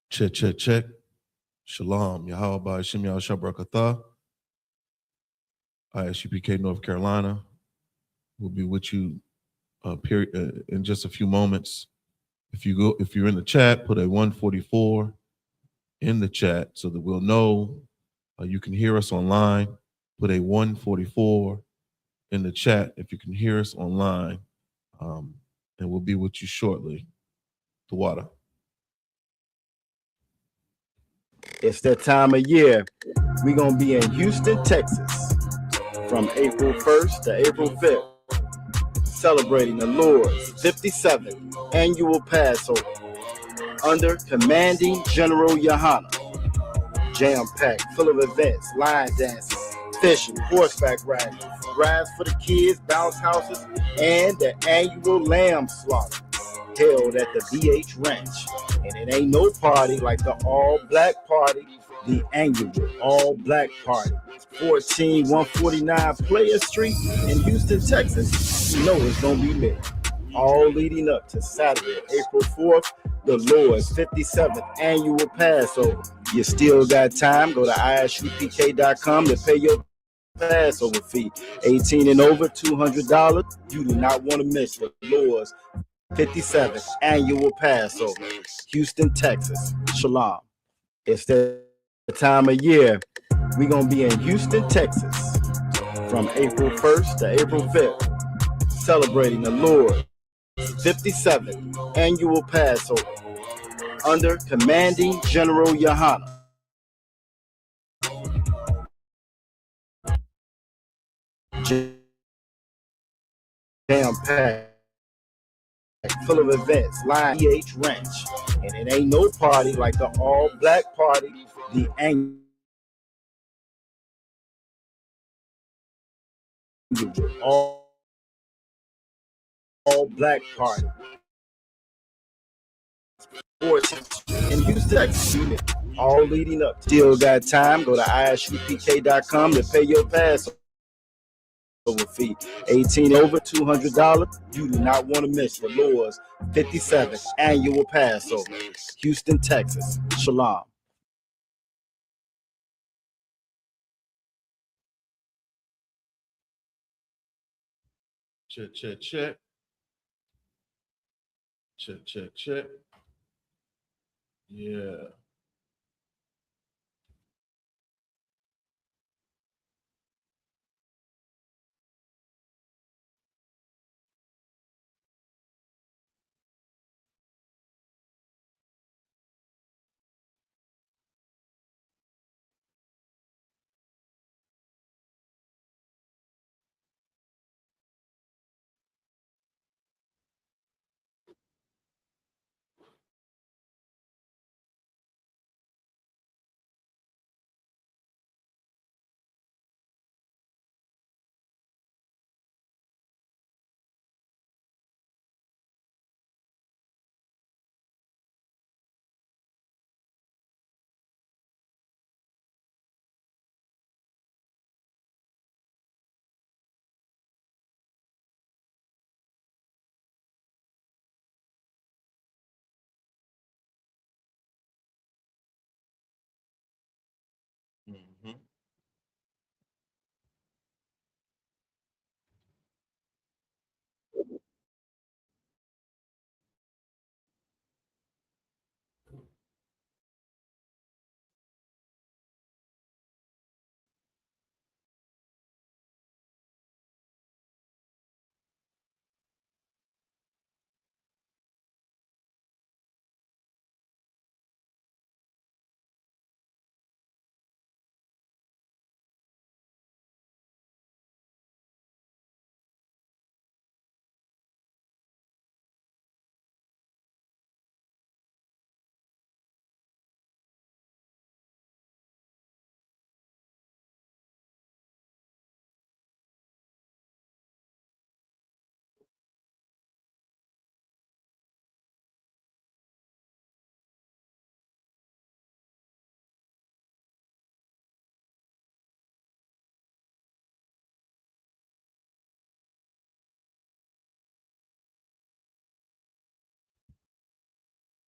Check, check, check. Shalom. Yahweh Shem Yahshua I.S.U.P.K, North Carolina. We'll be with you in just a few moments. If you're in the chat, put a 144 in the chat so that we'll know you can hear us online. Put a 144 in the chat if you can hear us online. And we'll be with you shortly. The water. It's that time of year. We're going to be in Houston, Texas from April 1st to April 5th, celebrating the Lord's 57th annual Passover under Commanding General YAHANNA. Jam-packed, full of events, line dances, fishing, horseback riding, rides for the kids, bounce houses, and the annual lamb slaughter held at the BH Ranch. And it ain't no party like the all-black party, the annual all-black party. 14149 Player Street in Houston, Texas. You know it's going to be lit. All leading up to Saturday, April 4th, the Lord's 57th annual Passover. You still got time. Go to ISUPK.com to pay your Passover fee. 18 and over, $200. You do not want to miss the Lord's 57th annual Passover. Houston, Texas. Shalom. It's the time of year. We're going to be in Houston, Texas from April 1st to April 5th, celebrating the Lord's 57th annual Passover under Commanding General YAHANNA. Jam-packed, full of events, line BH Ranch. And it ain't no party like the all-black party, the annual all-black party. In Houston, Texas, all leading up. Still got time. Go to ISUPK.com to pay your Passover fee. 18 over, $200. You do not want to miss the Lord's 57th annual Passover. Houston, Texas. Shalom. Check, check, check. Check, check, check. Yeah. Mm-hmm.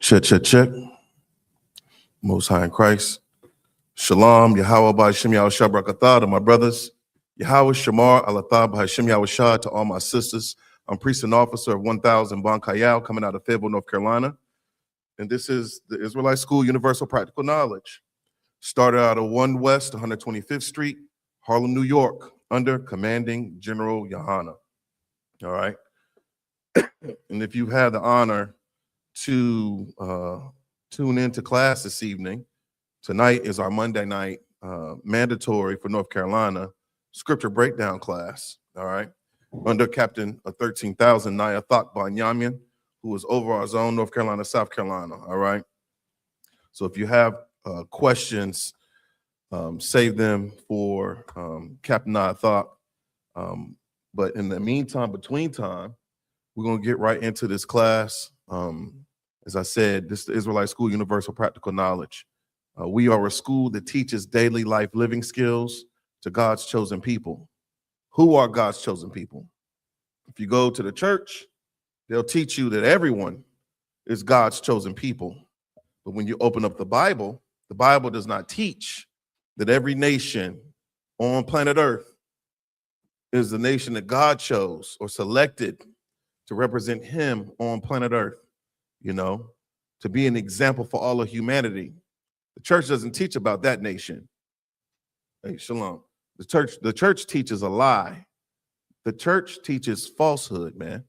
Check, check, check. Most High in Christ. Shalom, Yahweh B'Hashem Yahushua Barakatah to my brothers. Yahweh Shamar Alatah B'Hashem Yahushua to all my sisters. I'm priest and officer of 1000 Bon Kayal coming out of Fayetteville, North Carolina. And this is the Israelite School Universal Practical Knowledge. Started out of 1 West 125th Street, Harlem, New York, under Commanding General YAHANNA. All right. And if you had the honor to tune into class this evening, tonight is our Monday night mandatory for North Carolina scripture breakdown class. All right. Under Captain 13,000 I.S.U.P.K Banyamin, who is over our zone, North Carolina, South Carolina. All right. So if you have questions, save them for Captain I.S.U.P.K. But in the meantime, between time, we're going to get right into this class. As I said, this is the Israelite School Universal Practical Knowledge. We are a school that teaches daily life living skills to God's chosen people. Who are God's chosen people? If you go to the church, they'll teach you that everyone is God's chosen people. But when you open up the Bible does not teach that every nation on planet Earth is the nation that God chose or selected to represent him on planet Earth, you know, to be an example for all of humanity. The church doesn't teach about that nation. Hey, shalom. The church teaches a lie. The church teaches falsehood, man.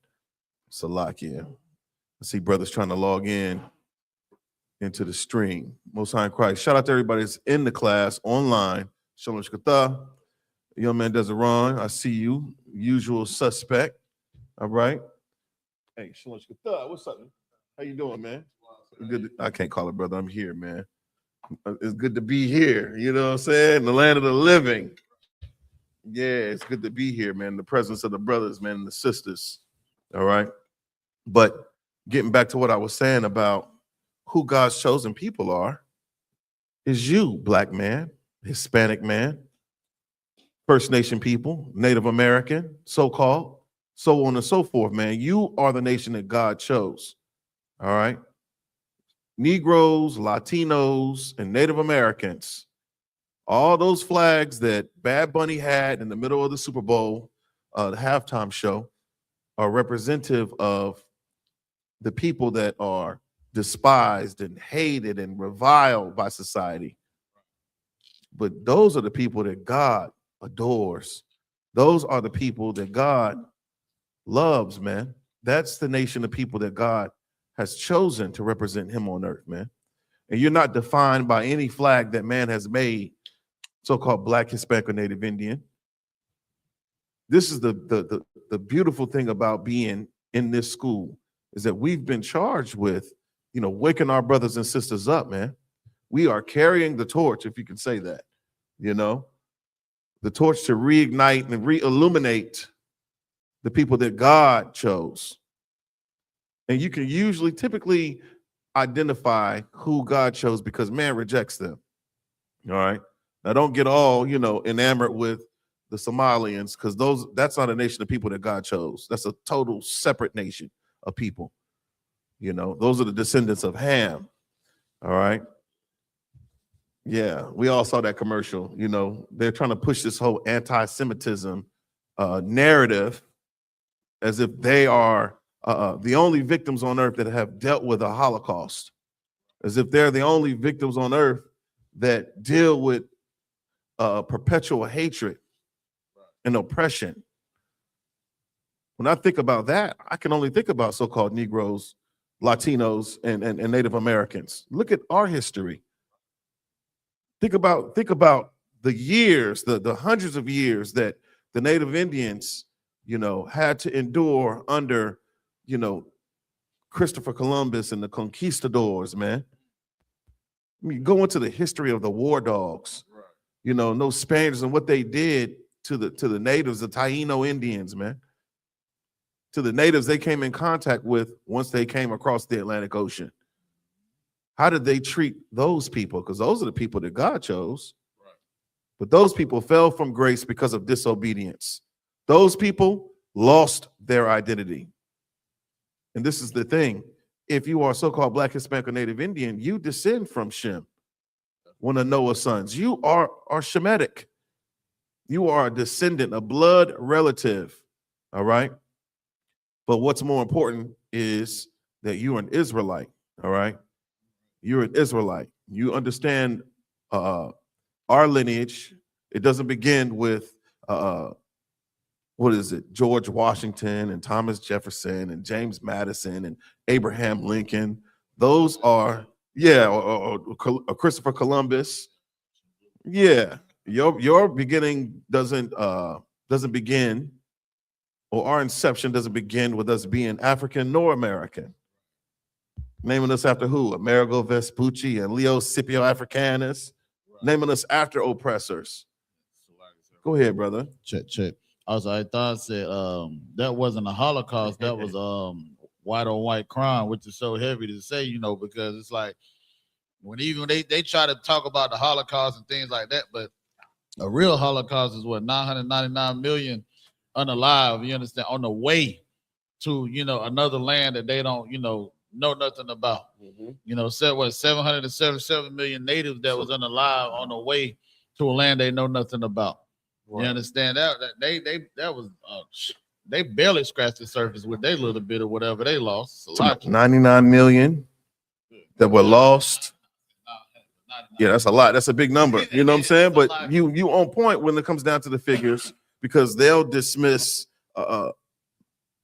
Salakia. I see brothers trying to log in into the stream. Most High in Christ. Shout out to everybody that's in the class online. Shalom shkatah. Young man Desiree, I see you. Usual suspect. All right. Hey, Shalom shkatah. What's up? How you doing, man? Good. I can't call it brother. I'm here, man. It's good to be here. You know what I'm saying? The land of the living. Yeah, it's good to be here, man. The presence of the brothers, man, and the sisters. All right. But getting back to what I was saying about who God's chosen people are, is you, Black man, Hispanic man, First Nation people, Native American, so-called, so on and so forth, man. You are the nation that God chose. All right. Negroes, Latinos, and Native Americans, all those flags that Bad Bunny had in the middle of the Super Bowl, the halftime show, are representative of the people that are despised and hated and reviled by society. But those are the people that God adores. Those are the people that God loves, man. That's the nation of people that God has chosen to represent him on earth, man. And you're not defined by any flag that man has made, so-called Black, Hispanic, or Native Indian. This is the beautiful thing about being in this school, is that we've been charged with, you know, waking our brothers and sisters up, man. We are carrying the torch, if you can say that, you know, the torch to reignite and re-illuminate the people that God chose. And you can usually, typically identify who God chose because man rejects them. All right. Now don't get all, you know, enamored with the Somalians, because that's not a nation of people that God chose. That's a total separate nation of people. You know, those are the descendants of Ham. All right. Yeah, we all saw that commercial. You know, they're trying to push this whole anti-Semitism narrative as if they are the only victims on earth that have dealt with a Holocaust, as if they're the only victims on earth that deal with perpetual hatred and oppression. When I think about that, I can only think about so-called Negroes, Latinos, and Native Americans. Look at our history. Think about the years, the hundreds of years that the Native Indians, you know, had to endure under, you know, Christopher Columbus and the conquistadors, man. I mean, go into the history of the war dogs, you know, and those Spaniards and what they did to the natives, the Taino Indians, man. To the natives they came in contact with once they came across the Atlantic Ocean. How did they treat those people? Because those are the people that God chose. Right. But those people fell from grace because of disobedience. Those people lost their identity. And this is the thing. If you are so-called Black, Hispanic, or Native Indian, you descend from Shem. one of Noah's sons. You are Shemitic. You are a descendant, a blood relative. All right. But what's more important is that you're an Israelite. All right. You're an Israelite. You understand our lineage. It doesn't begin with what is it? George Washington and Thomas Jefferson and James Madison and Abraham Lincoln. Those are, yeah, or Christopher Columbus. Yeah, your beginning doesn't begin, or our inception doesn't begin with us being African nor American. Naming us after who? Amerigo Vespucci and Leo Scipio Africanus. Naming us after oppressors. Go ahead, brother. Check. Also, I thought it said that wasn't a Holocaust, that was white on white crime, which is so heavy to say, you know, because it's like when even they try to talk about the Holocaust and things like that, but a real Holocaust is what 999 million unalive, you understand, on the way to, you know, another land that they don't, you know nothing about. You know, said what 777 million natives that was unalive on the way to a land they know nothing about. Right. You understand that was they barely scratched the surface with their little bit of whatever they lost. It's a lot. 99 million that were lost. Yeah, that's a lot. That's a big number. You know what I'm saying? But you on point when it comes down to the figures, because they'll dismiss.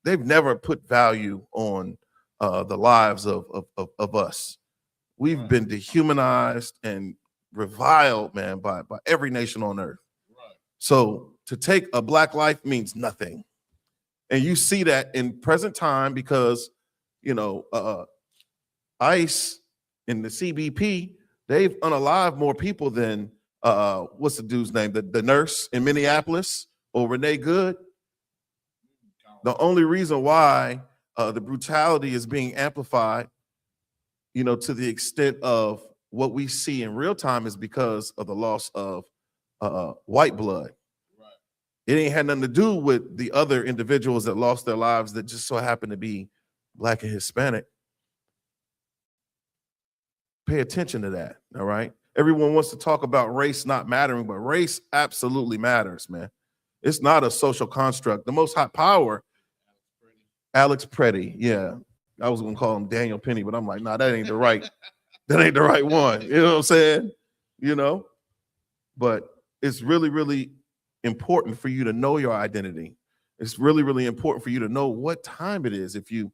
They've never put value on the lives of us. We've been dehumanized and reviled, man, by every nation on earth. So to take a black life means nothing. And you see that in present time because, you know, ICE and the CBP, they've unalived more people than, what's the dude's name? The nurse in Minneapolis, or Renee Good. The only reason why the brutality is being amplified, you know, to the extent of what we see in real time is because of the loss of white blood. Right. It ain't had nothing to do with the other individuals that lost their lives that just so happen to be Black and Hispanic. Pay attention to that, all right? Everyone wants to talk about race not mattering, but race absolutely matters, man. It's not a social construct. The most high power, Alex Preddy, yeah. I was gonna call him Daniel Penny, but I'm like, nah, that ain't the right one. You know what I'm saying? You know? But it's really, really important for you to know your identity. It's really, really important for you to know what time it is if you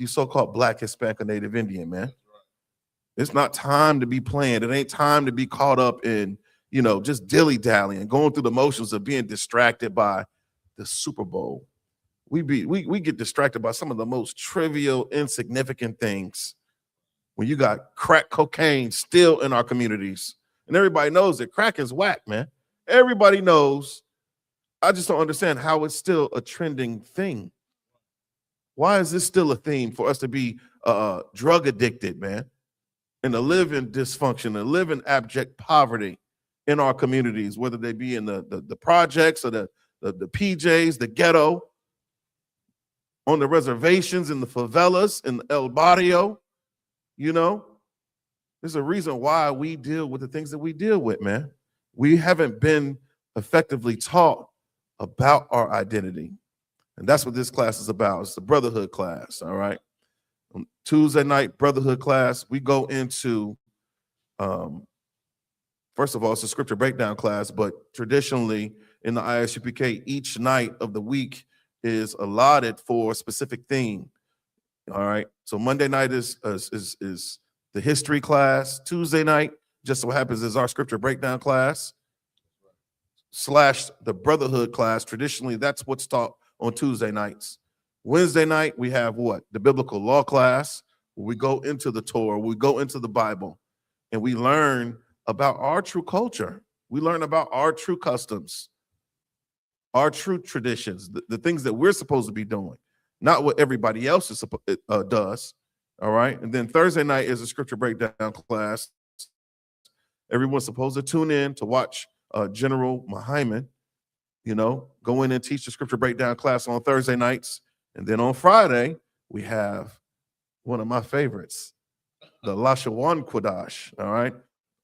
so-called Black, Hispanic, or Native Indian, man. It's not time to be playing. It ain't time to be caught up in, you know, just dilly-dallying, going through the motions of being distracted by the Super Bowl. We get distracted by some of the most trivial, insignificant things. When you got crack cocaine still in our communities, and everybody knows that crack is whack, man. Everybody knows. I just don't understand how it's still a trending thing. Why is this still a theme for us to be drug addicted, man? And to live in dysfunction, to live in abject poverty in our communities, whether they be in the projects or the PJs, the ghetto, on the reservations, in the favelas, in El Barrio, you know? There's a reason why we deal with the things that we deal with, man. We haven't been effectively taught about our identity. And that's what this class is about. It's the Brotherhood class, all right? On Tuesday night, Brotherhood class, we go into, first of all, it's a scripture breakdown class, but traditionally in the I.S.U.P.K, each night of the week is allotted for a specific theme, all right? So Monday night is the history class. Tuesday night, just so happens, is our scripture breakdown class / the Brotherhood class. Traditionally, that's what's taught on Tuesday nights. Wednesday night, we have what? The biblical law class, where we go into the Torah, we go into the Bible, and we learn about our true culture. We learn about our true customs, our true traditions, the things that we're supposed to be doing, not what everybody else does. All right. And then Thursday night is a scripture breakdown class. Everyone's supposed to tune in to watch General Muhammad, you know, go in and teach the scripture breakdown class on Thursday nights. And then on Friday, we have one of my favorites, the Lashawan Kodash, all right?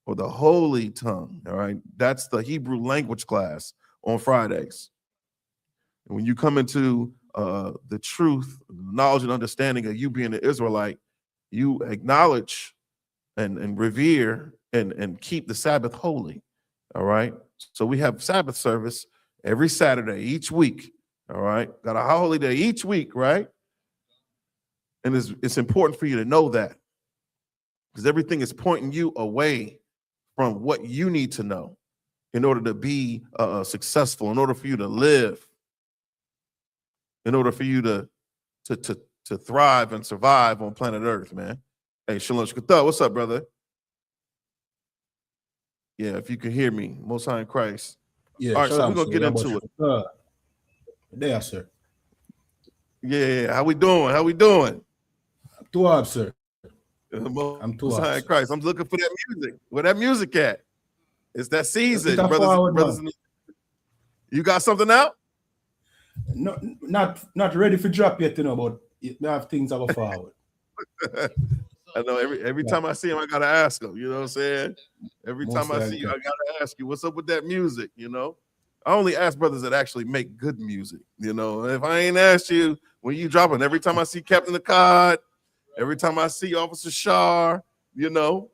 or the holy tongue. All right. That's the Hebrew language class on Fridays. And when you come into the truth, knowledge, and understanding of you being an Israelite, you acknowledge and revere and keep the Sabbath holy. All right. So we have Sabbath service every Saturday, each week. All right. Got a holy day each week, right? And it's important for you to know that, because everything is pointing you away from what you need to know in order to be successful, in order for you to live, in order for you to thrive and survive on planet Earth, man. Hey, Shalom Shkata, what's up, brother? Yeah, if you can hear me, Most High in Christ. Yeah, all right, Shalom, so we're gonna get into it. There, sir. Yeah, how we doing? How we doing? I'm too hard, sir. I'm too high in Christ. I'm looking for that music. Where that music at? It's that season, brothers. You got something out? No, not ready for drop yet, you know, but we have things that go forward. I know every time I see him, I gotta ask him. You know what I'm saying? Every time I see you, I gotta ask you, what's up with that music? You know, I only ask brothers that actually make good music. You know, if I ain't asked you when you dropping, every time I see Captain the Cod, every time I see Officer Shar, you know,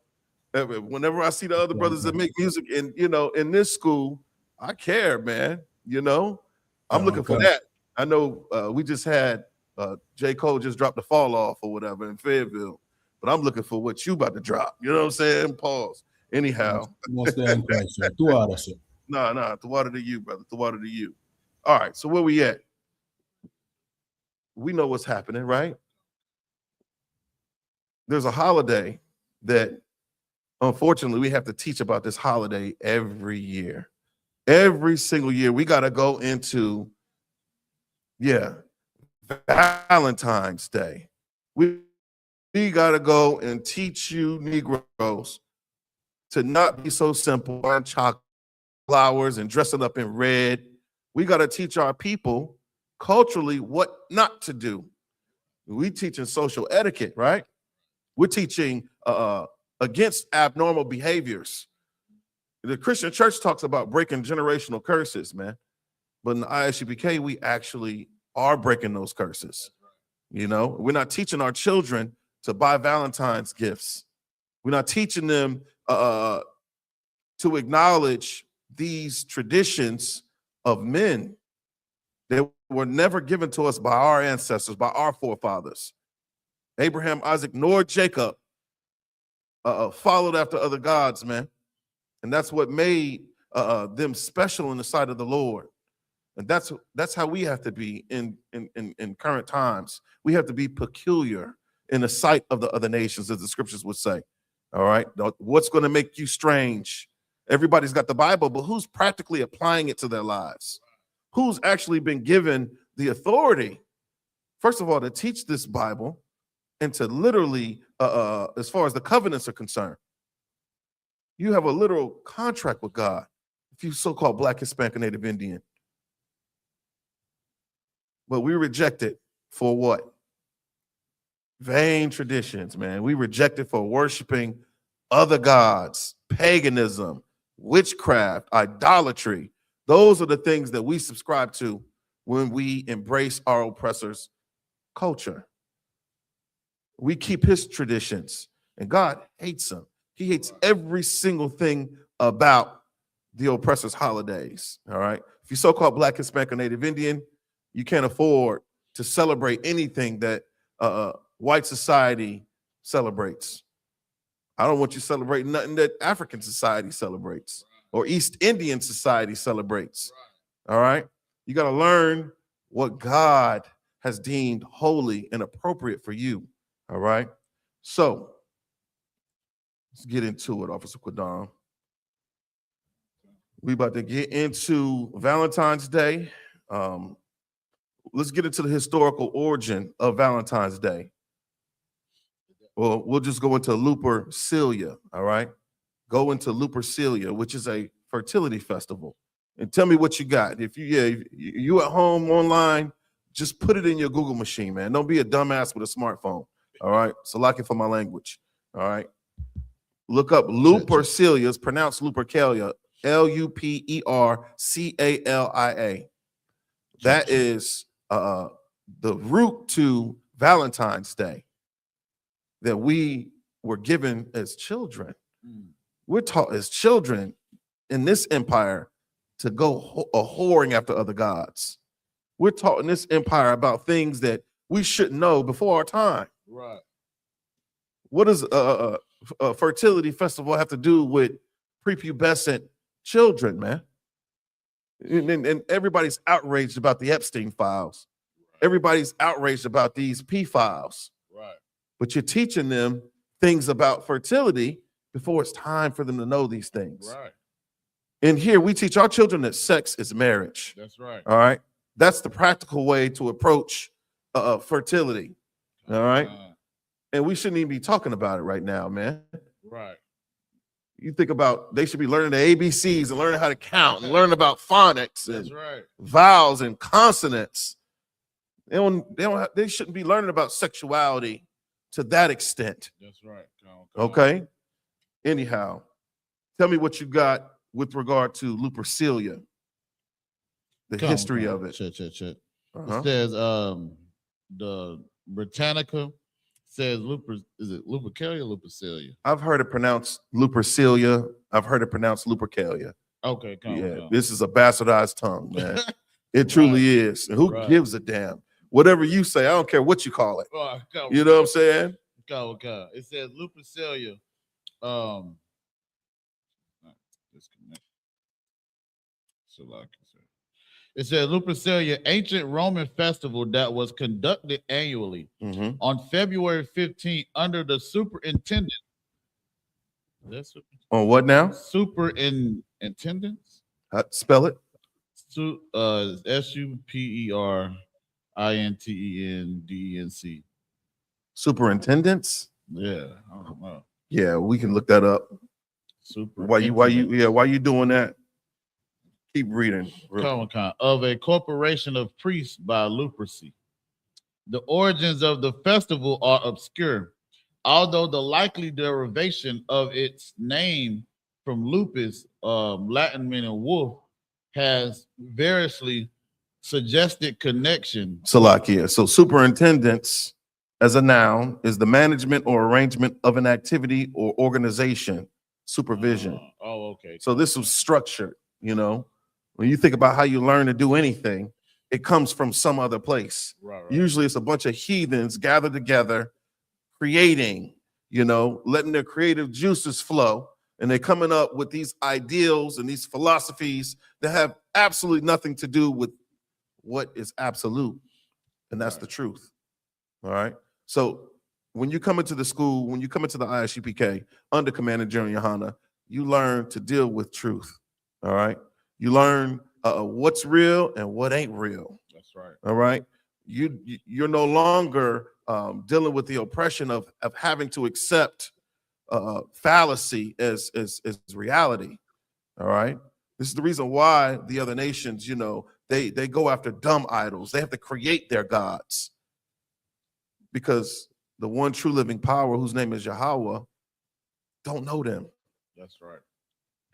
whenever I see the other brothers that make music, and you know, in this school, I care, man. You know, I'm looking for that. I know we just had J. Cole just dropped the Fall Off or whatever in Fayetteville, but I'm looking for what you about to drop. You know what I'm saying? Pause. Anyhow. Nah, the water to you, brother. The water to you. All right, so where we at? We know what's happening, right? There's a holiday that, unfortunately, we have to teach about this holiday every year. Every single year, we got to go into, Valentine's Day. We got to go and teach you Negroes to not be so simple, buying chocolate flowers and dressing up in red. We got to teach our people culturally what not to do. We teaching social etiquette, right? We're teaching against abnormal behaviors. The Christian church talks about breaking generational curses, man. But in the I.S.U.P.K, we actually are breaking those curses. You know, we're not teaching our children to buy Valentine's gifts. We're not teaching them to acknowledge these traditions of men that were never given to us by our ancestors, by our forefathers. Abraham, Isaac, nor Jacob followed after other gods, man. And that's what made them special in the sight of the Lord. And that's how we have to be in current times. We have to be peculiar in the sight of the other nations, as the scriptures would say. All right. What's going to make you strange? Everybody's got the Bible, but who's practically applying it to their lives? Who's actually been given the authority, first of all, to teach this Bible and to literally, as far as the covenants are concerned, you have a literal contract with God if you so-called Black, Hispanic, or Native Indian. But we reject it for what? Vain traditions, man. We reject it for worshiping other gods, paganism, witchcraft, idolatry. Those are the things that we subscribe to when we embrace our oppressor's culture. We keep his traditions, and God hates them. He hates every single thing about the oppressor's holidays, all right? If you're so-called Black, Hispanic, or Native Indian, you can't afford to celebrate anything that white society celebrates. I don't want you celebrating nothing that African society celebrates or East Indian society celebrates, all right? You got to learn what God has deemed holy and appropriate for you, all right? So let's get into it, Officer Quadam. We about to get into Valentine's Day. Let's get into the historical origin of Valentine's Day. Well, we'll just go into Lupercalia, all right? Go into Lupercalia, which is a fertility festival. And tell me what you got. If you at home online, just put it in your Google machine, man. Don't be a dumbass with a smartphone, all right? So lock it for my language, all right? Look up Lupercalia. It's pronounced Lupercalia. Lupercalia. That is the root to Valentine's Day that we were given as children. We're taught as children in this empire to go whoring after other gods. We're taught in this empire about things that we should know before our time. Right. What does a fertility festival have to do with prepubescent children, man? And everybody's outraged about the Epstein files. Everybody's outraged about these P files. Right. But you're teaching them things about fertility before it's time for them to know these things. Right. And here we teach our children that sex is marriage. That's right. All right. That's the practical way to approach fertility. All right. And we shouldn't even be talking about it right now, man. Right. You think about they should be learning the ABCs and learning how to count and learning about phonics and vowels and consonants. They shouldn't be learning about sexuality to that extent. That's right. Okay. Anyhow, tell me what you got with regard to Lupercalia, the history of it. Check. It says the Britannica says is it Lupercalia or Lupercalia? I've heard it pronounced Lupercalia. I've heard it pronounced Lupercalia. Okay, this is a bastardized tongue, man. It truly is. And who gives a damn? Whatever you say, I don't care what you call it. You know what I'm saying? It says Lupercalia. Disconnect. It says Lupercalia, ancient Roman festival that was conducted annually on February 15th under the superintendent. On what now? Superintendents. Spell it. SUPERINTENDENC. Superintendents. Yeah, I don't know. Yeah, we can look that up. Why you doing that? Keep reading. Of a corporation of priests by Lupercy. The origins of the festival are obscure, although the likely derivation of its name from lupus, Latin meaning wolf, has variously suggested connection. Salakia. So superintendents as a noun is the management or arrangement of an activity or organization, supervision. Okay. So this was structured, you know. When you think about how you learn to do anything, it comes from some other place. Right. Usually it's a bunch of heathens gathered together, creating, you know, letting their creative juices flow. And they're coming up with these ideals and these philosophies that have absolutely nothing to do with what is absolute. And that's the truth. All right. So when you come into the school, when you come into the I.S.U.P.K. under Commander General YAHANNA, you learn to deal with truth. All right. You learn what's real and what ain't real. That's right. All right. You're no longer dealing with the oppression of having to accept fallacy as reality. All right. This is the reason why the other nations, you know, they go after dumb idols. They have to create their gods because the one true living power, whose name is Yahweh, don't know them. That's right.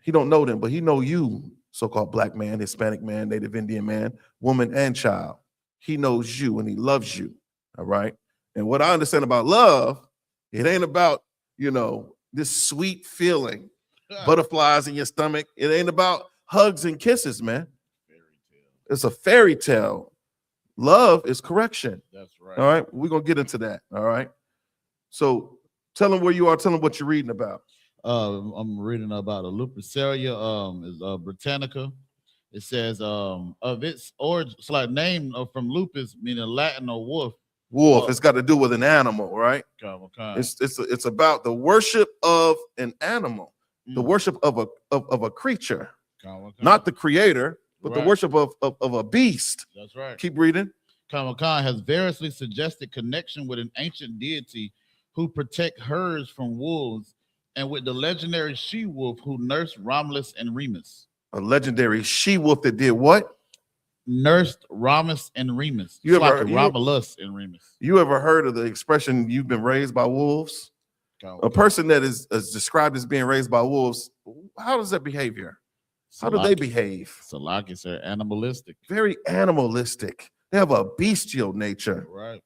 He don't know them, but he know you, so-called black man, Hispanic man, Native Indian man, woman, and child. He knows you and he loves you. All right. And what I understand about love, it ain't about, you know, this sweet feeling, butterflies in your stomach. It ain't about hugs and kisses, man. It's a fairy tale. Love is correction. That's right. All right. We're going to get into that. All right. So tell them where you are. Tell them what you're reading about. I'm reading about a Lupercalia, is Britannica. It says of its origin, it's like name from lupus, meaning Latin or wolf. Wolf. It's got to do with an animal, right? It's about the worship of an animal, the worship of a creature, not the creator, but the worship of a beast. That's right. Keep reading. Khan has variously suggested connection with an ancient deity who protect herds from wolves, and with the legendary she-wolf who nursed Romulus and Remus. A legendary she-wolf that did what? Nursed Romulus and Remus. Romulus and Remus. You ever heard of the expression, you've been raised by wolves? A person that is described as being raised by wolves, how does that behavior? How do they behave? Salaki, sir, animalistic. Very animalistic. They have a bestial nature. Right.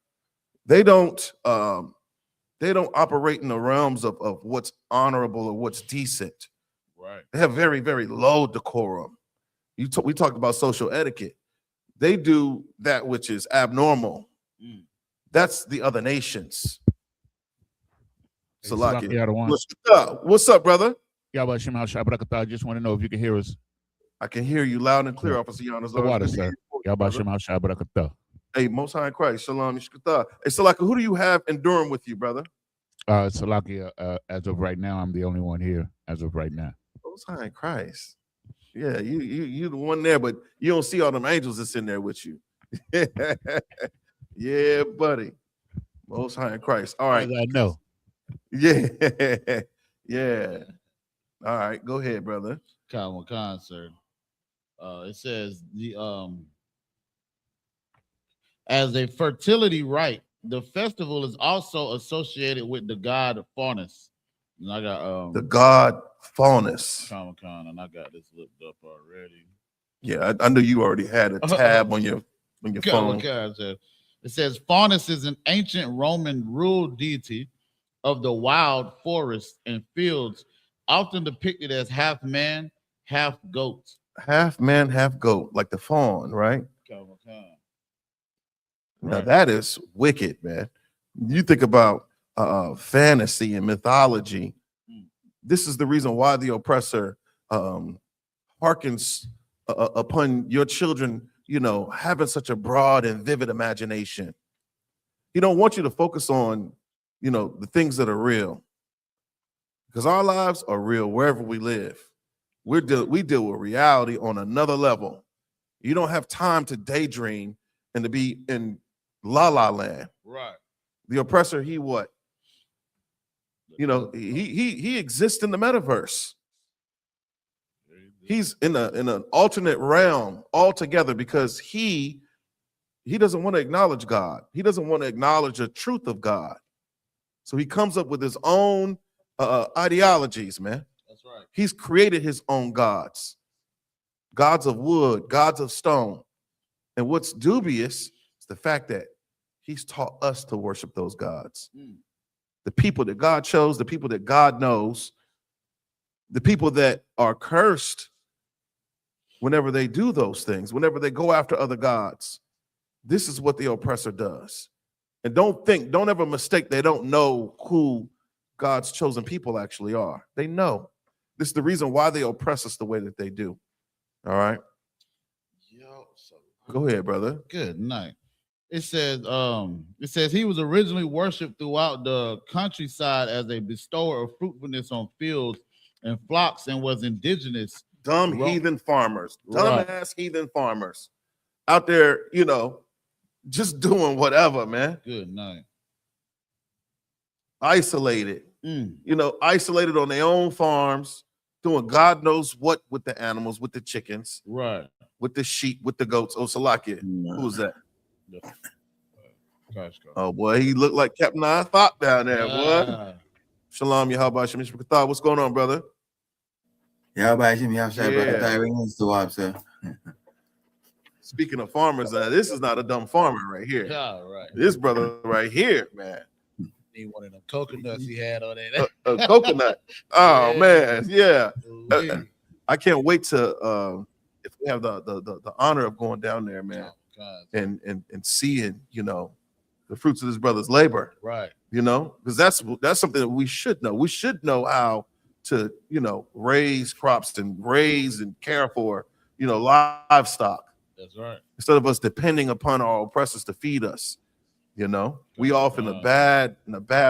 They don't operate in the realms of what's honorable or what's decent. Right. They have very, very low decorum. We talked about social etiquette. They do that which is abnormal. That's the other nations. Salaki. What's up, brother? I just want to know if you can hear us. I can hear you loud and clear, Officer Giannis. The water, sir. Hey, Most High in Christ. Shalom. Hey, Salaki, who do you have in Durham with you, brother? Salaki, as of right now, I'm the only one here as of right now. Most High in Christ. Yeah, you the one there, but you don't see all them angels that's in there with you. Yeah, buddy. Most High in Christ. All right. I know. Yeah. Yeah. All right. Go ahead, brother. Khan, sir. It says as a fertility rite, the festival is also associated with the god Faunus. And I got the god Faunus. Khan, and I got this looked up already. Yeah, I knew you already had a tab on your phone. It says Faunus is an ancient Roman ruled deity of the wild forests and fields, often depicted as half man, half goat. Half man, half goat, like the fawn, right? Now that is wicked, man. You think about fantasy and mythology. This is the reason why the oppressor hearkens upon your children, having such a broad and vivid imagination. He don't want you to focus on, the things that are real, because our lives are real wherever we live. We deal with reality on another level. You don't have time to daydream and to be in la la land. Right. The oppressor, he what? He exists in the metaverse. He's in an alternate realm altogether, because he doesn't want to acknowledge God. He doesn't want to acknowledge the truth of God. So he comes up with his own ideologies, man. That's right. He's created his own gods of wood, gods of stone. And what's dubious is the fact that he's taught us to worship those gods. The people that God chose, the people that God knows, the people that are cursed whenever they do those things, whenever they go after other gods. This is what the oppressor does. And don't ever mistake they don't know who God's chosen people actually are. They know. This is the reason why they oppress us the way that they do. All right. Go ahead, brother. Good night. It says he was originally worshipped throughout the countryside as a bestower of fruitfulness on fields and flocks, and was indigenous. Heathen farmers, dumbass heathen farmers out there, just doing whatever, man. Good night. Isolated, isolated on their own farms, doing God knows what with the animals, with the chickens, right, with the sheep, with the goats. Oh, Salakia, who's that? Oh boy, he looked like Captain I.S.U.P.K down there, boy. Shalom, YAHANNA. What's going on, brother? Speaking of farmers, this is not a dumb farmer right here. Yeah, right. This brother right here, man. Need one of them coconuts he had on there. A coconut. Oh yeah. Man, yeah. I can't wait to if we have the honor of going down there, man, and seeing the fruits of this brother's labor, right? Because that's something that we should know. We should know how to raise crops and raise and care for livestock. That's right. Instead of us depending upon our oppressors to feed us, we off in a bad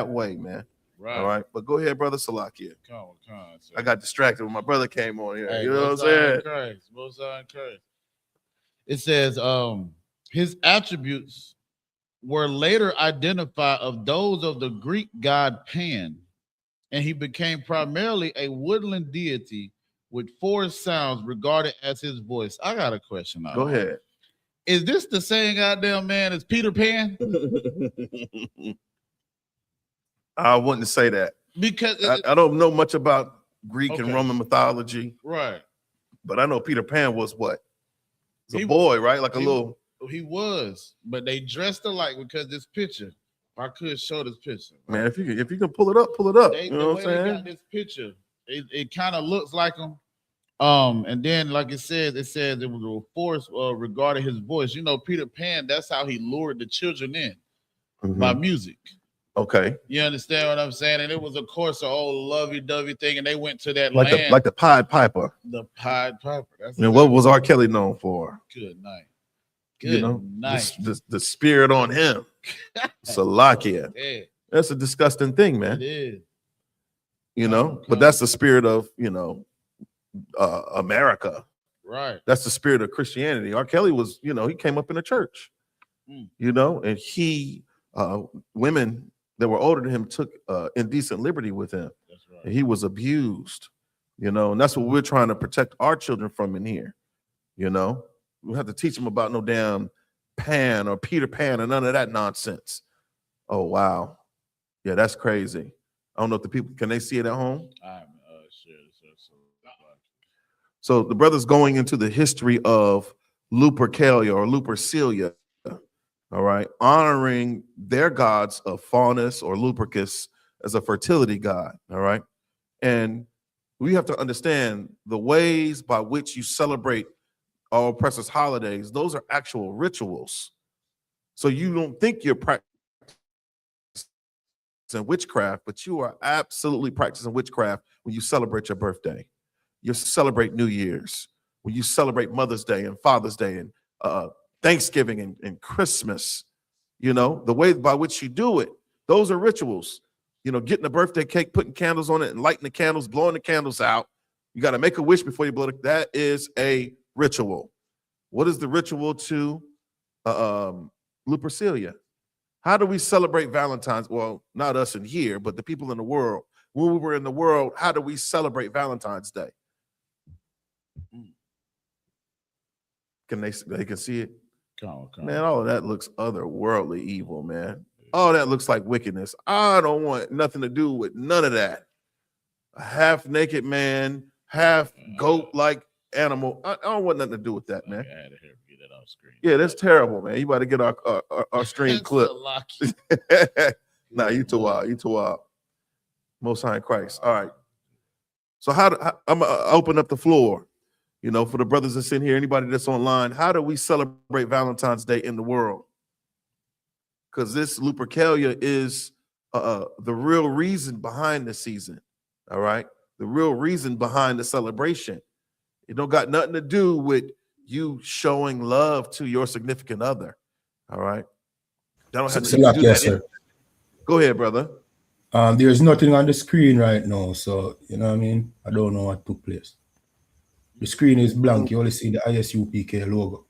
way, man. Right. All right. But go ahead, brother Salakia. I got distracted when my brother came on here. Hey, you know what I'm saying? It says his attributes were later identified of those of the Greek god Pan, and he became primarily a woodland deity with forest sounds regarded as his voice. I got a question now. Go ahead. Is this the same goddamn man as Peter Pan? I wouldn't say that. Because I don't know much about Greek and Okay. Roman mythology, right. but I know Peter Pan was what? He's He- a boy, right? Like a he- little. He was, but they dressed alike because this picture. If I could show this picture. Man, if you can pull it up, pull it up. They, You the know way what I'm they saying? got this picture, it kind of looks like him. And then like it says it was a force regarding his voice. You know, Peter Pan, that's how he lured the children in by Mhm. music. Okay. You understand what I'm saying? And it was, of course, an old lovey-dovey thing, and they went to that Like land. the Pied Piper. The Pied Piper. That's And what was R. Kelly known for? Good night. You Good know, night. the spirit on him. Salakia. Yeah, That's a disgusting thing, it man. is. You know, but that's the spirit of, America. Right. That's the spirit of Christianity. R. Kelly was, he came up in a church, Mm. and he, women that were older than him took indecent liberty with him. That's And right. he was abused, and that's what we're trying to protect our children from in here. We have to teach them about no damn Pan or Peter Pan and none of that nonsense. Oh, wow. Yeah, that's crazy. I don't know if the people, can they see it at home? I'm sure. So the brother's going into the history of Lupercalia or Lupercalia, all right, honoring their gods of Faunus or Lupercus as a fertility god, all right? And we have to understand the ways by which you celebrate our oppressors' holidays. Those are actual rituals. So you don't think you're practicing witchcraft, but you are absolutely practicing witchcraft when you celebrate your birthday. You celebrate New Year's, when you celebrate Mother's Day and Father's Day and Thanksgiving and Christmas. The way by which you do it, those are rituals. Getting a birthday cake, putting candles on it and lighting the candles, blowing the candles out. You got to make a wish before you blow it. That is a ritual. What is the ritual to Lupercalia? How do we celebrate Valentine's? Well, not us in here, but the people in the world. When we were in the world, how do we celebrate Valentine's Day? Can they can see it? Come on. Man, all of that looks otherworldly evil, man. All that looks like wickedness. I don't want nothing to do with none of that. A half-naked man, half goat-like animal. I don't want nothing to do with that, man. I had to get that off screen. Yeah, that's terrible, man. You about to get our stream clip. Nah, you too wild. You too wild. Most High in Christ. All right. So I'm gonna open up the floor, for the brothers that's in here, anybody that's online. How do we celebrate Valentine's Day in the world? Because this Lupercalia is the real reason behind the season. All right. The real reason behind the celebration. It don't got nothing to do with you showing love to your significant other. All right. That don't have to do that. Yes, sir. Go ahead, brother. There's nothing on the screen right now, so you know what I mean. I don't know what took place. The screen is blank. You only see the I.S.U.P.K logo.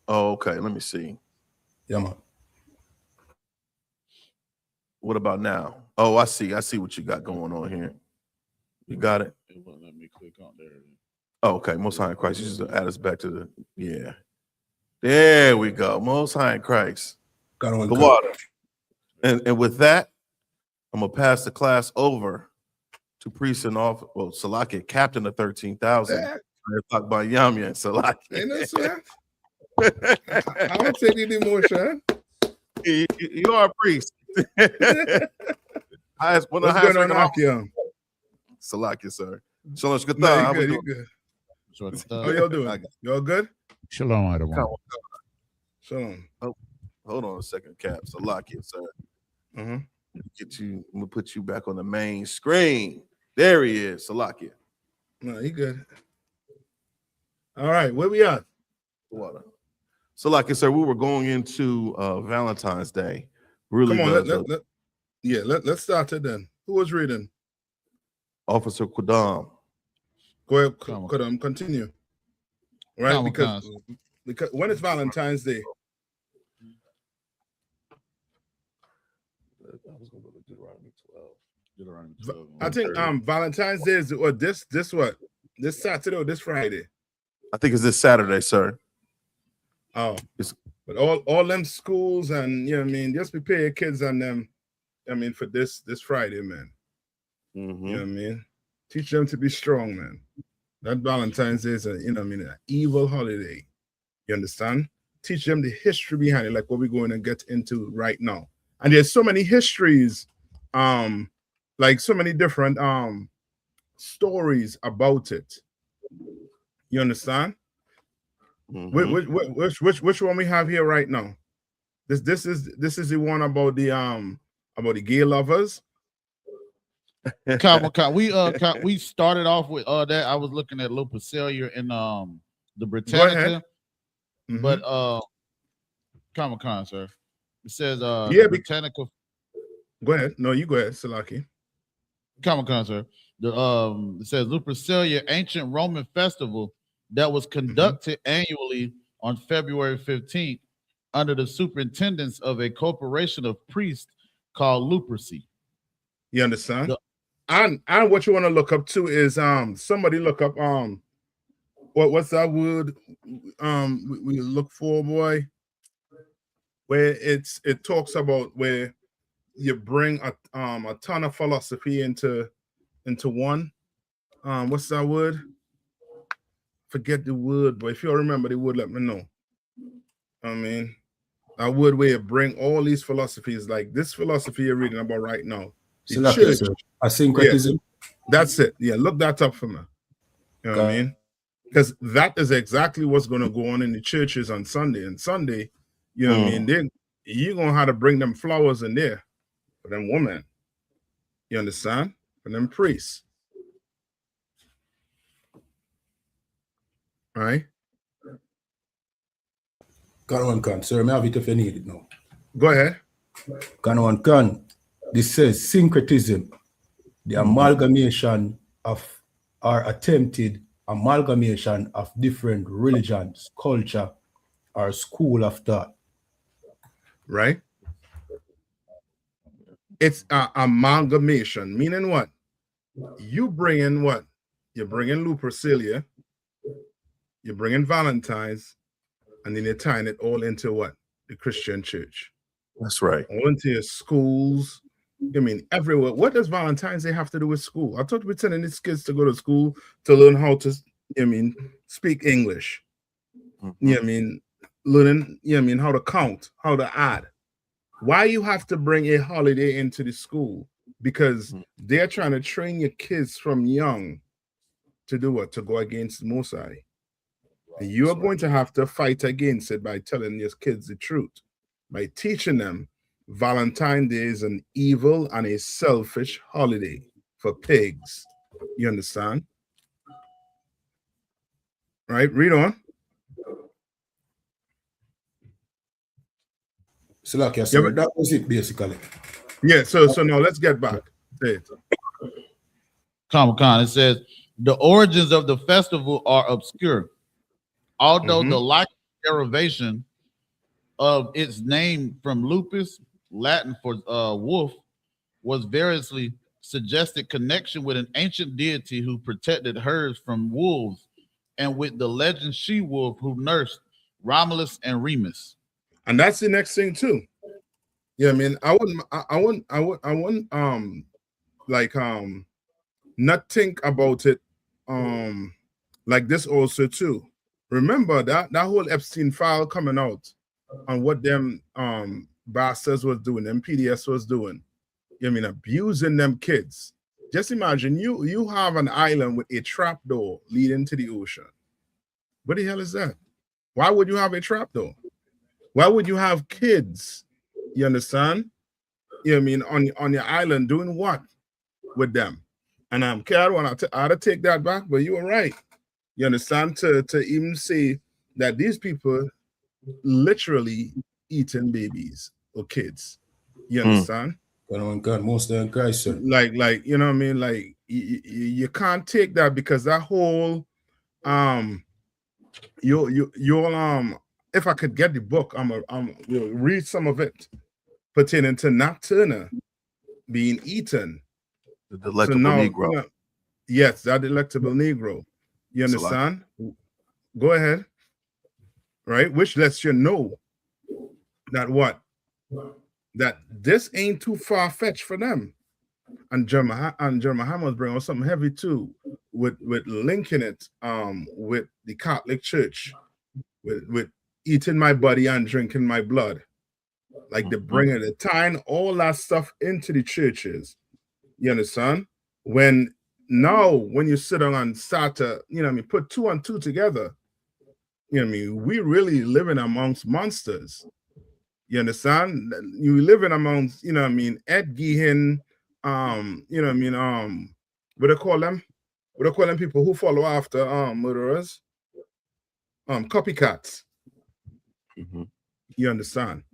Oh, okay. Let me see. Yeah, man. What about now? Oh, I see. I see what you got going on here. You got it. It won't let me click on there. Oh, okay. Most High in Christ. You just add us back to the There we go. Most High in Christ. The water. And with that, I'm gonna pass the class over to priest and Salaki, captain of 13,000. Talk about Yamya and Salaki. Ain't no sweat. I'm gonna take the emotion. You are a priest. What's going on, Akim? Salaki, sir. Shalom shkata. No, How we you doing? good. How y'all doing? Y'all good? Shalom, everyone. Shalom. Hold on a second, Cap. Salaki, sir. I'm gonna put you back on the main screen. There he is, Salakia. No, he good. All right, where we at? Water. Salakia, sir, we were going into Valentine's Day. Really, come on, let's start it then. Who was reading? Officer Qudam. Go ahead, Qudam, continue. Right, because when is Valentine's Day? I was gonna go to Deuteronomy 12. I think Valentine's Day is this what? This Saturday or this Friday? I think it's this Saturday, sir. Oh, but all them schools and you know what I mean, just prepare your kids and them I mean, for this Friday, man. Mm-hmm. You know what I mean? Teach them to be strong, man. That Valentine's Day is an evil holiday. You understand? Teach them the history behind it, like what we're going to get into right now. And there's so many histories, like so many different stories about it. You understand? Mm-hmm. Which one we have here right now? This is the one about the gay lovers. We started off with that. I was looking at Lupercalia in the Britannica, but Comic-Con, sir. It says Britannica. Go ahead. No, you go ahead, Salaki. Comic-Con, sir. It says Lupercalia, ancient Roman festival that was conducted annually on February 15th under the superintendence of a corporation of priests called Luperci. You understand? And what you want to look up too is somebody look up what's that word we look for, boy, where it talks about where you bring a ton of philosophy into one. What's that word? Forget the word, but if you remember the word, let me know. I mean, that word where you bring all these philosophies, like this philosophy you're reading about right now. The church. A syncretism. Yeah, that's it. Yeah, look that up for me. You know what I mean? Because that is exactly what's going to go on in the churches on Sunday. And Sunday, you know what I mean? Then you're going to have to bring them flowers in there for them women. You understand? For them priests. All right? Can. Sir, I have it if you need it now. Go ahead. Can. This says syncretism, the amalgamation of or attempted amalgamation of different religions, culture, or school of thought. Right? It's an amalgamation, meaning what? You bring in what? You bring in Lupercalia, you bring in Valentine's, and then you're tying it all into what? The Christian church. That's right. All into your schools. I mean, everywhere. What does Valentine's Day have to do with school? I thought we're telling these kids to go to school to learn how to, speak English. Learning, how to count, how to add. Why you have to bring a holiday into the school? Because they're trying to train your kids from young to do what? To go against Most High. And you are going to have to fight against it by telling your kids the truth, by teaching them Valentine's Day is an evil and a selfish holiday for pigs. You understand? Right? Read on. So like I said, that was it basically. Yeah, so now let's get back. Comic-Con, it says the origins of the festival are obscure, although the likely derivation of its name from lupus, Latin for wolf, was variously suggested connection with an ancient deity who protected herds from wolves, and with the legend she-wolf who nursed Romulus and Remus. And that's the next thing too. Yeah, I mean, I wouldn't not think about it like this also too. Remember that whole Epstein file coming out on what them bastards was doing, them PDS was doing. You mean abusing them kids. Just imagine you have an island with a trap door leading to the ocean. What the hell is that? Why would you have a trap door? Why would you have kids? You understand? You know what I mean? On your island doing what with them? And I don't want to take that back, but you were right. You understand? To even say that these people literally eating babies or kids. You understand? God, most of them Christ, sir. Like, you know what I mean? Like, you can't take that because that whole if I could get the book, we'll read some of it pertaining to Nat Turner being eaten. The delectable Negro. Yes, that delectable Negro. You understand? Go ahead. Right? Which lets you know that what? that this ain't too far-fetched for them. And Jeremiah was bringing on something heavy too, with linking it with the Catholic Church, with eating my body and drinking my blood. Like the bringing the tying all that stuff into the churches. You understand? When you sit down and start to, put 2 and 2 together, we really living amongst monsters. You understand? You living amongst, Ed Geehan, what do they call them? What do they call them people who follow after murderers? Copycats. Mm-hmm. You understand?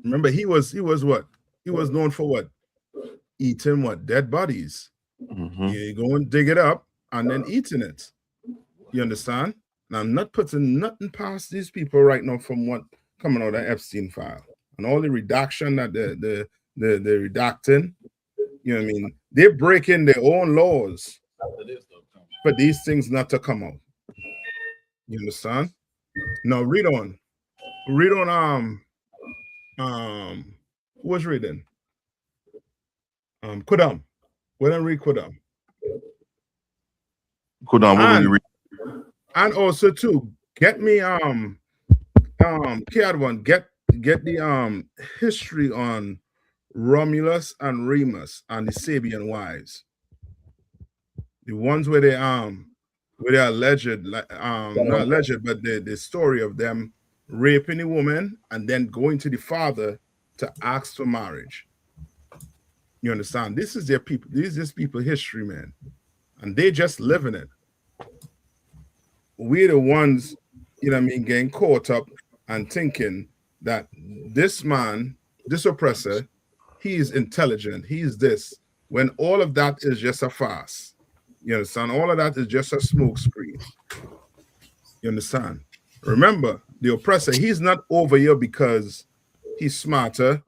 Remember, he was what? He was known for what? Eating what? Dead bodies. Mm-hmm. You go and dig it up and then eating it. You understand? And I'm not putting nothing past these people right now from what coming out of the Epstein file and all the redaction that they're redacting. You know what I mean? They're breaking their own laws for these things not to come out. You understand? Now read on. Read on. Who was reading? Kudam. Go ahead and read Kudam. Kudam, what will you read? And also too, get me Kiad get the history on Romulus and Remus and the Sabian wives. The ones where they alleged, not alleged, but the story of them raping a woman and then going to the father to ask for marriage. You understand? This is their people. This is people history, man, and they just living it. We're the ones, getting caught up and thinking that this man, this oppressor, he's intelligent, he's this, when all of that is just a farce. You understand? All of that is just a smoke screen. You understand? Remember, the oppressor, he's not over here because he's smarter,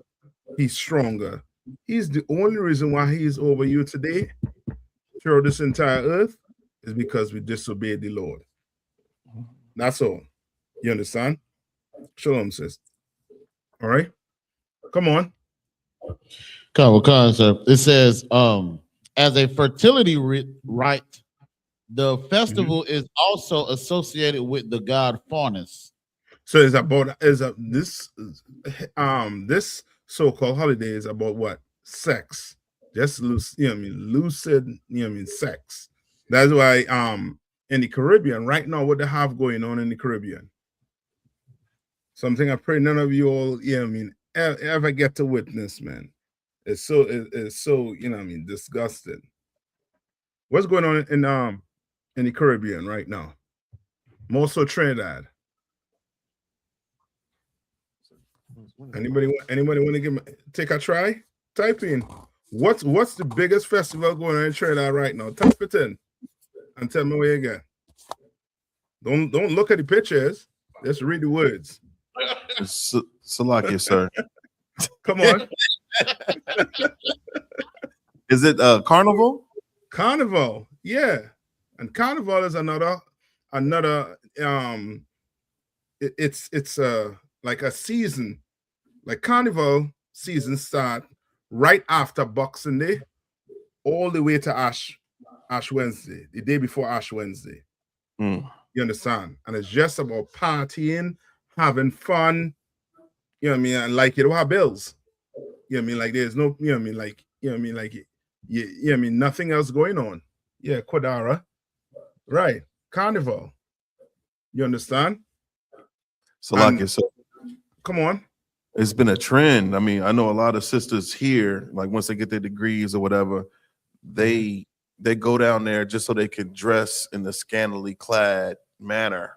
he's stronger. He's the only reason why he's over you today, throughout this entire earth, is because we disobeyed the Lord. That's all. You understand? Shalom, sis. All right. Come on. Concept. It says, as a fertility rite, the festival is also associated with the god Faunus. So it's about this so-called holiday is about what? Sex. Just lucid, sex. That's why in the Caribbean right now, what they have going on in the Caribbean, something I pray none of you all ever get to witness, man. It's so disgusting. What's going on in the Caribbean right now? More so Trinidad. Anybody want to take a try? Type in what's the biggest festival going on in Trinidad right now? Type it in and tell me where you get. Don't look at the pictures. Just read the words. Salakia, sir. Come on. Is it Carnival? Carnival, yeah. And Carnival is another it's like a season. Like Carnival season start right after Boxing Day, all the way to Ash Wednesday, the day before Ash Wednesday. You understand? And it's just about partying, having fun. You know what I mean? And like you don't have bills. You know what I mean? Like there's no, nothing else going on. Yeah, Kodara. Right. Carnival. You understand? Salakia, so come on. It's been a trend. I mean, I know a lot of sisters here, like once they get their degrees or whatever, they go down there just so they can dress in the scantily clad manner.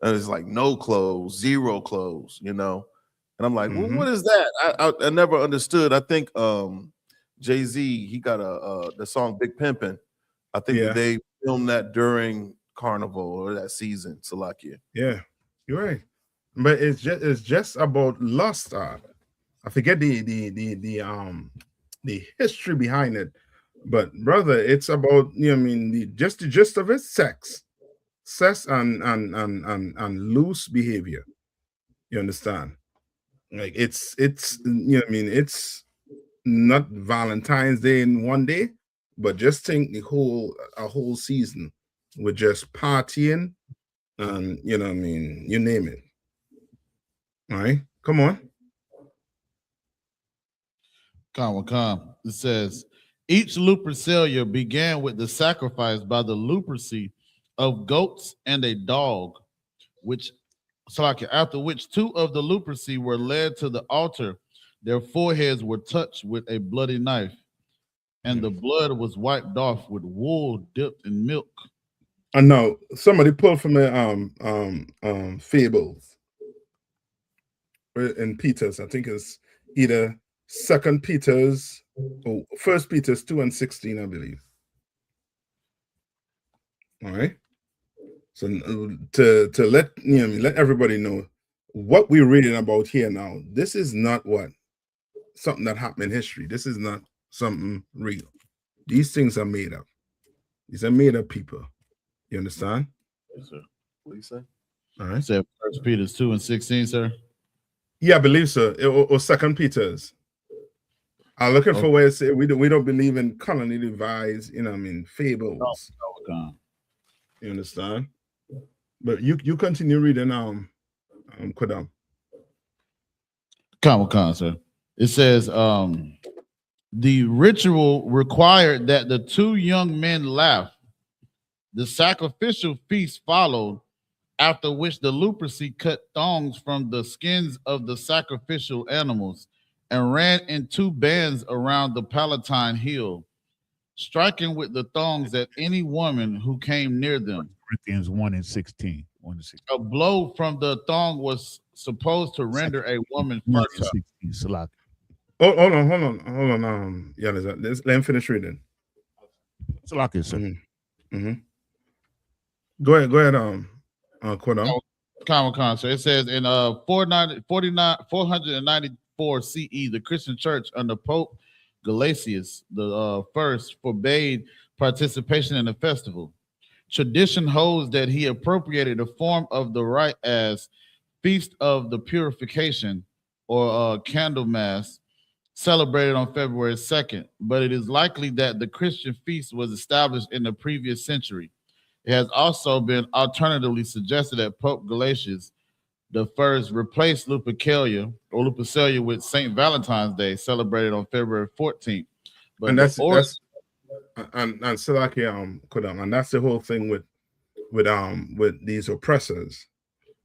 And it's like no clothes, zero clothes, And I'm like, well, what is that? I never understood. I think Jay-Z, he got the song Big Pimpin'. I think that they filmed that during Carnival or that season, Salakia. Yeah, you're right. But it's just about lust. I forget the history behind it, but brother, it's about the gist of it, sex and loose behavior. You understand? Like it's you know what I mean, it's not Valentine's Day in one day, but just think a whole season with just partying and you know what I mean, you name it. All right, come on. Come. It says each Lupercalia began with the sacrifice by the Lupercy of goats and a dog, which after which 2 of the Lupercy were led to the altar. Their foreheads were touched with a bloody knife, and the blood was wiped off with wool dipped in milk. And now somebody pulled from the fables in Peter's. I think it's either 2 Peter's or 1 Peter's 2:16, I believe. All right. So to let you know, let everybody know what we're reading about here now. This is not something that happened in history. This is not something real. These things are made up. These are made up people. You understand? Yes, sir. What do you say? All right. Said 1 Peter 2:16, sir. Yeah, I believe so. Or 2 Peter's. I'm looking for where it say we don't believe in cunningly devised, you know what I mean, fables. You understand? But you continue reading Kodam. Come, sir. It says the ritual required that the 2 young men laugh. The sacrificial feast followed, after which the Lupercy cut thongs from the skins of the sacrificial animals and ran in 2 bands around the Palatine Hill, striking with the thongs at any woman who came near them. Corinthians 1:16. A blow from the thong was supposed to render a woman fertile. Oh, hold on. Yeah, let me finish reading. Salaki, sir. Mm-hmm. Go ahead, Kodam. Comic-Con. So it says in 494 CE, the Christian Church under Pope Gelasius the first forbade participation in the festival. Tradition holds that he appropriated the form of the rite as Feast of the Purification or Candlemas, celebrated on February 2nd, but it is likely that the Christian feast was established in the previous century. It has also been alternatively suggested that Pope Gelasius the first replaced Lupercalia with St. Valentine's Day, celebrated on February 14th. But and that's Salaki Kodam, and that's the whole thing with these oppressors.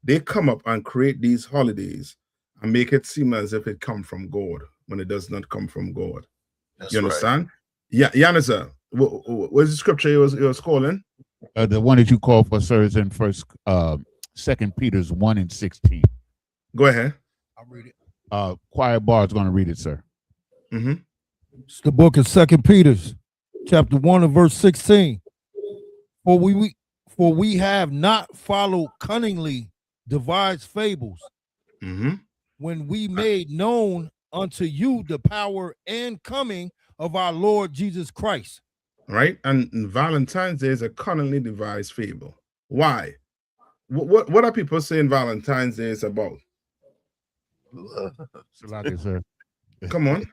They come up and create these holidays and make it seem as if it come from God when it does not come from God. That's you understand? Right. Yeah, Yanisa, what's the scripture he was calling? The one that you called for, sir, is in 2 Peter's 1:16. Go ahead. I'll read it. Quiet Bar is going to read it, sir. Mm-hmm. It's the book of 2 Peter's, chapter 1 and verse 16. For we have not followed cunningly devised fables, when we made known unto you the power and coming of our Lord Jesus Christ. Right, and Valentine's Day is a cunningly devised fable. Why? What are people saying Valentine's Day is about? Salaki, sir. Come on.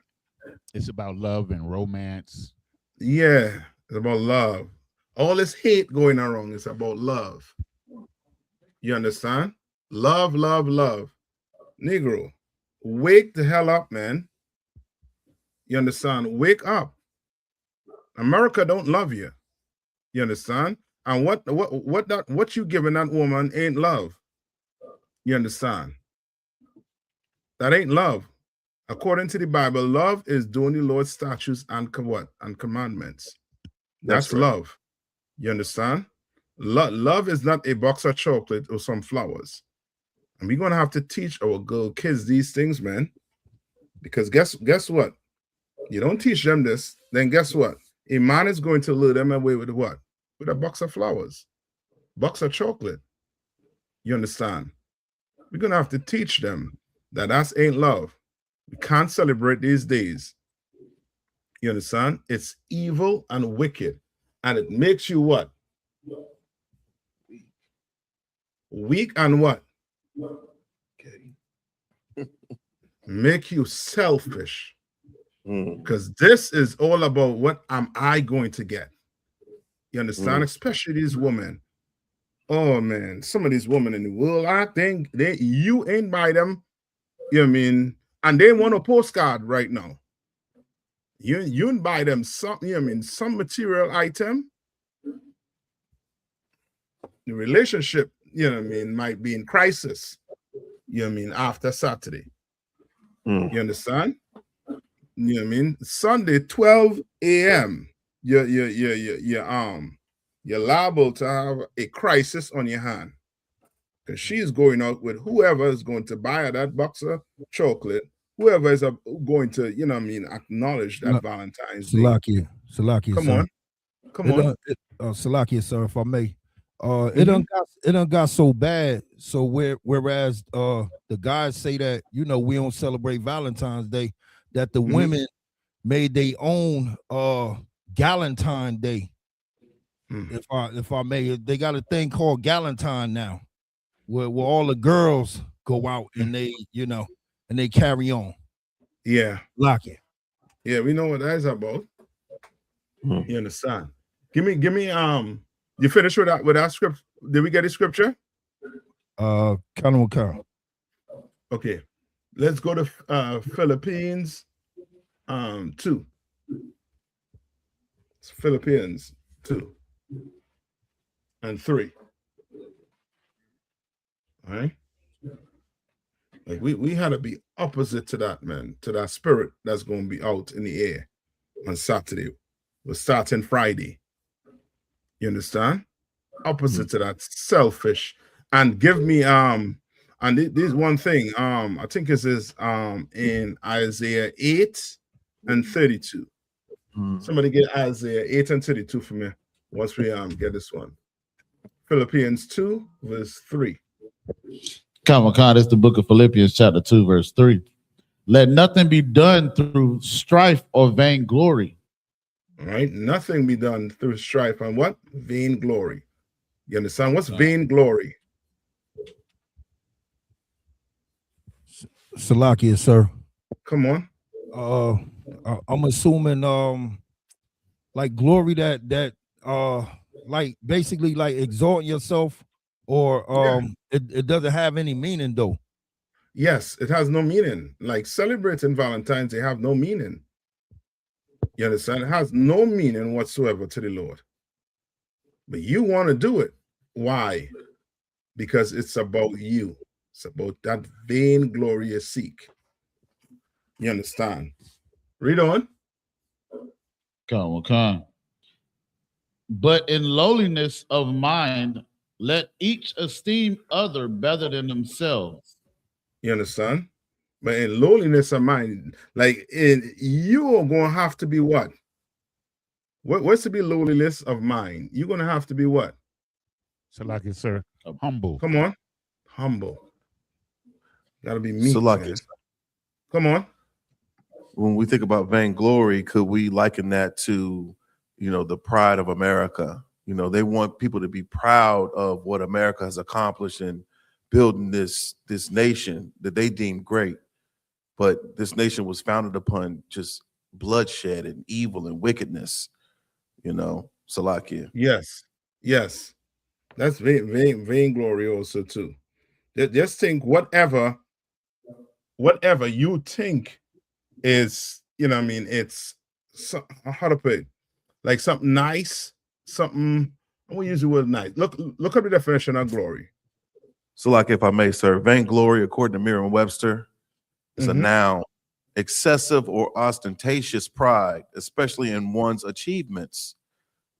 It's about love and romance. Yeah, it's about love. All this hate going around is about love. You understand? Love. Negro, wake the hell up, man. You understand? Wake up. America don't love you. You understand? And what you giving that woman ain't love. You understand? That ain't love. According to the Bible, love is doing the Lord's statutes and commandments. That's right. Love. You understand? Love is not a box of chocolate or some flowers. And we're gonna have to teach our girl kids these things, man. Because guess what? You don't teach them this, then guess what? A man is going to lure them away with what? With a box of flowers, box of chocolate. You understand? We're gonna have to teach them that ain't love. We can't celebrate these days. You understand? It's evil and wicked, and it makes you what? Weak and what? Okay. make you selfish. Mm. Because this is all about what am I going to get. You understand? Especially these women. Oh man, some of these women in the world, I think you ain't buy them. You know what I mean? And they want a postcard right now. You buy them something, you know what I mean, some material item. The relationship, you know what I mean, might be in crisis. You know what I mean, after Saturday. You understand? You know what I mean? Sunday, 12 a.m. You're liable to have a crisis on your hand. Because she's going out with whoever is going to buy her that box of chocolate, whoever is going to, you know what I mean, acknowledge that Valentine's Day. Salakia, Come sir. on. Come on. Salakia, sir, if I may. It done got so bad. So whereas the guys say that, you know, we don't celebrate Valentine's Day, that the women made their own Galentine Day. If I may, they got a thing called Galentine now, where all the girls go out and they, you know, and they carry on. Yeah. Lock it. Yeah, we know what that is about. You understand? Give me you finished with that script? Did we get a scripture? Count on count. Okay. Let's go to Philippines 2. It's Philippines 2 and 3. All right. Like we had to be opposite to that, man, to that spirit that's going to be out in the air on Saturday. We're starting Friday. You understand? Opposite to that, selfish. And give me and this one thing. I think this is in Isaiah 8 and 32. Somebody get Isaiah 8 and 32 for me once we get this one. Philippians 2 verse 3. Come on, it's the book of Philippians chapter 2 verse 3. Let nothing be done through strife or vainglory. All right, nothing be done through strife and what? Vainglory. You understand? What's vainglory? Salakia, sir. Come on. I'm assuming like glory that like basically like exalting yourself, or it doesn't have any meaning though. Yes, it has no meaning. Like celebrating Valentine's Day have no meaning. You understand? It has no meaning whatsoever to the Lord. But you want to do it. Why? Because it's about you. It's about that vainglorious seek. You understand? Read on. Come on. But in lowliness of mind, let each esteem other better than themselves. You understand? But in lowliness of mind, like you are going to have to be what? What's to be lowliness of mind? You're going to have to be what? Salakia, sir. Humble. Come on. Humble. Got to be meek. Salakia. Come on. When we think about vainglory, could we liken that to, you know, the pride of America? You know, they want people to be proud of what America has accomplished in building this nation that they deem great. But this nation was founded upon just bloodshed and evil and wickedness, you know, Salakia. Yes. That's vainglory also too. Just think whatever you think is, you know what I mean, it's how to put it, like something nice, something, I'm going to use the word nice. Look up the definition of glory. So, like, if I may, sir, vainglory, according to Merriam-Webster, is a noun, excessive or ostentatious pride, especially in one's achievements.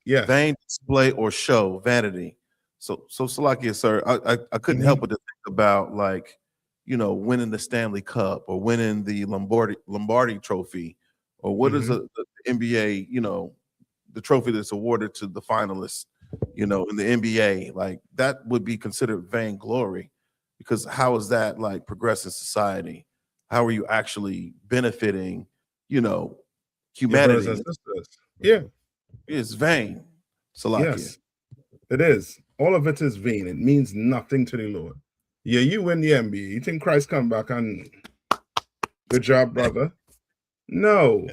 Yeah. Vain display or show, vanity. So Salakia, sir, I couldn't help but to think about, like, you know, winning the Stanley Cup or winning the Lombardi Trophy, or what is the NBA, you know, the trophy that's awarded to the finalists, you know, in the NBA. Like, that would be considered vainglory, because how is that like progressing society? How are you actually benefiting, you know, humanity? Yeah. It's vain. Salakia. Yes, it is. All of it is vain. It means nothing to the Lord. Yeah, you win the NBA. You think Christ come back and Good job, brother. No.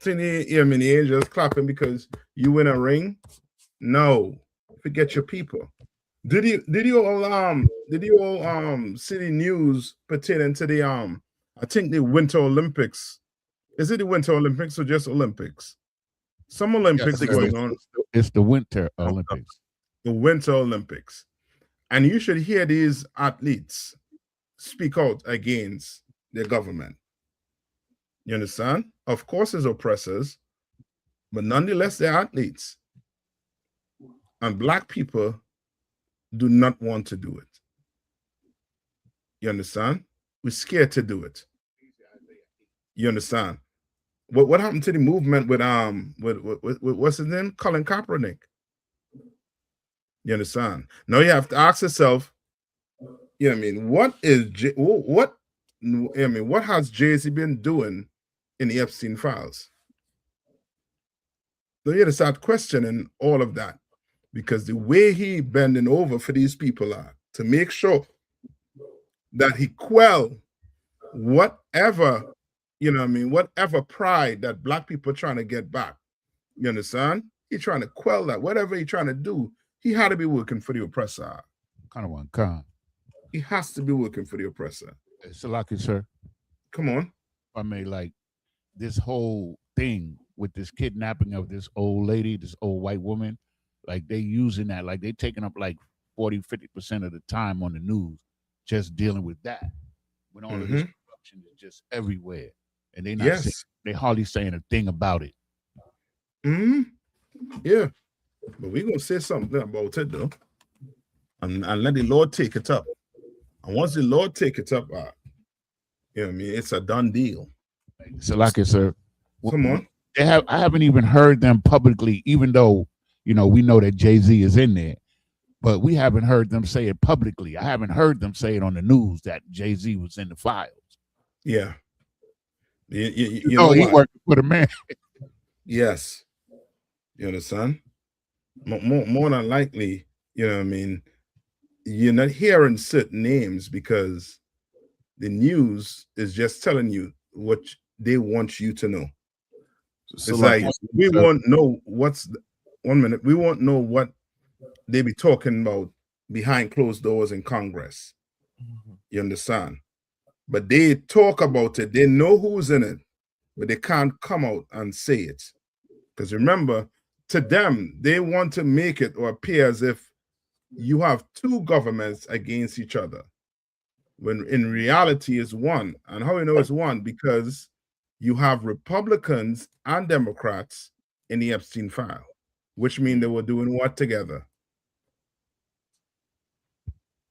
I mean, the angels clapping because you win a ring. No, forget your people. Did you all see the news pertaining to the I think the Winter Olympics? Is it the Winter Olympics or just Olympics? Some Olympics Yes, going on. It's the Winter Olympics. The Winter Olympics. And you should hear these athletes speak out against their government. You understand? Of course, it's oppressors, but nonetheless, they're athletes. And Black people do not want to do it. You understand? We're scared to do it. You understand? What happened to the movement with what's his name? Colin Kaepernick. You understand? Now you have to ask yourself, you know what I mean, what has Jay-Z been doing in the Epstein files? So you have to start questioning all of that, because the way he bending over for these people are to make sure that he quell whatever, you know what I mean, whatever pride that Black people are trying to get back. You understand? He's trying to quell that. Whatever he's trying to do, he had to be working for the oppressor. Kind of one con. He has to be working for the oppressor. Salaki, sir. Come on. I mean, like this whole thing with this kidnapping of this old lady, this old white woman, like they using that, like they taking up like 40-50% of the time on the news, just dealing with that. When all of this corruption is just everywhere, and they not saying, they hardly saying a thing about it. Yeah, but we're gonna say something about it though, and let the Lord take it up. And once the Lord take it up, you know what I mean, it's a done deal. Salaki, sir. Come on. I haven't even heard them publicly, even though, you know, we know that Jay-Z is in there, but we haven't heard them say it publicly. I haven't heard them say it on the news that Jay-Z was in the files. Yeah. You know he worked for the man. Yes. You understand? More than likely, you know what I mean, you're not hearing certain names because the news is just telling you what they want you to know. So it's like we won't know we won't know what they be talking about behind closed doors in Congress. You understand? But they talk about it. They know who's in it, but they can't come out and say it. Because remember, to them, they want to make it or appear as if you have two governments against each other, when in reality it's one. And how you know it's one? Because you have Republicans and Democrats in the Epstein file, which means they were doing what together?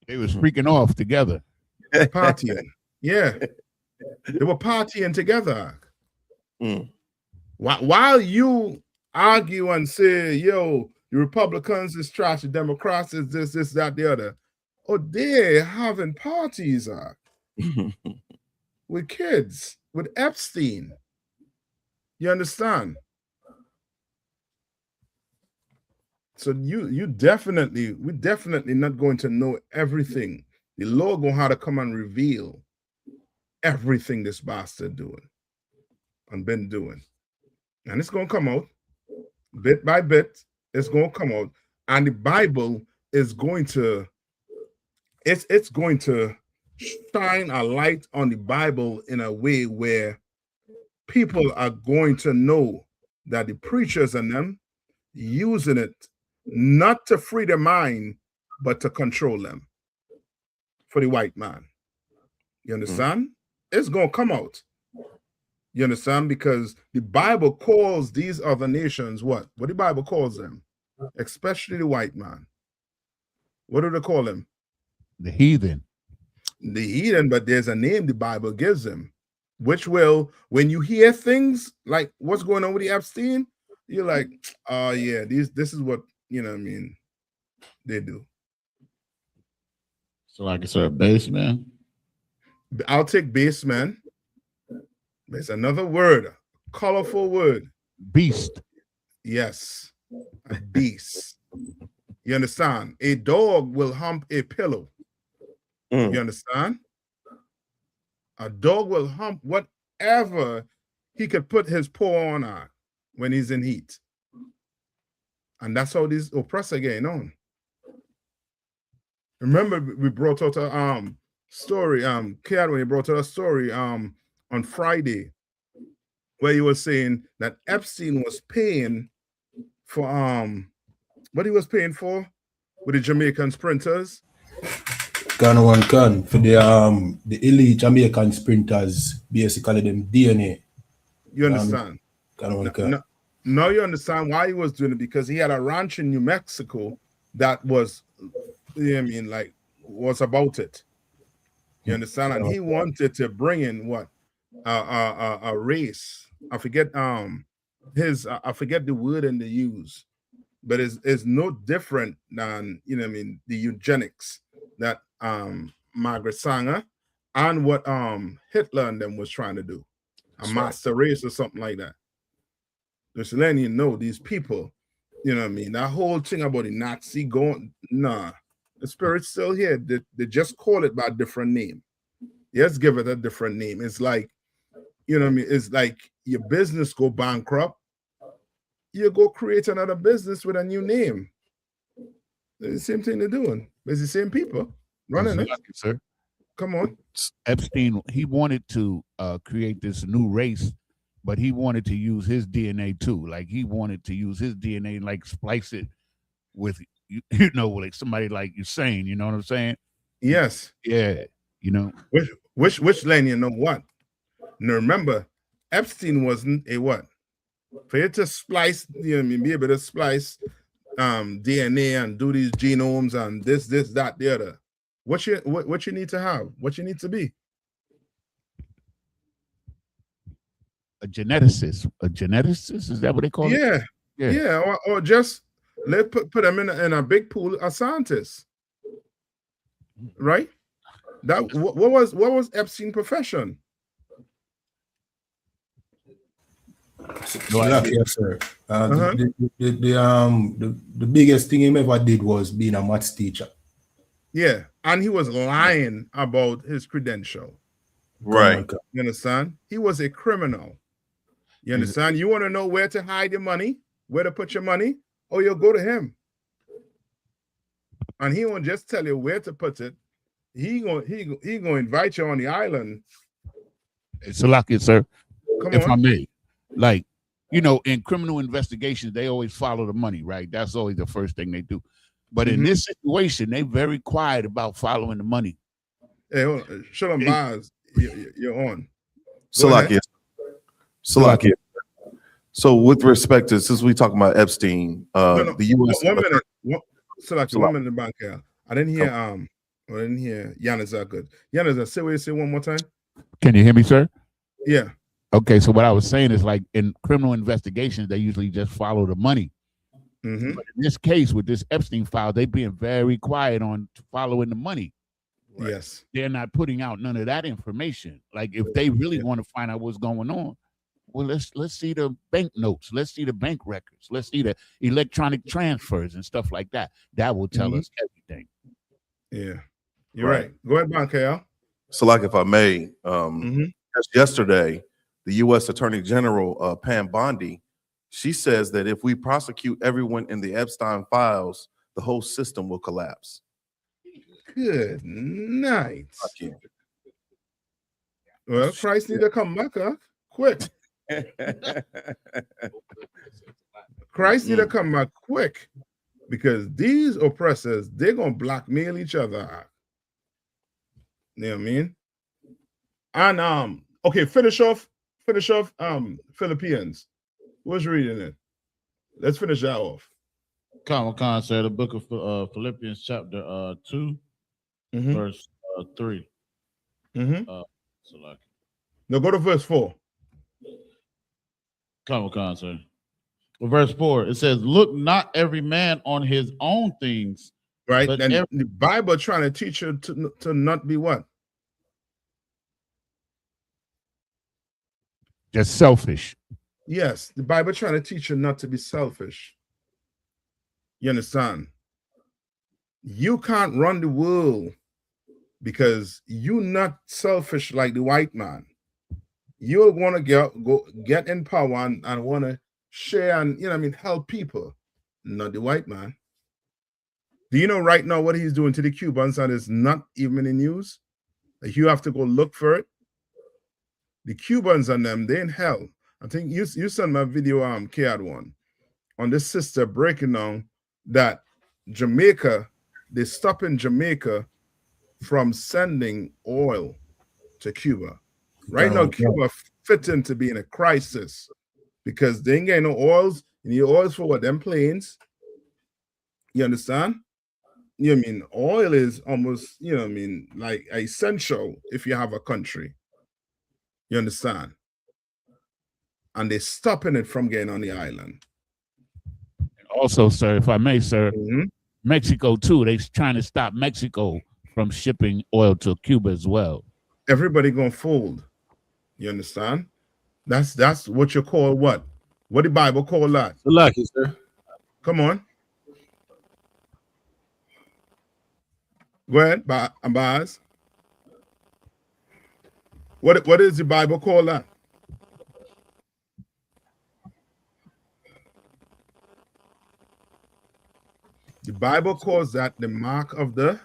They was freaking off together. Partying. Yeah. They were partying together. While you argue and say, yo, the Republicans is trash, the Democrats is this, that, the other. Oh, they're having parties with kids, with Epstein. You understand? So we're definitely not going to know everything. The Lord gonna have to come and reveal everything this bastard doing and been doing. And it's gonna come out bit by bit. It's gonna come out, and the Bible is going to it's going to shine a light on the Bible in a way where people are going to know that the preachers and them using it not to free their mind, but to control them for the white man. You understand? It's going to come out. You understand? Because the Bible calls these other nations what? What the Bible calls them? Especially the white man. What do they call them? The heathen. The heathen, but there's a name the Bible gives them, which will, when you hear things like what's going on with the Epstein, you're like, oh yeah, this is what, you know what I mean, they do. So like it's a baseman. I'll take baseman. There's another word, colorful word. Beast. Yes, a beast. You understand? A dog will hump a pillow. You understand? A dog will hump whatever he could put his paw on when he's in heat. And that's how these oppressors getting on. Remember, we brought out a story, Kiad, when he brought out a story on Friday, where he was saying that Epstein was paying for what he was paying for with the Jamaican sprinters. Gun one gun for the elite Jamaican sprinters, basically them DNA. You understand? Now you understand why he was doing it, because he had a ranch in New Mexico that was, you know what I mean, like, was about it. You understand? And he wanted to bring in what a race. I forget I forget the word and they use, but it's no different than, you know what I mean, the eugenics that Margaret Sanger and what Hitler and them was trying to do. A master race or something like that. Just letting you know, these people, you know what I mean, that whole thing about the Nazi going, nah, the spirit's still here. They just call it by a different name. Yes, give it a different name. It's like, you know what I mean, it's like your business go bankrupt, you go create another business with a new name. It's the same thing they're doing. It's the same people running it. Sir. Come on. Epstein, he wanted to create this new race, but he wanted to use his DNA too. Like, he wanted to use his DNA and like splice it with, you know, like somebody like Usain, you know what I'm saying? Yes. Yeah. You know. Which lane, you know what? Now remember, Epstein wasn't a what? For you to splice, you know what I mean, be able to splice DNA and do these genomes and this, that, the other. What you need to have, what you need to be. A geneticist. A geneticist? Is that what they call it? Yeah. Or just put them in a big pool of scientists. Right? That what was Epstein's profession? Yes, sir. The biggest thing he ever did was being a maths teacher. Yeah, and he was lying about his credential. Right. You understand? He was a criminal. You understand? You want to know where to hide your money, where to put your money? Oh, you'll go to him. And he won't just tell you where to put it. He gonna invite you on the island. It's a lucky, sir. Come if on. I may. Like, you know, in criminal investigations, they always follow the money, right? That's always the first thing they do. But in this situation, they very quiet about following the money. Hey, hold on. Shalom Baz, you're on. Salakia. So with respect to, since we talking about Epstein, the U.S. 1 minute. Salakia, 1 minute back here. I didn't hear Yanazar good. Yanazar, say what you say one more time. Can you hear me, sir? Yeah. Okay, so what I was saying is, like, in criminal investigations, they usually just follow the money. But in this case, with this Epstein file, they being very quiet on following the money. Right? Yes. They're not putting out none of that information. Like, if they really want to find out what's going on, well, let's see the bank notes. Let's see the bank records. Let's see the electronic transfers and stuff like that. That will tell us everything. Yeah. You're right. Go ahead, Bankel. So, like, if I may, just yesterday, the U.S. Attorney General, Pam Bondi, she says that if we prosecute everyone in the Epstein files, the whole system will collapse. Good night. Well, Christ need to come back, quick. Christ need to come back quick, because these oppressors, they're going to blackmail each other. You know what I mean? And, okay, finish off Philippians. Who's reading it? Let's finish that off. Khan said the book of Philippians chapter 2, verse 3. Now go to verse 4. Khan said. Well, verse 4, it says, look not every man on his own things. Right? And the Bible trying to teach you to not be what? Just selfish. Yes, the Bible trying to teach you not to be selfish. You understand? You can't run the world because you're not selfish like the white man. You'll want to get in power and want to share and help people, not the white man. Do you know right now what he's doing to the Cubans, and it's not even in the news? Like, you have to go look for it. The Cubans and them, they in hell. I think you sent my video, K one, on this sister breaking down that Jamaica, they're stopping Jamaica from sending oil to Cuba. Right now, Cuba fit into being a crisis because they ain't getting no oils. You need oils for what? Them planes. You understand? You know what I mean? Oil is almost, like essential if you have a country. You understand? And they're stopping it from getting on the island. Also, sir, if I may, sir, Mexico too. They're trying to stop Mexico from shipping oil to Cuba as well. Everybody gonna fold. You understand? That's what you call what? What the Bible call that? Lucky, sir. Come on. Go ahead, Baz. What is the Bible call that? The Bible calls that the mark of the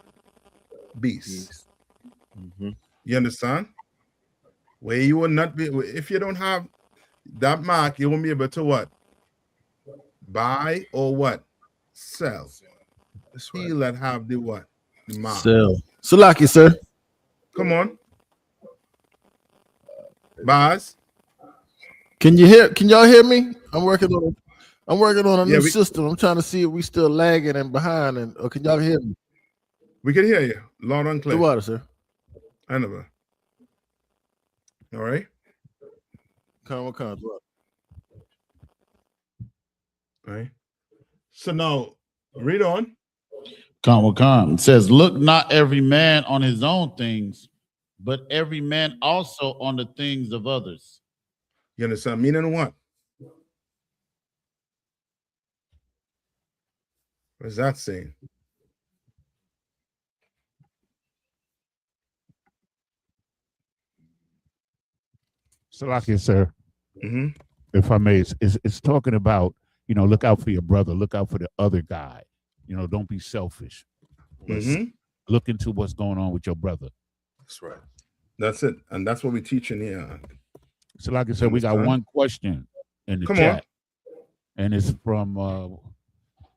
beast. You understand? Where you will not be, if you don't have that mark, you won't be able to what? Buy or what? Sell. Still that have the what? The mark. Sell. Salaki, sir. Come on. Baz. Can y'all hear me? I'm working on a new system. I'm trying to see if we still lagging and behind, or can y'all hear me? We can hear you loud and clear. The water, sir. I never. All right. All right. So now read on. It says, look not every man on his own things, but every man also on the things of others. You understand? Meaning what? What is that saying? Salakia, sir. If I may, it's talking about, look out for your brother, look out for the other guy. Don't be selfish. Look into what's going on with your brother. That's right. That's it. And that's what we're teaching here. So like I said, we got one question in the chat. And it's from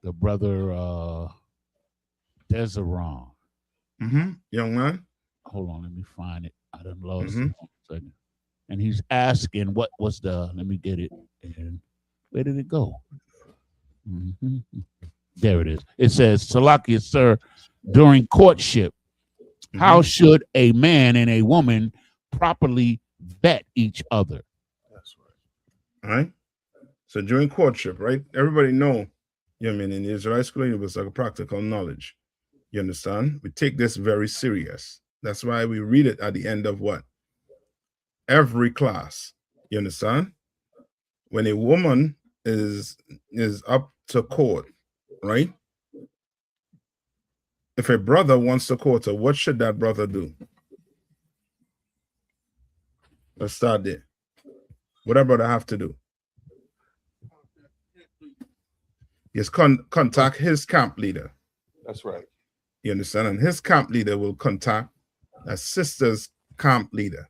the brother Deseron. Young man. Hold on, let me find it. I done lost it. Second. And he's asking what was let me get it. And where did it go? There it is. It says, Salakia, sir, during courtship, how should a man and a woman properly vet each other? That's right. All right. So during courtship, right? Everybody know, in the Israelite school, it was like a practical knowledge. You understand? We take this very serious. That's why we read it at the end of what? Every class. You understand? When a woman is up to court, right? If a brother wants to court her, what should that brother do? Let's start there. What that brother have to do? Yes, contact his camp leader. That's right. You understand? And his camp leader will contact a sister's camp leader.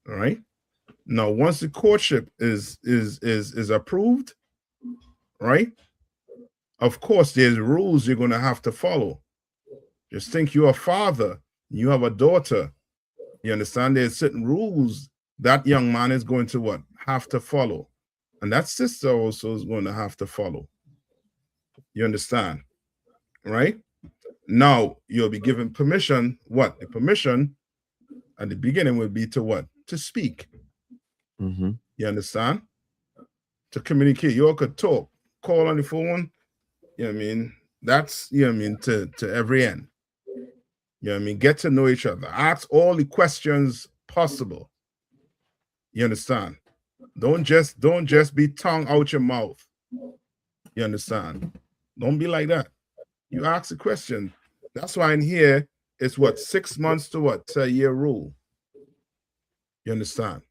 All right. Now, once the courtship is approved, right? Of course, there's rules you're going to have to follow. Just think you're a father, you have a daughter. You understand? There's certain rules that young man is going to what? Have to follow. And that sister also is going to have to follow. You understand? Right? Now, you'll be given permission. What? The permission at the beginning will be to what? To speak. You understand? To communicate. You all could talk, call on the phone. You know what I mean? That's, you know what I mean, to every end. You know what I mean? Get to know each other. Ask all the questions possible. You understand? Don't just be tongue out your mouth. You understand? Don't be like that. You ask the question. That's why in here, it's what, 6 months to what, to a year rule. You understand?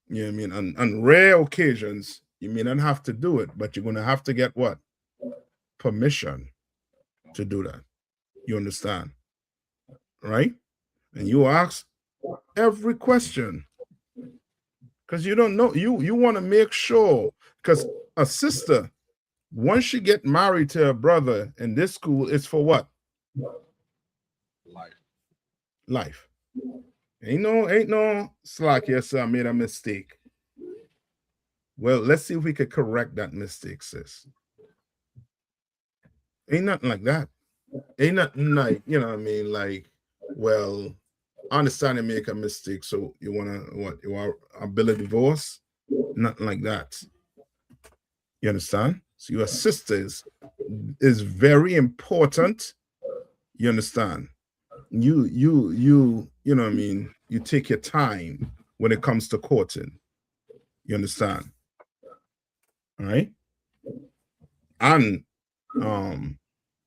You know what I mean? On rare occasions, you may not have to do it, but you're going to have to get what? Permission to do that. You understand? Right? And you ask every question because you don't know. You want to make sure, because a sister, once she get married to a brother in this school, it's for what? Life. Ain't no slack. Yes, sir, I made a mistake. Well, let's see if we could correct that mistake, sis. Ain't nothing like that. Ain't nothing like, you know what I mean? Like, well, I understand you make a mistake, so you want to, what, you want a bill of divorce? Nothing like that. You understand? So your sisters is very important. You understand? You know what I mean? You take your time when it comes to courting. You understand? All right? And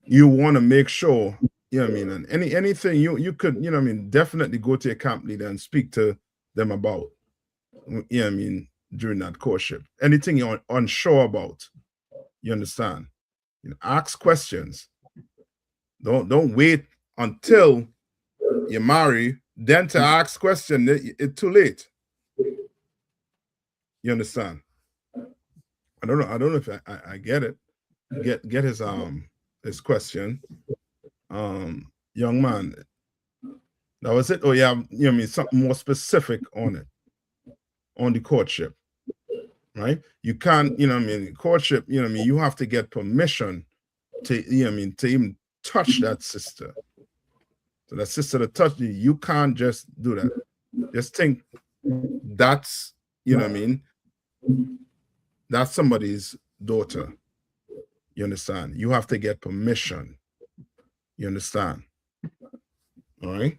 you want to make sure, you know what I mean, and anything you could, you know what I mean, definitely go to your camp leader and speak to them about, you know what I mean, during that courtship. Anything you're unsure about, you understand? You know, ask questions. Don't wait until you marry, then to ask questions. It's too late. You understand? I don't know if I get it. Get his question. Young man, that was it. Oh yeah, you know what I mean, something more specific on it, on the courtship, right? You can't, you know what I mean, courtship, you know what I mean, you have to get permission to, you know what I mean, to even touch that sister. So that sister to touch you can't just do that. Just think that's, you know what I mean, that's somebody's daughter. You understand? You have to get permission. You understand? All right.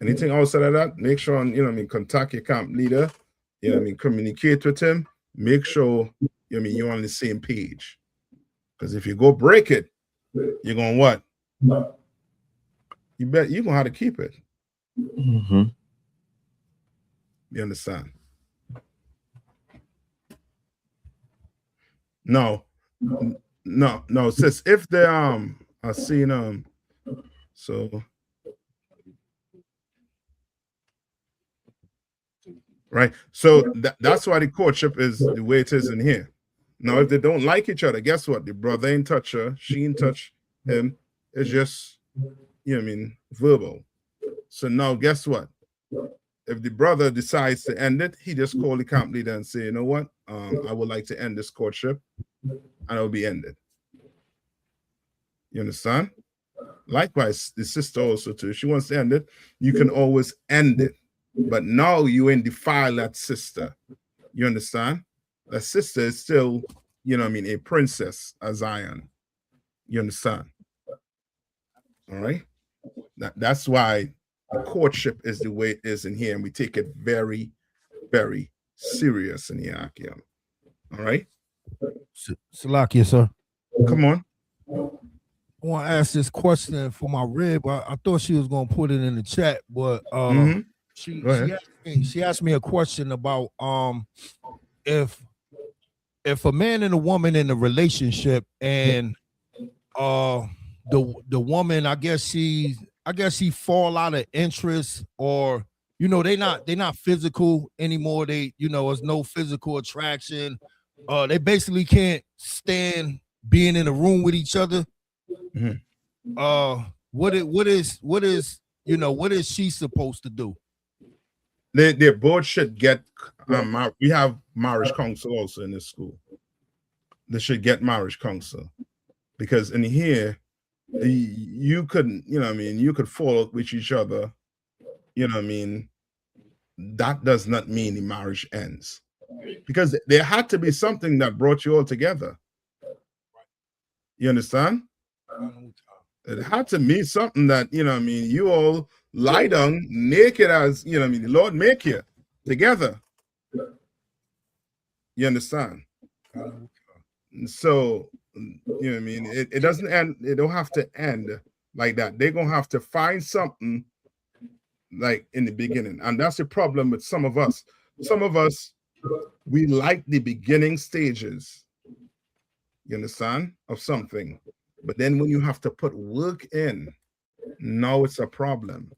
Anything outside of that, make sure, you know what I mean, contact your camp leader. You know what I mean, communicate with him. Make sure, you know what I mean, you're on the same page. Because if you go break it, you're going to what? You bet you're going to have to keep it. Mm-hmm. You understand? No, sis, if they I seen so right, so that's why the courtship is the way it is in here. Now, if they don't like each other, guess what? The brother ain't touch her, she ain't touch him. It's just, you know what I mean, verbal. So now guess what? If the brother decides to end it, he just call the camp leader and say, you know what? I would like to end this courtship, and it will be ended. You understand? Likewise, the sister also too. If she wants to end it, you can always end it. But now you ain't defile that sister. You understand? That sister is still, you know what I mean, a princess, a Zion. You understand? All right? That's why the courtship is the way it is in here, and we take it very, very serious in here, Akim. All right? Salakia, sir. Come on. I want to ask this question for my rib. I thought she was going to put it in the chat, but she asked me a question about if a man and a woman in a relationship, and the woman, I guess she fall out of interest, or you know, they not physical anymore. They, you know, there's no physical attraction. They basically can't stand being in a room with each other. What is you know, what is she supposed to do? They both should get we have marriage counsel also in this school. They should get marriage counsel, because in here you couldn't, you know what I mean, you could fall out with each other, you know what I mean. That does not mean the marriage ends, because there had to be something that brought you all together. You understand? It had to be something that, you know what I mean, you all lie down naked, as, you know what I mean, the Lord make you together. You understand? So, you know what I mean, it doesn't end, it don't have to end like that. They're gonna have to find something like in the beginning, and that's the problem with some of us. Some of us, we like the beginning stages, you understand, of something, but then when you have to put work in, now it's a problem.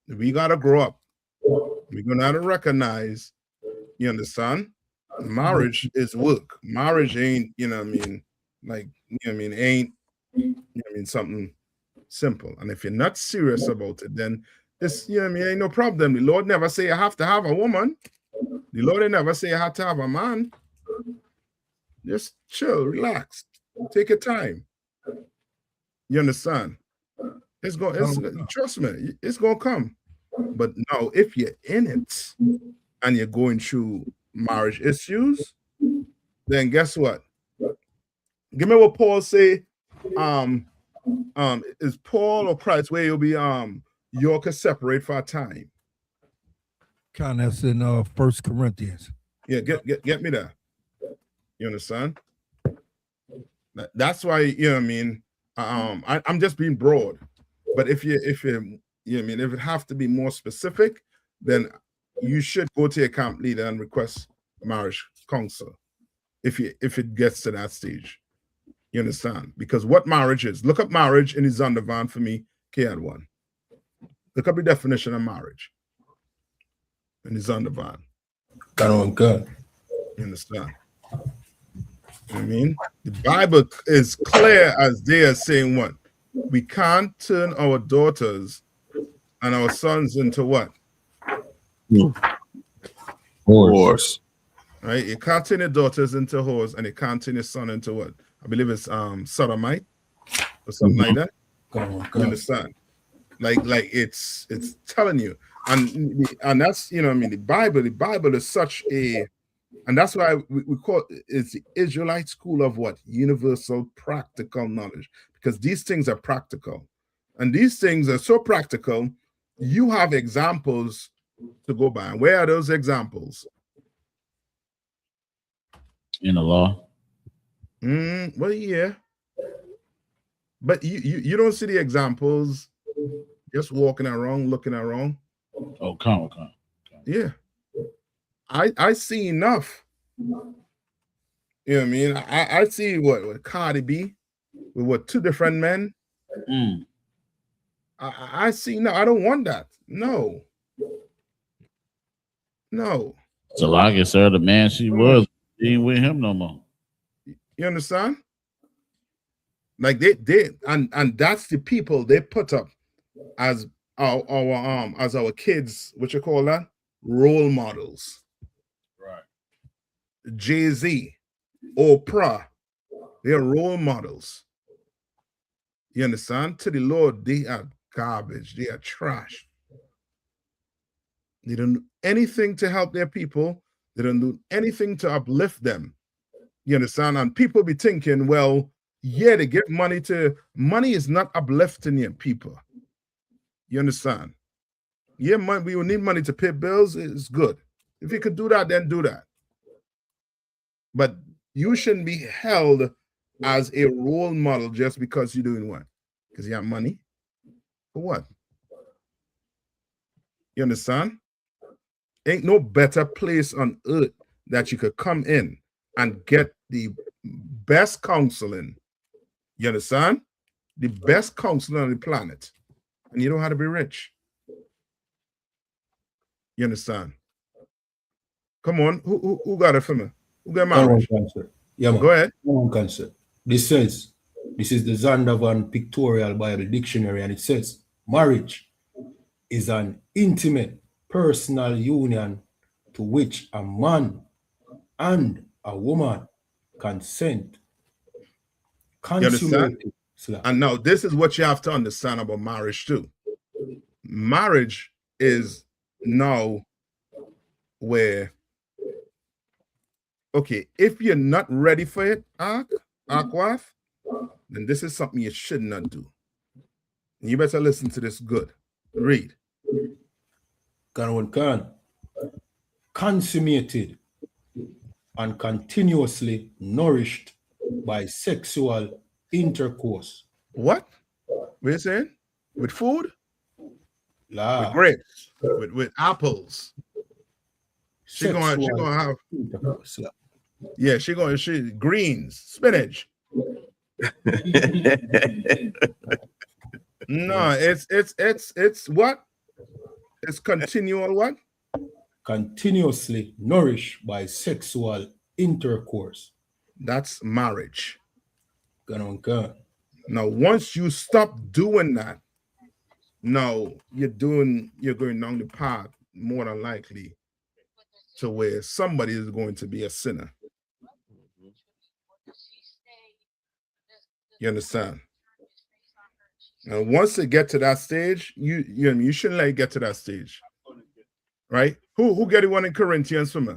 We gotta grow up. We're gonna have to recognize, you understand, marriage is work. Marriage ain't, you know what I mean, like, you know what I mean, ain't, you know what I mean, something simple. And if you're not serious about it, then this, you know what I mean, ain't no problem. The Lord never say you have to have a woman. The Lord ain't never say you have to have a man. Just chill, relax, take your time. You understand? It's going, trust me, it's gonna come. But now, if you're in it and you're going through marriage issues, then guess what? Give me what Paul say. Is Paul or Christ where you'll be you can separate for a time? Kind of that's in 1 Corinthians. Yeah, get me there. You understand? That's why, you know what I mean. I'm just being broad, but if you know what I mean, if it have to be more specific, then you should go to your camp leader and request marriage counsel if it gets to that stage. You understand? Because what marriage is, look up marriage in the Zondervan for me, K1. Look up the definition of marriage in the Zondervan. God. You understand? You know what I mean? The Bible is clear as they are saying what? We can't turn our daughters and our sons into what? Whores. Right? You can't turn your daughters into whores, and you can't turn your son into what? I believe it's sodomite or something like that. You understand? Like it's telling you, and that's, you know what I mean, the Bible is such a, and that's why we call it's the Israelite school of what? Universal practical knowledge, because these things are practical, and these things are so practical. You have examples to go by. And where are those examples? In the law. Well, yeah, but you don't see the examples just walking around, looking around. Oh, come. Yeah, I see enough. You know what I mean? I see what Cardi B with what 2 different men. I see. No, I don't want that. No. So like I said, the man she was, she ain't with him no more. You understand? Like they and that's the people they put up as our kids, what you call that? Role models. Right. Jay-Z, Oprah, they're role models. You understand? To the Lord, they are garbage, they are trash. They don't do anything to help their people, they don't do anything to uplift them. You understand? And people be thinking, well, yeah, they give money is not uplifting your people. You understand? Yeah, we will need money to pay bills. It's good. If you could do that, then do that. But you shouldn't be held as a role model just because you're doing what? Because you have money? For what? You understand? Ain't no better place on earth that you could come in and get the best counseling. You understand? The best counseling on the planet. And you don't have to be rich. You understand? Come on, who got it for me? Who got marriage? Yeah, man. Go ahead. This says, this is the Zondervan Pictorial Bible Dictionary, and it says, marriage is an intimate personal union to which a man and a woman consent. You understand? And now this is what you have to understand about marriage too. Marriage is now where, okay, if you're not ready for it, Aquaf, then this is something you should not do. You better listen to this good. Read. Consummated and continuously nourished by sexual intercourse. What? What you saying? With food? La. With grapes, with apples. She gonna have intercourse. yeah, she greens, spinach. No, it's what? It's continual what? Continuously nourished by sexual intercourse. That's marriage. Ganonka. Now, once you stop doing that, now you're going down the path more than likely to where somebody is going to be a sinner. You understand? And once they get to that stage, you shouldn't let it get to that stage, right? Who get it one in Corinthians for me?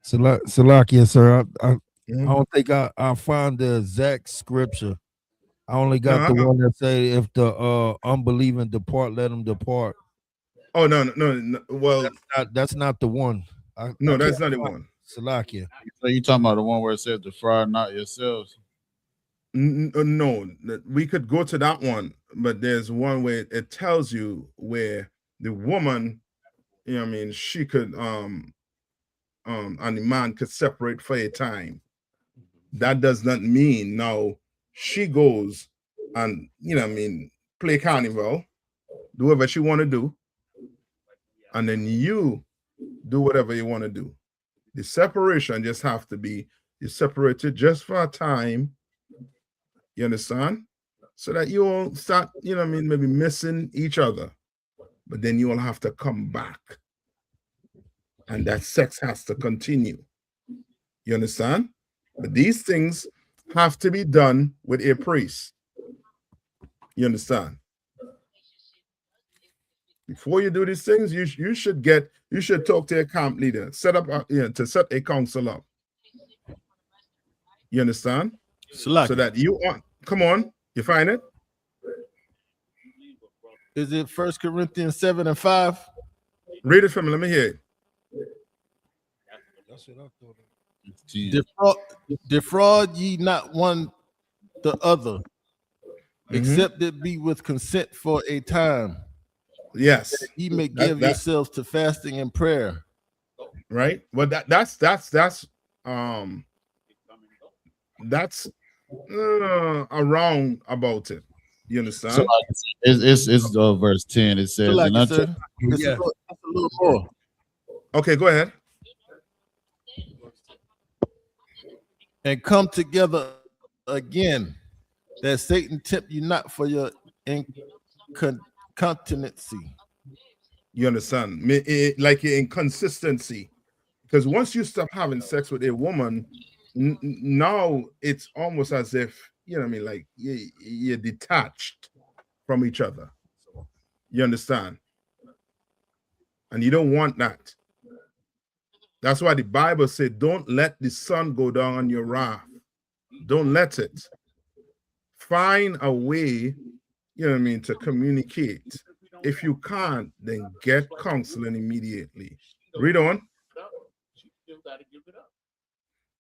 Salakia, sir. I Mhm. don't think I found the exact scripture. I only got No, the one that say, if the unbelieving depart, let them depart. Oh no. Well, That's not the one. no, that's not the one. Salakia. So you talking about the one where it says defraud not yourselves? No, we could go to that one, but there's one where it tells you where the woman, you know what I mean, she could and the man could separate for a time. That does not mean now she goes and, you know what I mean, play carnival, do whatever she want to do, and then you do whatever you want to do. The separation just have to be, you separated just for a time. You understand? So that you won't start, you know what I mean, maybe missing each other. But then you will have to come back. And that sex has to continue. You understand? But these things have to be done with a priest. You understand? Before you do these things, you should talk to a camp leader, set a council up. You understand? So that you are, come on, you find it? Is it 1 Corinthians 7:5? Read it for me. Let me hear it. Defraud ye not one the other, except it be with consent for a time. Yes. That ye may give yourselves to fasting and prayer. Right. Well, that's around about it. You understand? So it's verse 10. It says, Like and it, unto sir. It's a little more. Okay, go ahead. And come together again, that Satan tempt you not for your incontinency. You understand? Like your inconsistency. Because once you stop having sex with a woman, now it's almost as if, you know what I mean, like you're detached from each other. You understand? And you don't want that. That's why the Bible said, don't let the sun go down on your wrath. Don't let it. Find a way, you know what I mean, to communicate. If you can't, then get counseling immediately. Read on.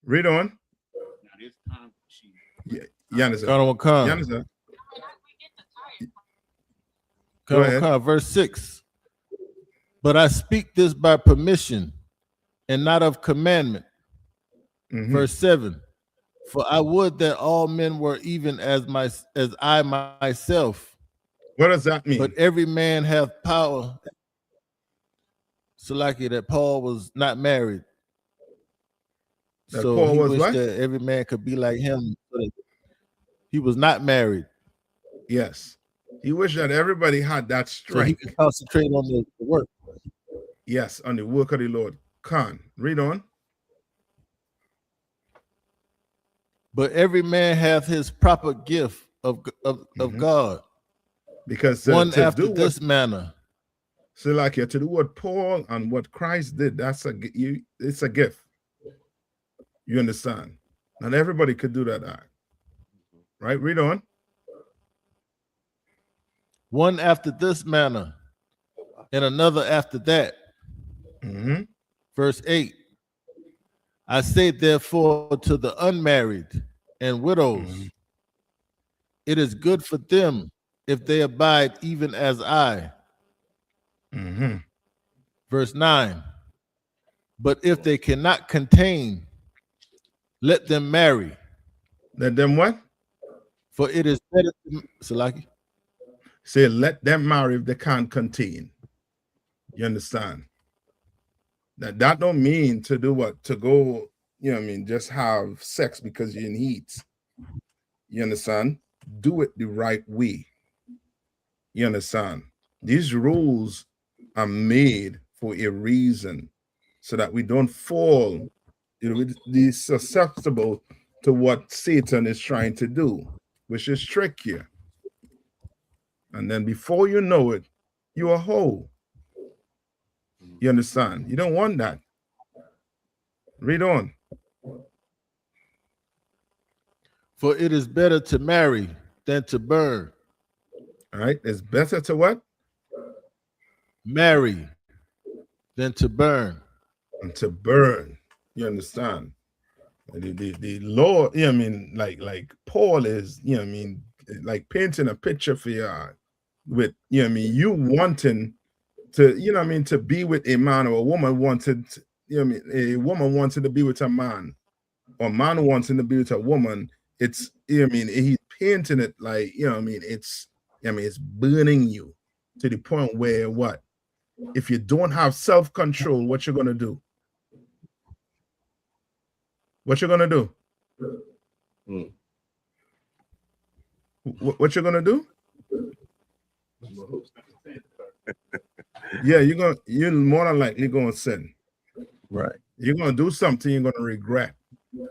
Read on. Yeah, you understand? You understand? Go ahead. Verse 6. But I speak this by permission and not of commandment. Verse 7. For I would that all men were even as I myself. What does that mean? But every man hath power. So like it that Paul was not married. That so Paul he was wished what? that every man could be like him. He was not married. Yes. He wished that everybody had that strength. So he could concentrate on the work. Yes, on the work of the Lord. Read on. But every man hath his proper gift of God. Because one after this manner. So like to do what Paul and what Christ did, it's a gift. You understand? Not everybody could do that. Right? Read on. One after this manner, and another after that. Verse 8. I say therefore to the unmarried and widows, it is good for them if they abide even as I. Verse 9. But if they cannot contain, let them marry. Let them what? For it is better to, Salaki. Say, let them marry if they can't contain. You understand? That don't mean to do what? To go, you know what I mean, just have sex because you're in heat. You understand? Do it the right way. You understand? These rules are made for a reason so that we don't fall, you know, be susceptible to what Satan is trying to do, which is trickier. And then before you know it, you're a hoe. You understand? You don't want that. Read on. For it is better to marry than to burn. All right. It's better to what? Marry than to burn. And to burn. You understand? The Lord, you know what I mean, like Paul is, you know what I mean, like painting a picture for you with, you know what I mean, you wanting to, you know what I mean, to be with a man, or a woman wanted, you know what I mean, a woman wanted to be with a man, or a man wanting to be with a woman. It's, you know what I mean, he's painting it like, you know what I mean, it's, I mean, it's burning you to the point where what? If you don't have self-control, what you're gonna do? What you're gonna do? What you're gonna do? Yeah, you're more than likely gonna sin. Right. You're gonna do something you're gonna regret. You know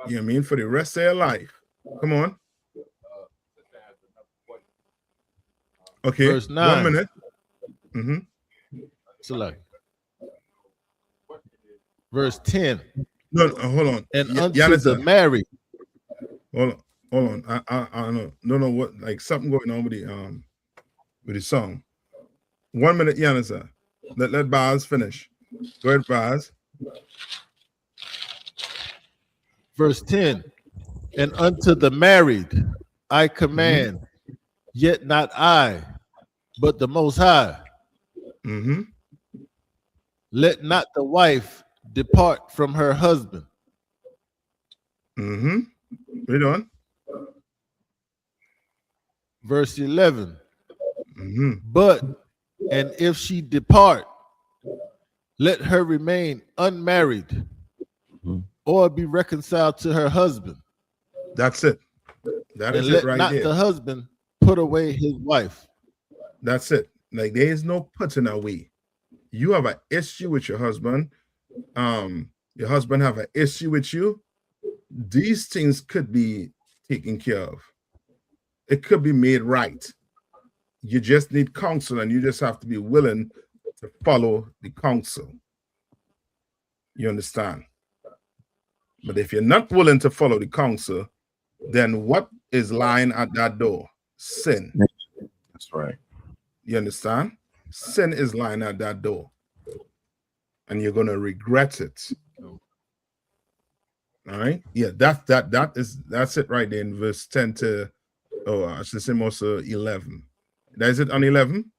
what I mean? For the rest of your life. Come on. Okay. Verse 9. 1 minute. Select. Verse 10. No, hold on. And unto the married. Hold on. I don't know what, like something going on with the song. 1 minute, Yanisa. Let Baz finish. Go ahead, Baz. Verse 10. And unto the married I command, yet not I, but the Most High. Let not the wife depart from her husband. Read on. Verse 11. But, and if she depart, let her remain unmarried or be reconciled to her husband. That's it. That and is let it right not there. the husband put away his wife. That's it. Like there is no putting away. You have an issue with your husband. Your husband have an issue with you. These things could be taken care of. It could be made right. You just need counsel, and you just have to be willing to follow the counsel. You understand? But if you're not willing to follow the counsel, then what is lying at that door? Sin. That's right. You understand? Sin is lying at that door. And you're gonna regret it. All right. Yeah, that's it right there in verse 10 to I should say also 11. That is it on 11?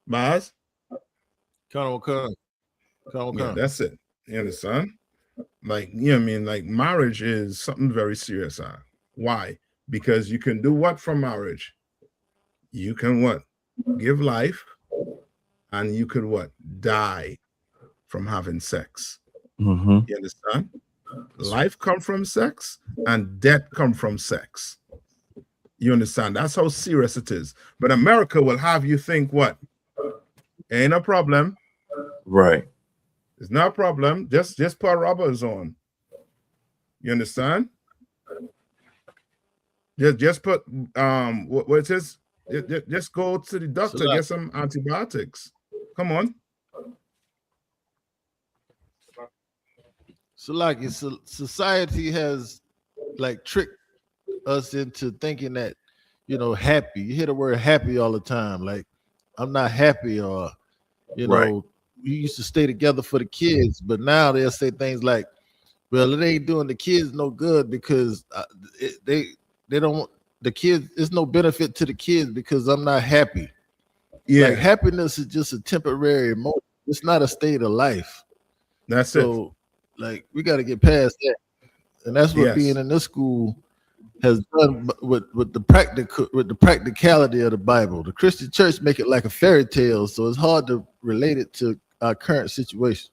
Baz? Yeah, that's it. You understand? Like, you know what I mean? Like marriage is something very serious. Why? Because you can do what from marriage? You can what? Give life, and you could what? Die from having sex. You understand? Life come from sex, and death come from sex. You understand? That's how serious it is. But America will have you think what? Ain't a problem. Right. It's not a problem. Just put rubbers on. You understand? Just put what it is. Just go to the doctor, get some antibiotics. Come on. So like society has like tricked us into thinking that, you know, happy. You hear the word happy all the time. Like, I'm not happy, or, you know, we used to stay together for the kids, but now they'll say things like, well, it ain't doing the kids no good because they don't. The kids, it's no benefit to the kids because I'm not happy. Yeah, Like happiness is just a temporary emotion. It's not a state of life. that's it. So, like, we got to get past that, and that's what Yes. being in this school has done with the practicality of the Bible. The Christian church make it like a fairy tale, so it's hard to relate it to our current situation.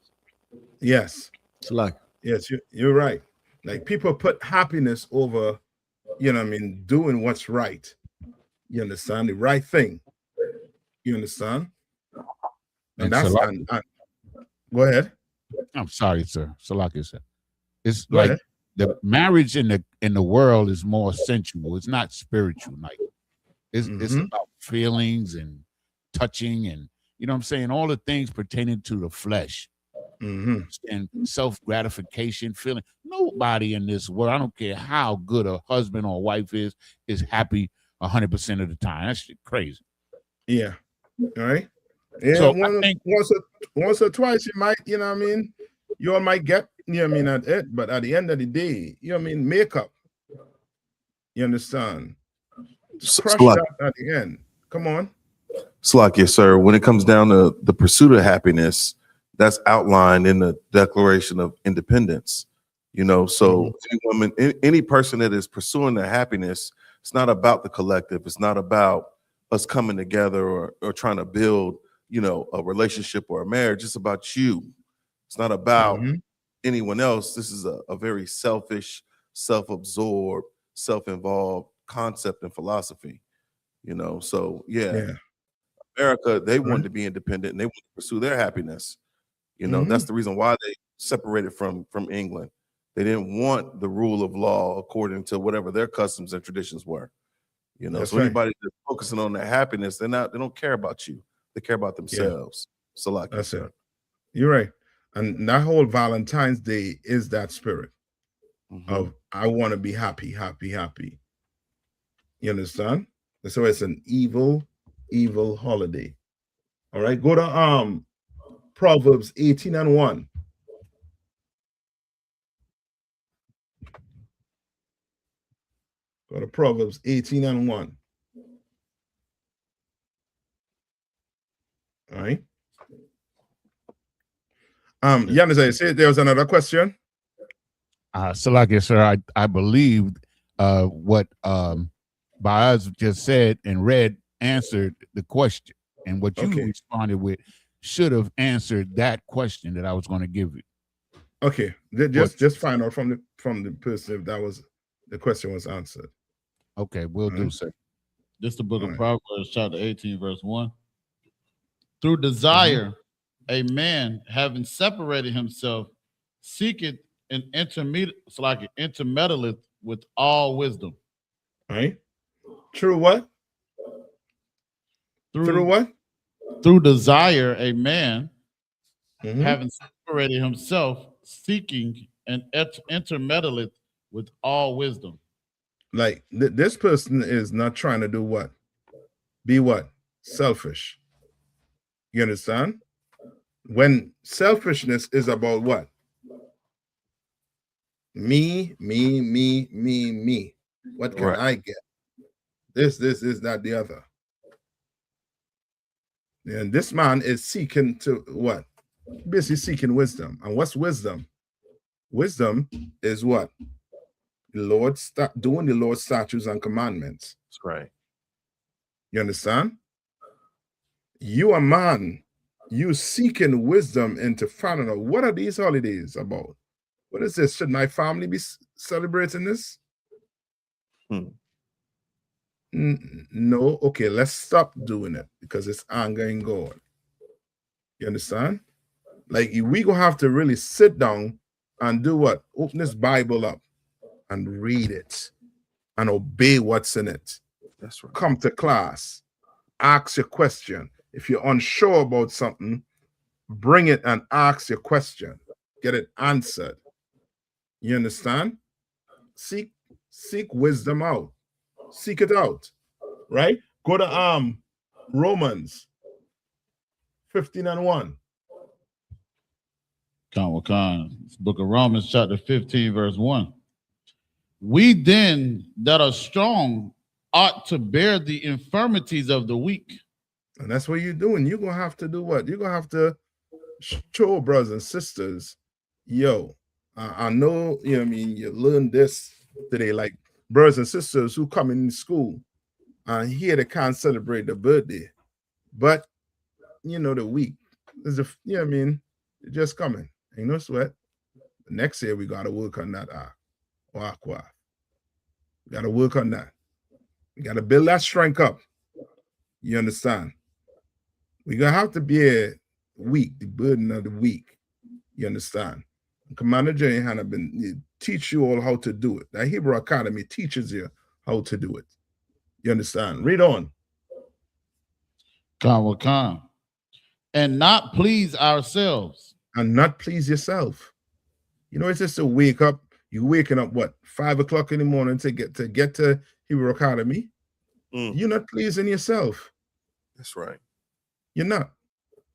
Yes. So, like, Yes, you're right. Like people put happiness over, you know what I mean, doing what's right. You understand? The right thing. You understand? And that's Salaki, go ahead. I'm sorry, sir. Salaki, sir. It's Go like ahead. the marriage in the world is more sensual. It's not spiritual. Like it's Mhm. about feelings and touching and you know what I'm saying, all the things pertaining to the flesh Mhm. and self-gratification, feeling. Nobody in this world, I don't care how good a husband or wife is happy 100% of the time. That's shit crazy. Yeah. All right. Yeah, So I think once or twice you might, you know what I mean, you all might get, you know what I mean, at it, but at the end of the day, you know what I mean, makeup. You understand? Crush Salaki, that at the end. Come on. Salakia, sir, when it comes down to the pursuit of happiness, that's outlined in the Declaration of Independence. You know, so any woman, any person that is pursuing their happiness, it's not about the collective. It's not about us coming together or trying to build, you know, a relationship or a marriage. It's about you. It's not about anyone else. This is a very selfish, self-absorbed, self-involved concept and philosophy. You know, so Yeah. America, they wanted Right. to be independent and they wanted to pursue their happiness. You know, that's the reason why they separated from England. They didn't want the rule of law according to whatever their customs and traditions were. You know, That's so right. anybody that's focusing on their happiness, they don't care about you. They care about themselves. So like That's it. You're right. And that whole Valentine's Day is that spirit of I want to be happy, happy, happy. You understand? And so it's an evil holiday. All right. Go to Proverbs 18:1. Go to Proverbs 18:1. All right. Yannis, say there was another question. Salaki, sir, I believe what Baaz just said and read answered the question, and what you responded with should have answered that question that I was going to give you. Okay, just find out from the person if that was the question was answered. Okay, we'll do, sir. This the book of Proverbs, chapter 18, verse 1. Through desire, a man having separated himself, seeketh an intermeddleth with all wisdom. Right? Through what? Through what? Through desire, a man having separated himself, seeking and intermeddleth with all wisdom. Like this person is not trying to do what? Be what? Selfish. You understand? When selfishness is about what? Me. What can I get? This, that, the other. And this man is seeking to what? Basically seeking wisdom. And what's wisdom? Wisdom is what? The Lord doing the Lord's statutes and commandments. That's right. You understand? You a man, you seeking wisdom into finding out what are these holidays about? What is this? Should my family be celebrating this? No. Okay, let's stop doing it because it's angering God. You understand? Like we gonna have to really sit down and do what? Open this Bible up and read it and obey what's in it. That's right. Come to class, ask your question. If you're unsure about something, bring it and ask your question. Get it answered. You understand? Seek wisdom out. Seek it out. Right? Go to Romans 15:1. Book of Romans, chapter 15, verse 1. We then that are strong ought to bear the infirmities of the weak. And that's what you're doing. You're going to have to do what? You're going to have to show brothers and sisters, yo, I know, you know what I mean, you learned this today, like brothers and sisters who come in school and here they can't celebrate the birthday, but you know, the week is a, you know what I mean, it's just coming. Ain't no sweat. Next year we got to work on that. We got to work on that. We got to build that strength up. You understand? We're going to have to be a week, the burden of the week. You understand? Commander YAHANNA been teach you all how to do it. The Hebrew Academy teaches you how to do it. You understand? Read on. Khan. And not please ourselves. And not please yourself. You know, it's just to wake up. You waking up what, 5 o'clock in the morning to get to Hebrew Academy. You're not pleasing yourself. That's right. You're not.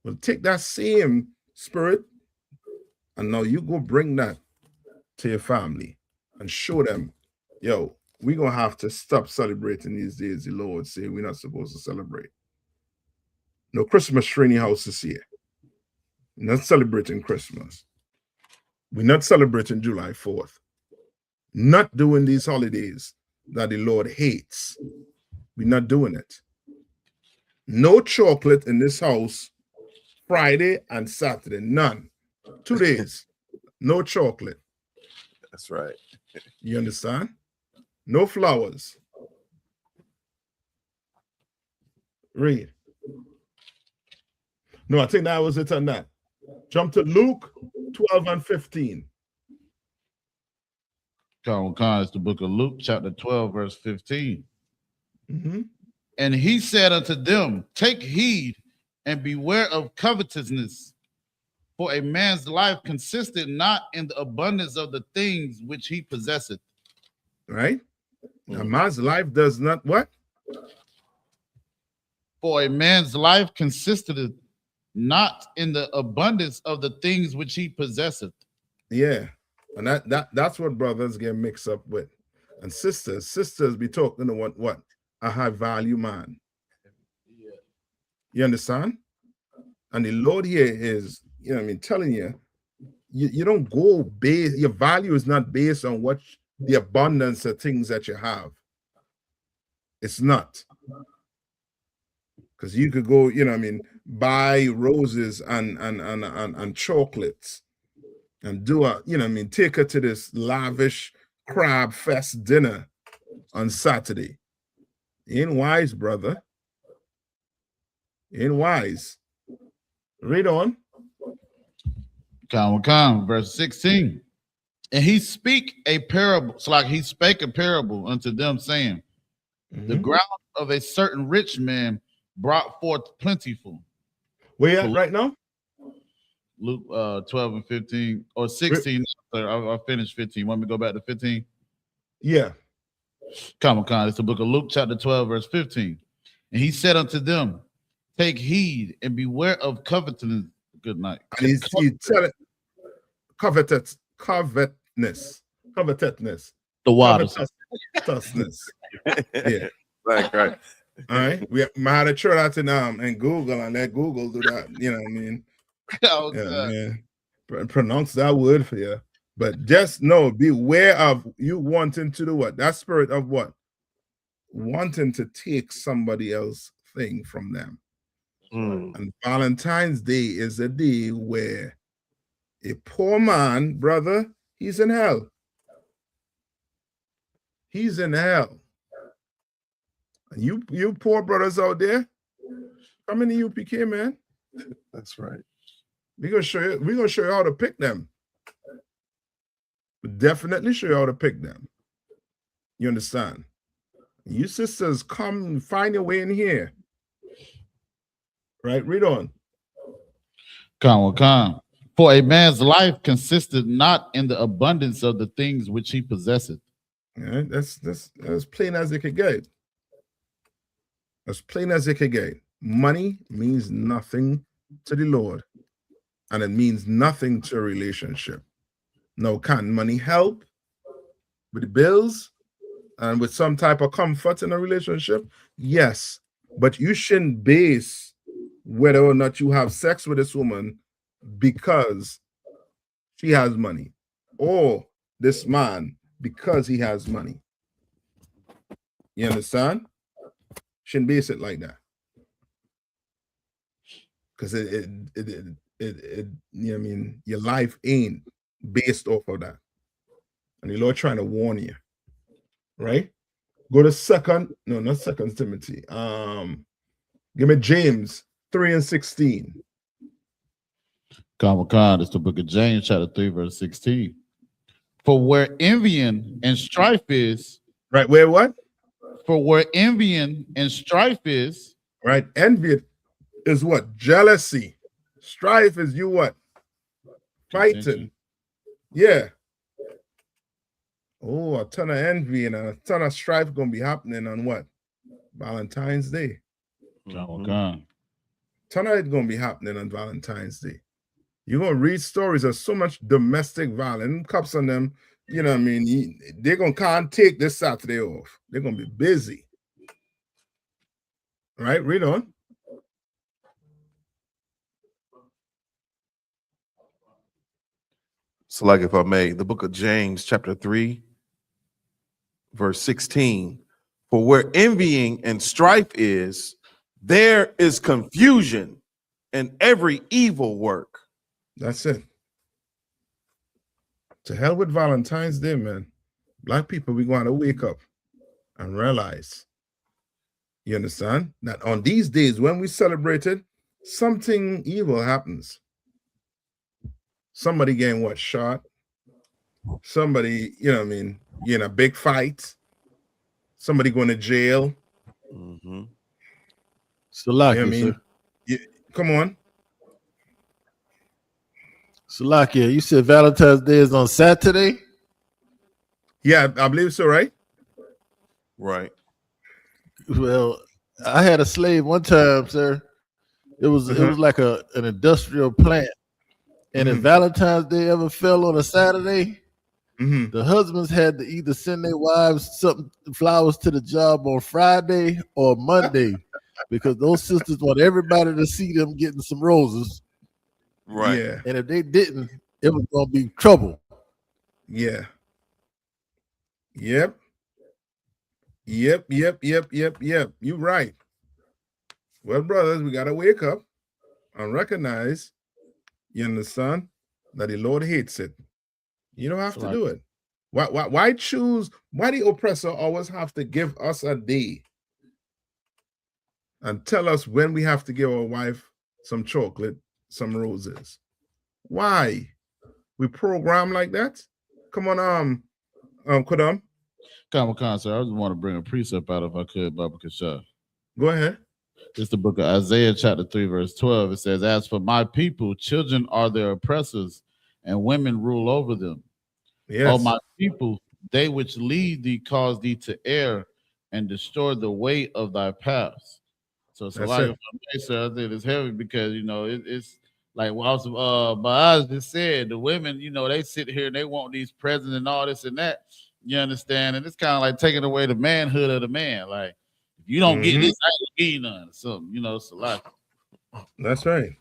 Well, take that same spirit and now you go bring that to your family and show them, yo, we're going to have to stop celebrating these days the Lord say we're not supposed to celebrate. No Christmas tree in your house this year. We're not celebrating Christmas. We're not celebrating July 4th. Not doing these holidays that the Lord hates. We're not doing it. No chocolate in this house Friday and Saturday. None. 2 days. No chocolate. That's right. You understand? No flowers. Read. No, I think that was it on that. Jump to Luke 12 and 15. Khan, it's the book of Luke, chapter 12, verse 15. And he said unto them, take heed and beware of covetousness, for a man's life consisted not in the abundance of the things which he possesseth. Right? A man's life does not what? For a man's life consisted not in the abundance of the things which he possesseth. Yeah. And that's what brothers get mixed up with. And sisters be talking to what? A high value man. Yeah. You understand? And the Lord here is, you know what I mean, telling you, you don't go based, your value is not based on what the abundance of things that you have. It's not. Because you could go, you know what I mean, buy roses and chocolates and do a, you know what I mean, take her to this lavish crab fest dinner on Saturday. Ain't wise, brother. Ain't wise. Read on. Khan, verse 16. And he spake a parable, it's like he spake a parable unto them, saying, the ground of a certain rich man brought forth plentiful. Where you at right now? Luke 12 and 15 or 16. I finished 15. Want me to go back to 15? Yeah. Khan, it's the book of Luke, chapter 12, verse 15. And he said unto them, take heed and beware of covetousness. Good night. And he said it, covetousness. The waters. Covetousness. Yeah. Right. All right. We had to try that in Google and let Google do that. You know what I mean? Oh, yeah, pronounce that word for you. But just know, beware of you wanting to do what? That spirit of what? Wanting to take somebody else's thing from them. And Valentine's Day is a day where a poor man, brother, he's in hell. He's in hell. And you poor brothers out there, come in the UPK, man. That's right. We're gonna show you how to pick them. We'll definitely show you how to pick them. You understand? You sisters, come find your way in here. Right, read on. Khan. For a man's life consisted not in the abundance of the things which he possesseth. Yeah, that's as plain as it could get. As plain as it could get. Money means nothing to the Lord, and it means nothing to a relationship. Now, can money help? with the bills and with some type of comfort in a relationship, yes. But you shouldn't base whether or not you have sex with this woman because she has money, or this man because he has money. You understand? Shouldn't base it like that. Because it you know what I mean, your life ain't based off of that. And the Lord trying to warn you. Right? Go to Second Timothy. Give me James 3:16. Khan, it's the book of James, chapter 3, verse 16. For where envying and strife is, right? Where what? For where envying and strife is, right? Envy is what? Jealousy. Strife is you what? Fighting. Yeah. Oh, a ton of envy and a ton of strife gonna be happening on what? Valentine's Day. Ton of it gonna be happening on Valentine's Day. You're gonna read stories of so much domestic violence. Cops on them, you know what I mean? They're gonna can't take this Saturday off. They're gonna be busy. Right? Read on. So, like, if I may, the book of James, chapter 3, verse 16. For where envying and strife is, there is confusion and every evil work. That's it. To hell with Valentine's Day, man. Black people, we want to wake up and realize, you understand, that on these days when we celebrate it, something evil happens. Somebody getting what, shot? Somebody, you know what I mean, you're in a big fight. Somebody going to jail. Mm-hmm. Salakia, you know what I mean? Come on. Salakia, you said Valentine's Day is on Saturday? Yeah, I believe so, right? Right. Well, I had a slave one time, sir. It was like an industrial plant. And if Valentine's Day ever fell on a Saturday, the husbands had to either send their wives flowers to the job on Friday or Monday, because those sisters want everybody to see them getting some roses. Right. Yeah. And if they didn't, it was gonna be trouble. Yeah. Yep. You're right. Well, brothers, we gotta wake up and recognize, you understand, that the Lord hates it. You don't have to do it. Why choose? Why the oppressor always have to give us a day and tell us when we have to give our wife some chocolate, some roses? Why? We program like that? Come on, Kudam. Khan, sir, I just want to bring a precept out if I could, Baba Kasha. Go ahead. It's the book of Isaiah, chapter 3, verse 12. It says, as for my people, children are their oppressors, and women rule over them. Yes. O my people, they which lead thee cause thee to err and destroy the way of thy paths. So it's like, sir, I think it's heavy because, you know, it's like what Baaz just said, the women, you know, they sit here and they want these presents and all this and that. You understand? And it's kind of like taking away the manhood of the man. Like, if you don't get this, I ain't gonna give you none. Something, you know, it's a lot. That's right.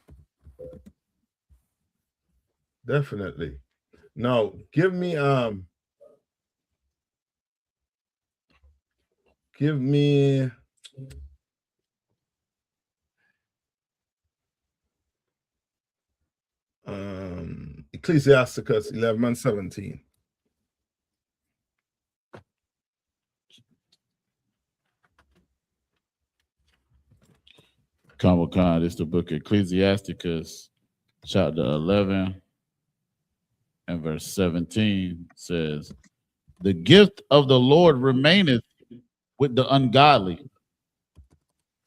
Definitely. Now, give me Ecclesiasticus 11:17. Khan, it's the book of Ecclesiasticus, chapter 11 and verse 17 says, the gift of the Lord remaineth with the ungodly,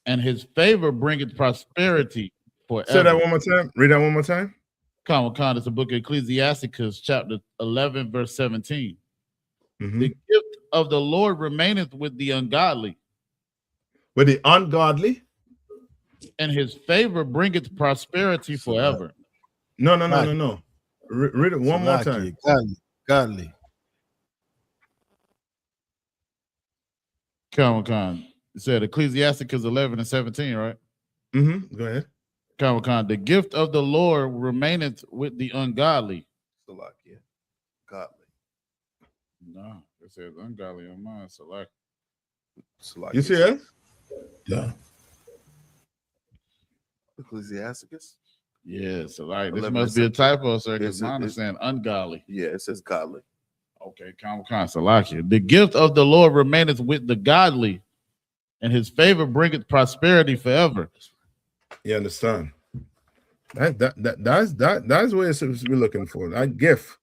and his favor bringeth prosperity forever. Say that one more time. Read that one more time. Khan, it's the book of Ecclesiasticus, chapter 11, verse 17. The gift of the Lord remaineth with the ungodly. With the ungodly? And his favor bringeth prosperity forever. No. Read it one more time. Godly. Comic-Con. It said Ecclesiasticus 11 and 17, right? Go ahead. Comic-Con. The gift of the Lord remaineth with the ungodly. Salakia. Godly. No, it says ungodly on mine. Salakia. You see that? Yeah. Ecclesiasticus? Yeah, so like this 11 must and be a 17. typo, sir, because It's a- mine it's- is saying ungodly. Yeah, it says godly. Okay, Comic-Con. Salakia. The gift of the Lord remaineth with the godly, and his favor bringeth prosperity forever. You understand? That's what you're supposed to be looking for. That gift.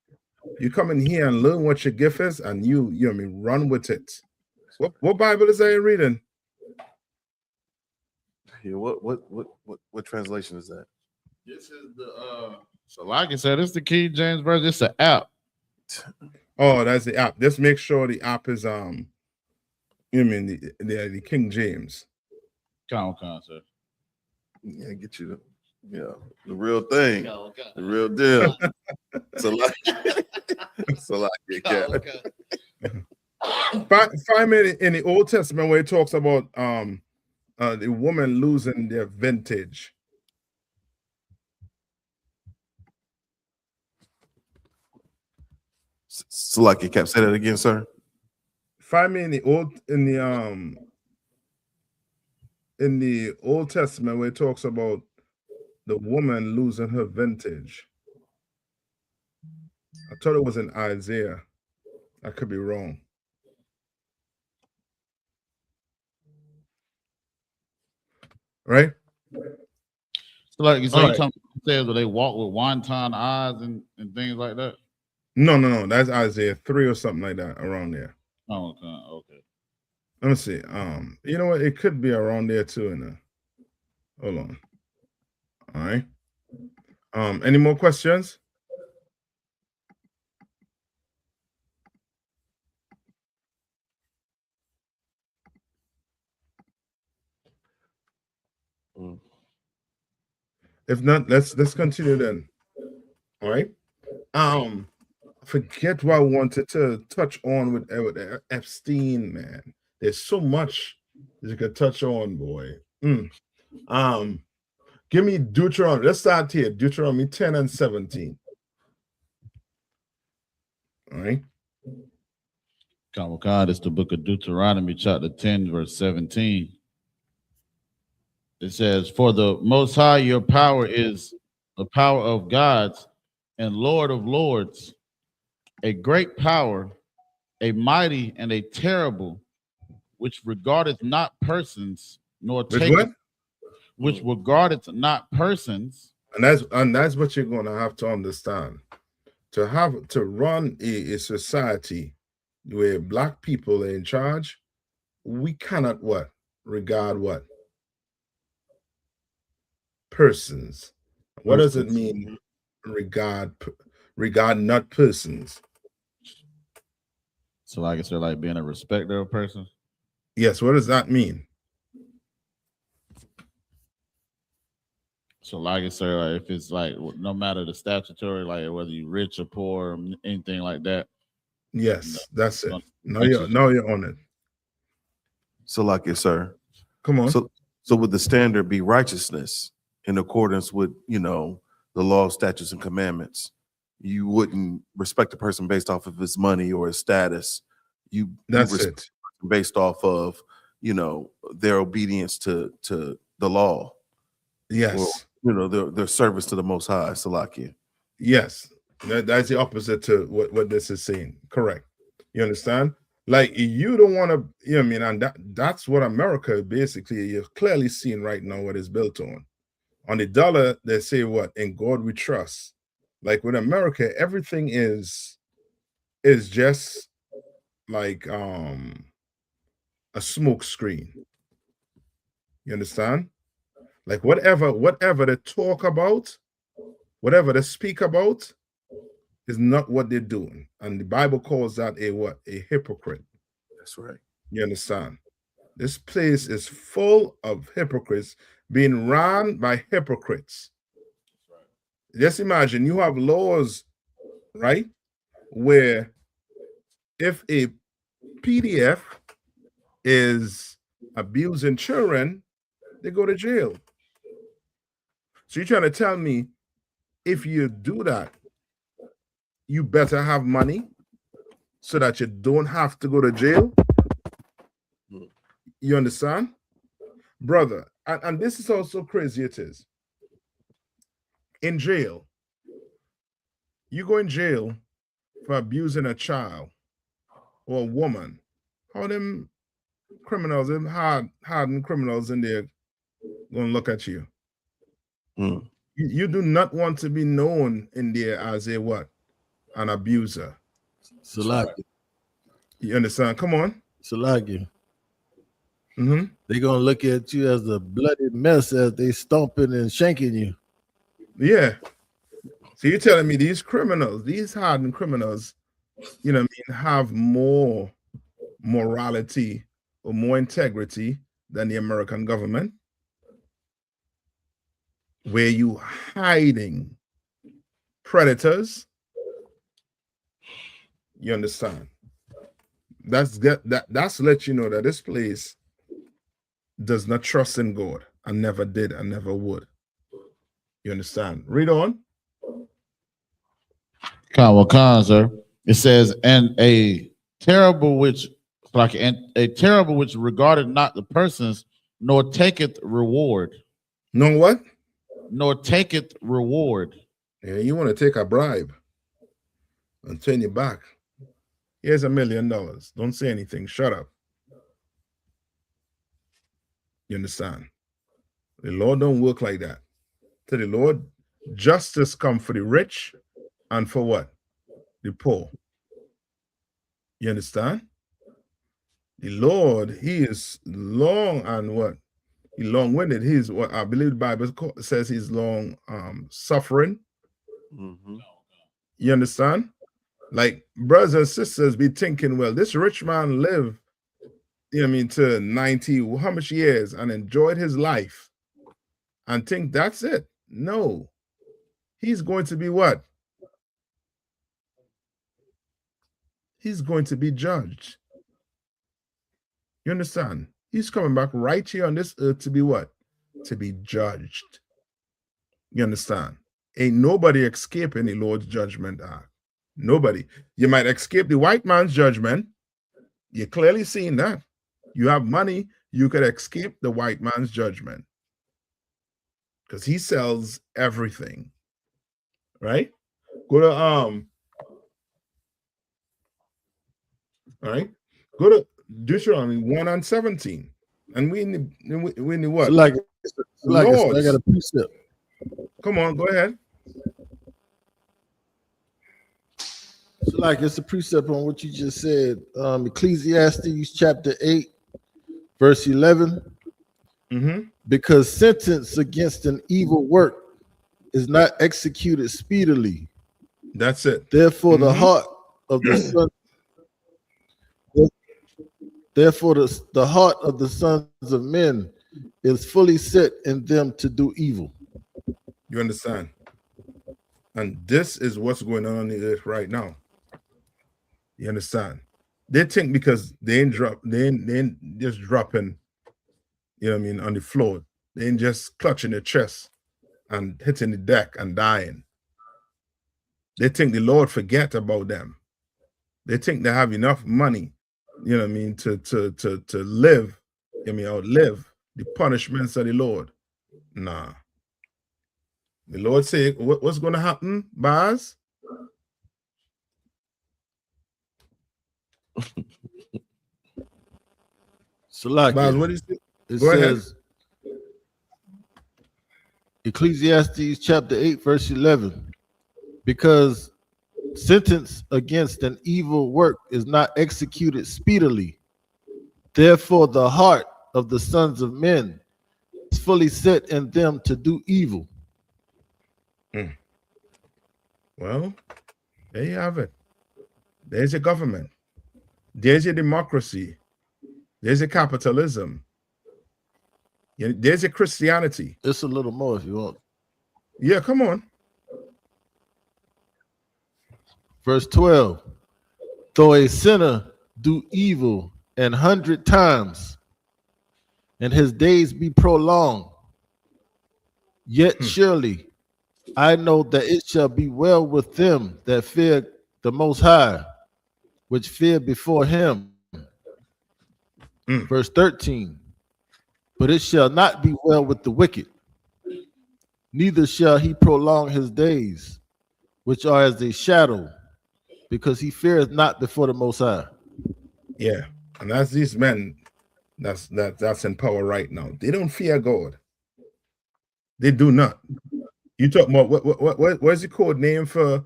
You come in here and learn what your gift is, and you know what I mean, run with it. What Bible is that you're reading? Yeah, what translation is that? This is the so like I said, it's the King James version. It's an app. Oh, that's the app. Just make sure the app is you mean the King James. Comic-Con, sir. Yeah, get you the real thing. The real deal. Salakia. Find me in the Old Testament where it talks about the woman losing their vintage. Salakia Cap. Say that again, sir. Find me in the Old Testament where it talks about the woman losing her vintage. I thought it was in Isaiah. I could be wrong. Right? So like you say, All you talking about where they walk with wonton eyes and things like that? No. That's Isaiah 3 or something like that, around there. Oh, okay. Let me see. You know what? It could be around there too. Hold on. All right. Any more questions? If not, let's continue then. All right. Forget what I wanted to touch on with Epstein, man. There's so much that you could touch on, boy. Give me Deuteronomy. Let's start here. Deuteronomy 10 and 17. All right. Comic-Con, it's the book of Deuteronomy, chapter 10, verse 17. It says, "For the Most High, your power is the power of gods and Lord of lords, a great power, a mighty and a terrible, which regardeth not persons, nor taketh, which regardeth not persons." And that's what you're gonna have to understand. To run a society where black people are in charge, we cannot regard persons. What does it mean? Regard not persons. So like I said, like being a respecter of persons. Yes, what does that mean? So like I said, like if it's like no matter the statutory, like whether you're rich or poor or anything like that. Yes, that's it. No, you're on it. Salakia, sir. Come on. So would the standard be righteousness in accordance with the law, statutes, and commandments? You wouldn't respect a person based off of his money or his status. That's it. Based off of their obedience to the law. Yes. Or, their service to the Most High. Salakia. Yes, that's the opposite to what this is saying. Correct. You understand? Like you don't want to, and that's what America basically, you're clearly seeing right now what it's built on. On the dollar, they say what? In God we trust. Like with America, everything is just like a smoke screen. You understand? Like whatever they talk about, whatever they speak about is not what they're doing. And the Bible calls that a hypocrite. That's right. You understand? This place is full of hypocrites being run by hypocrites. Just imagine you have laws, right? Where if a PDF is abusing children, they go to jail. So you're trying to tell me if you do that, you better have money so that you don't have to go to jail? You understand? Brother, and this is how so crazy it is. In jail, you go in jail for abusing a child or a woman. How them criminals, them hardened criminals in there gonna look at you? You do not want to be known in there as a what? An abuser. Salaki. You understand? Come on. Salaki. Mm-hmm. They're gonna look at you as a bloody mess as they stomping and shanking you. Yeah. So you're telling me these criminals, these hardened criminals, you know what I mean, have more morality or more integrity than the American government? Where you hiding predators? You understand? That's to let you know that this place does not trust in God and never did and never would. You understand? Read on. Sir. It says, and a terrible which regarded not the persons, nor taketh reward. No what? Nor taketh reward. Yeah, you want to take a bribe and turn you back. Here's $1 million. Don't say anything. Shut up. You understand? The Lord don't work like that. To the Lord, justice come for the rich and for what? The poor. You understand? The Lord, he is long and what? He long-winded. He's what I believe the Bible says he's long suffering. You understand? Like brothers and sisters be thinking, well, this rich man lived, you know what I mean, to 90, how much years and enjoyed his life and think that's it. No. He's going to be what? He's going to be judged. You understand? He's coming back right here on this earth to be what? To be judged. You understand? Ain't nobody escaping the Lord's judgment. Nobody. You might escape the white man's judgment. You're clearly seeing that. You have money, you could escape the white man's judgment. Because he sells everything. Right? Go to all right. Go to Deuteronomy 1:17. And we in the what? Like I got a precept. Come on, go ahead. So like it's a precept on what you just said. Ecclesiastes chapter 8, verse 11. Because sentence against an evil work is not executed speedily. That's it. Therefore, the heart of the son, the heart of the sons of men is fully set in them to do evil. You understand? And this is what's going on the earth right now. You understand? They think because they ain't just dropping, you know what I mean, on the floor. They ain't just clutching their chest and hitting the deck and dying. They think the Lord forget about them. They think they have enough money, you know what I mean, to live, I mean, outlive the punishments of the Lord. Nah. The Lord say, what's going to happen, Baz? So like Baz, what is it? It Go says, ahead. Ecclesiastes chapter 8, verse 11. Because sentence against an evil work is not executed speedily. Therefore, the heart of the sons of men is fully set in them to do evil. Well, there you have it. There's a government. There's a democracy. There's a capitalism. There's a Christianity. It's a little more if you want. Yeah, come on. Verse 12. Though a sinner do evil 100 times, and his days be prolonged. Yet surely I know that it shall be well with them that fear the Most High, which fear before him. Verse 13. But it shall not be well with the wicked, neither shall he prolong his days, which are as a shadow, because he feareth not before the Most High. Yeah, and that's these men that's in power right now. They don't fear God. They do not. You talk about what's the code name for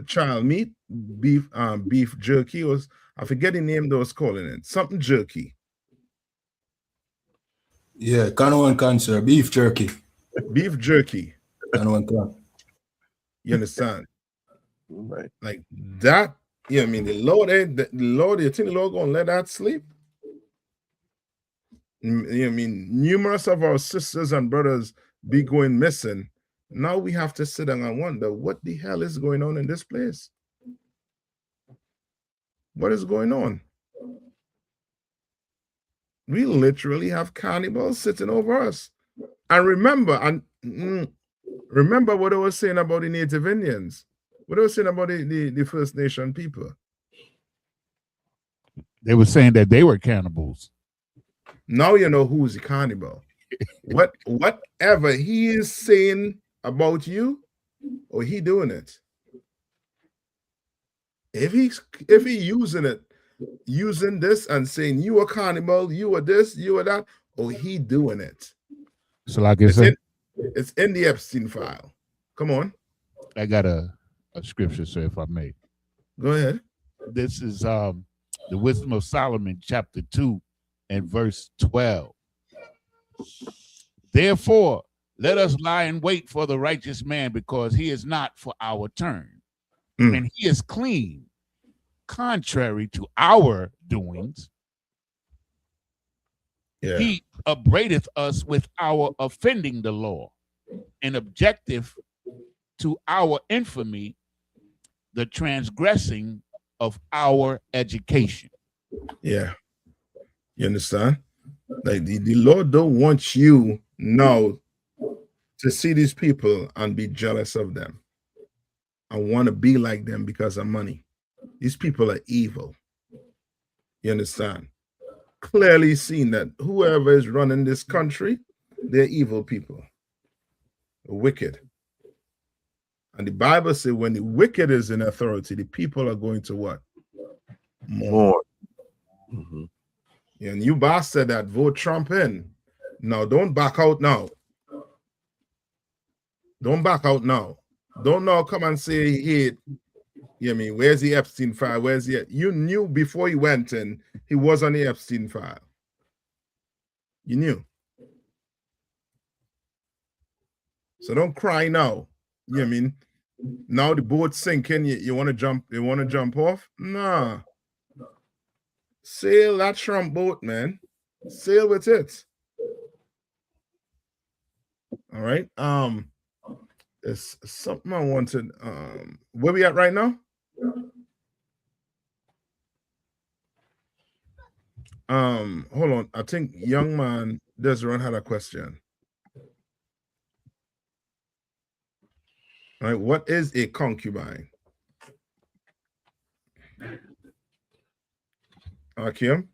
child meat? Beef jerky, or I forget the name they was calling it. Something jerky. Yeah, can cancer, beef jerky. Beef jerky. Can. You understand? Right. Like that. Yeah, I mean the Lord, you think the Lord gonna let that sleep? I mean, numerous of our sisters and brothers be going missing. Now we have to sit down and wonder what the hell is going on in this place. What is going on? We literally have cannibals sitting over us. And remember, remember what I was saying about the Native Indians. What I was saying about the First Nation people. They were saying that they were cannibals. Now you know who's a cannibal. Whatever he is saying about you, or he doing it. If he using this and saying you are cannibal, you are this, you are that, or he doing it. So like I said, it's in the Epstein file. Come on. I got a scripture, sir, if I may. Go ahead. This is the Wisdom of Solomon, chapter 2 and verse 12. Therefore, let us lie in wait for the righteous man, because he is not for our turn, and he is clean, contrary to our doings. Yeah. He upbraideth us with our offending the law, and objective to our infamy, the transgressing of our education. Yeah. You understand? Like the Lord don't want you now to see these people and be jealous of them and want to be like them because of money. These people are evil. You understand? Clearly seen that whoever is running this country, they're evil people. Wicked. And the Bible says when the wicked is in authority, the people are going to what? More. Mm-hmm. And you boss said that, vote Trump in. Now, don't back out now. Don't back out now. Don't now come and say, hey, you know what I mean, where's the Epstein file? Where's the... You knew before he went in, he was on the Epstein file. You knew. So don't cry now. You know what I mean? Now the boat's sinking, you want to jump off? Nah. Sail that Trump boat, man. Sail with it. All right. There's something I wanted. Where we at right now? Hold on. I think young man Desron had a question. All right, what is a concubine? Kim?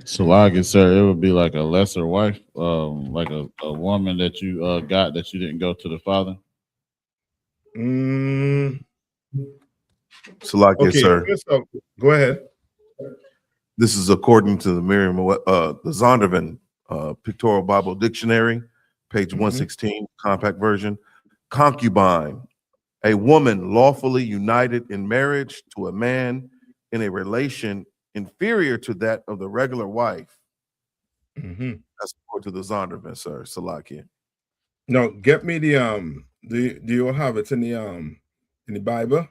So like it, sir, it would be like a lesser wife, like a woman that you got that you didn't go to the father. So like it, sir. Go ahead. This is according to the the Zondervan Pictorial Bible Dictionary, page 116, compact version. Concubine, a woman lawfully united in marriage to a man in a relation inferior to that of the regular wife. That's according to the Zondervan, sir. Salakia. No, get me the do you have it in the Bible?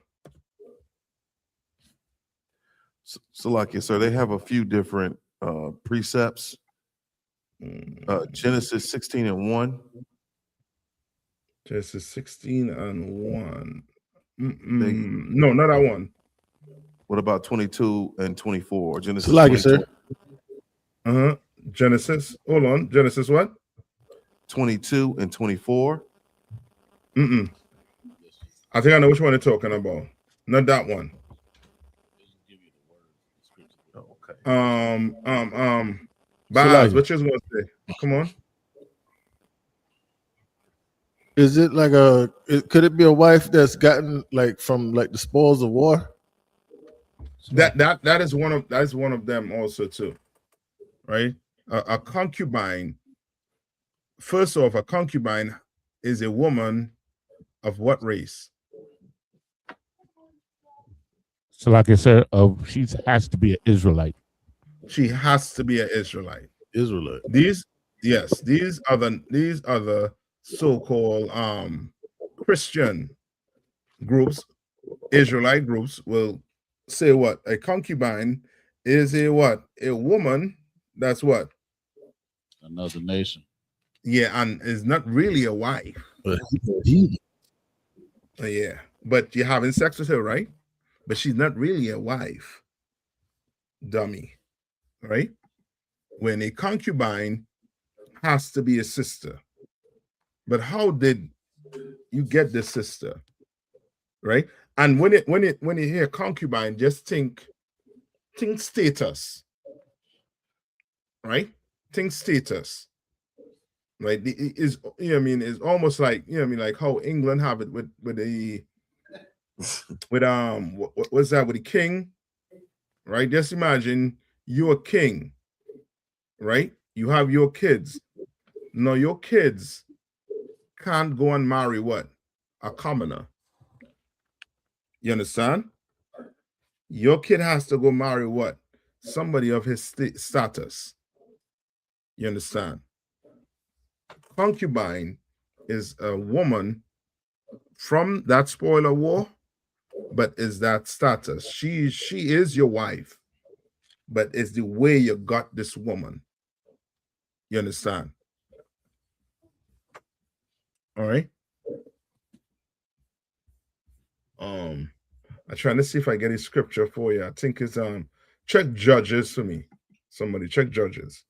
Salakia, sir. They have a few different precepts. Genesis 16 and 1. Genesis 16 and 1. No, not that one. What about 22 and 24? Genesis Like it, 22, sir. Genesis. Hold on. Genesis what? 22 and 24. I think I know which one you're talking about. Not that one. Okay. Baz, what you gonna say? Come on. Is it like could it be a wife that's gotten like from like the spoils of war? That is one of them also too, right? A concubine. First off, a concubine is a woman of what race? So, like I said, she has to be an Israelite. She has to be an Israelite. Israelite. These are the so-called Christian groups, Israelite groups will say what? A concubine is a woman that's what? Another nation. Yeah, and is not really a wife. Yeah, but you're having sex with her, right? But she's not really a wife. Dummy, right? When a concubine has to be a sister. But how did you get the sister? Right? And when you hear concubine, just think status. Right? Think status. Right? Is it's almost like like how England have it with the what's that with the king? Right? Just imagine you're a king, right? You have your kids. No, your kids can't go and marry what? A commoner. You understand? Your kid has to go marry what? Somebody of his status. You understand? Concubine is a woman from that spoiler war, but is that status. She is your wife, but it's the way you got this woman. You understand? All right. I'm trying to see if I get a scripture for you. I think it's check Judges for me. Somebody check Judges.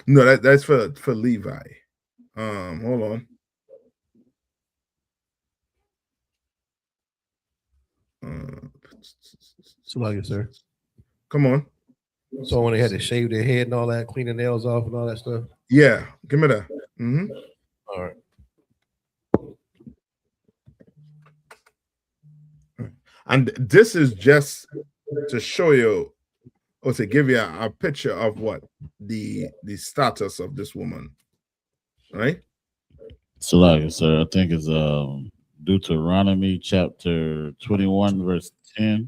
No, that's for Levi. Hold on. So like it, sir. Come on. So when they had to shave their head and all that, clean the nails off and all that stuff. Yeah, give me that. All right. And this is just to show you, or to give you a picture of what the status of this woman, right? So like it, sir, I think it's Deuteronomy chapter 21, verse 10.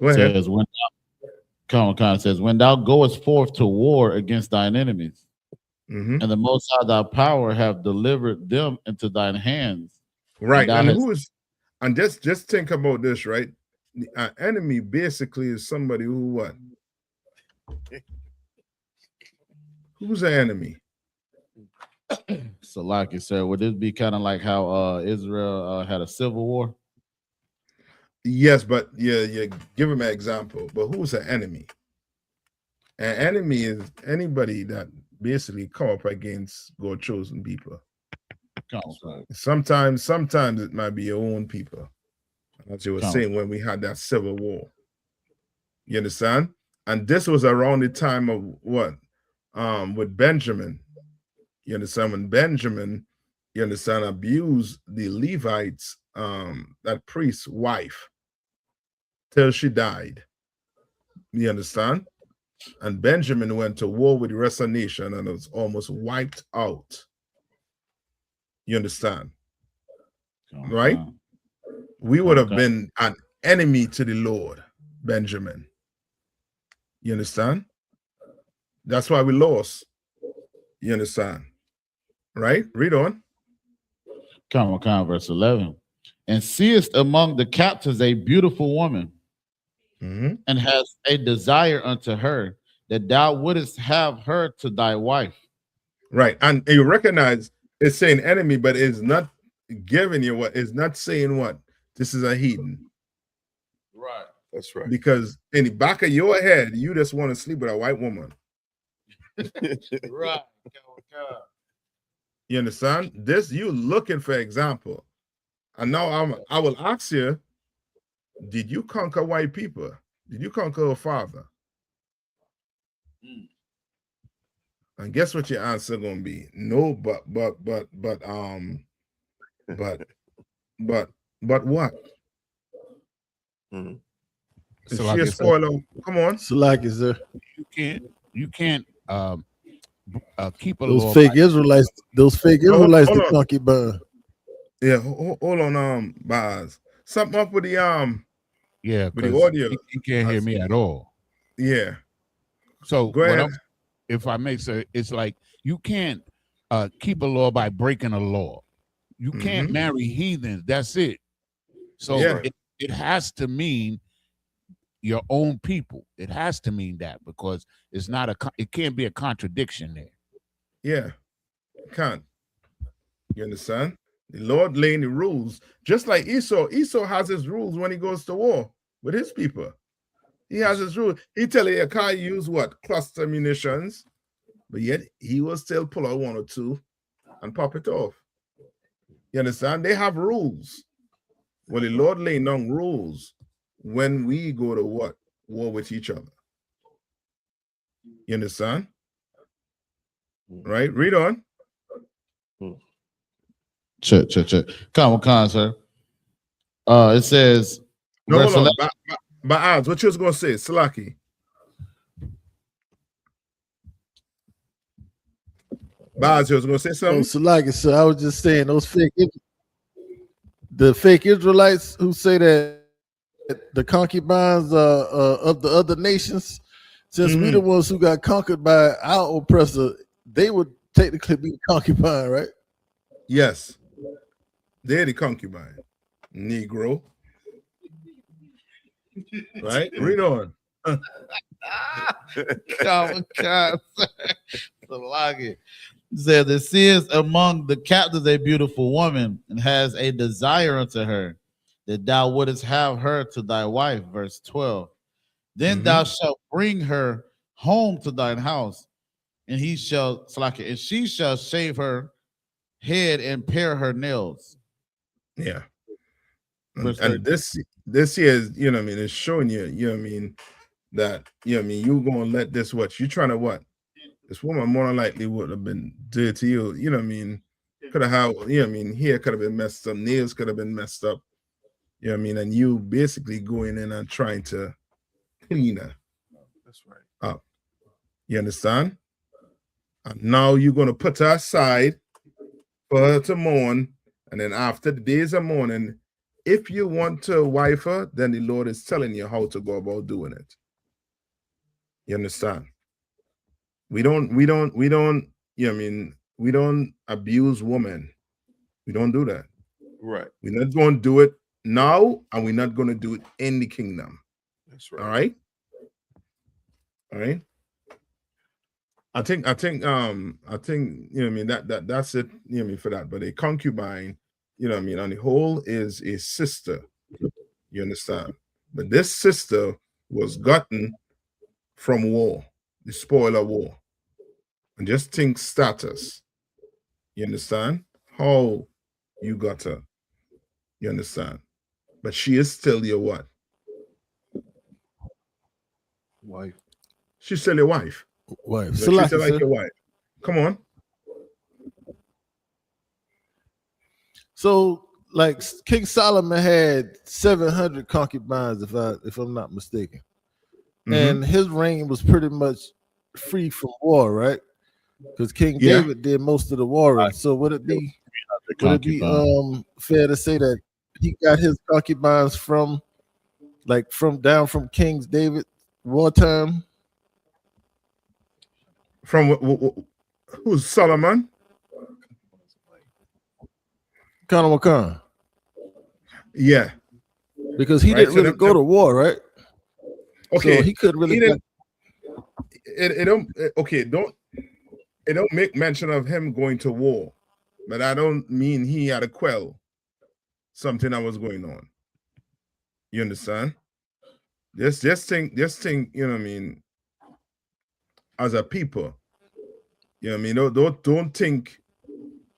Says when says, when thou goest forth to war against thine enemies, and the Most High thy power have delivered them into thine hands. Right. And just think about this, right? An enemy basically is somebody who what? Who's an enemy? So like you said, would this be kind of like how Israel had a civil war? Yes, but yeah, give him an example. But who's an enemy? An enemy is anybody that basically come up against God's chosen people. Sometimes it might be your own people. As you were saying when we had that civil war. You understand? And this was around the time of what? With Benjamin. You understand? When Benjamin, you understand, abused the Levites, that priest's wife, till she died. You understand? And Benjamin went to war with the rest of the nation and it was almost wiped out. You understand? Right? We would have been an enemy to the Lord, Benjamin. You understand? That's why we lost. You understand? Right? Read on. Come on, verse 11. And seest among the captives a beautiful woman, and hast a desire unto her, that thou wouldest have her to thy wife. Right. And you recognize it's saying enemy, but it's not giving you what, it's not saying what? This is a heathen. Right. That's right. Because in the back of your head, you just want to sleep with a white woman. Right. You understand? This you looking for example. And now I will ask you, did you conquer white people? Did you conquer a father? And guess what your answer gonna be? No, but what? Mhm. Is So she like a I said, spoiler? Come on. Salaki, sir. you can't keep a Those law fake by Israelites, Hold the on. concubine. Yeah, hold on, Baz. Something up with the yeah, with the because audio. he can't hear me at all. Yeah, So go what ahead. if I may say, it's like you can't keep a law by breaking a law. You can't marry heathens. That's it. So Yeah. it has to mean your own people. It has to mean that because it's not it can't be a contradiction there. Yeah, can't. You understand? The Lord laying the rules, just like Esau. Esau has his rules when he goes to war with his people. He has his rules. He tell you can't use what? Cluster munitions, but yet he will still pull out one or two and pop it off. You understand? They have rules. Well, the Lord laying down rules when we go to what? War with each other. You understand? Right? Read on. Check. Come on, sir. It says, No, hold on. By odds, what you was gonna say, Salaki? Baz, you was gonna say Oh, something? Salaki, sir. I was just saying the fake Israelites who say that the concubines of the other nations, since we the ones who got conquered by our oppressor, they would technically be concubine, right? Yes. They're the concubine. Negro. Right? Read on. come on, sir. Said the seest among the captives a beautiful woman and has a desire unto her, that thou wouldest have her to thy wife. Verse 12. Then thou shalt bring her home to thine house, and he shall and she shall shave her head and pare her nails. Yeah. Verse And this here is, you know what I mean, it's showing you, you know what I mean, that, you know what I mean, you gonna let this what? You trying to what? This woman more than likely would have been dead to you, you know what I mean? Could have had, you know what I mean, hair could have been messed up, nails could have been messed up, you know what I mean? And you basically going in and trying to clean her. That's right. Up. You understand? And now you're gonna put her aside for her to mourn, and then after the days of mourning, if you want to wife her, then the Lord is telling you how to go about doing it. You understand? We don't, you know what I mean, we don't abuse women. We don't do that. Right. We're not going to do it now, and we're not going to do it in the kingdom. That's right. All right. All right. I think, you know what I mean, that's it, you know what I mean, for that. But a concubine, you know what I mean, on the whole is a sister. You understand? But this sister was gotten from war, the spoiler war. And just think status. You understand? How you got her. You understand? But she is still your what? Wife. She's still your wife. Wife. So treat her Salaki, like sir. your wife. Come on. So, like King Solomon had 700 concubines, if I'm not mistaken, and his reign was pretty much free from war, right? Because King David did most of the warring. So would it be fair to say that he got his concubines from down from King David wartime? From who's Solomon? Khan. Yeah. Because he didn't really go to war, right? Okay. So he couldn't really it don't make mention of him going to war, but I don't mean he had to quell something that was going on. You understand? Just think, you know what I mean, as a people, you know what I mean? Don't think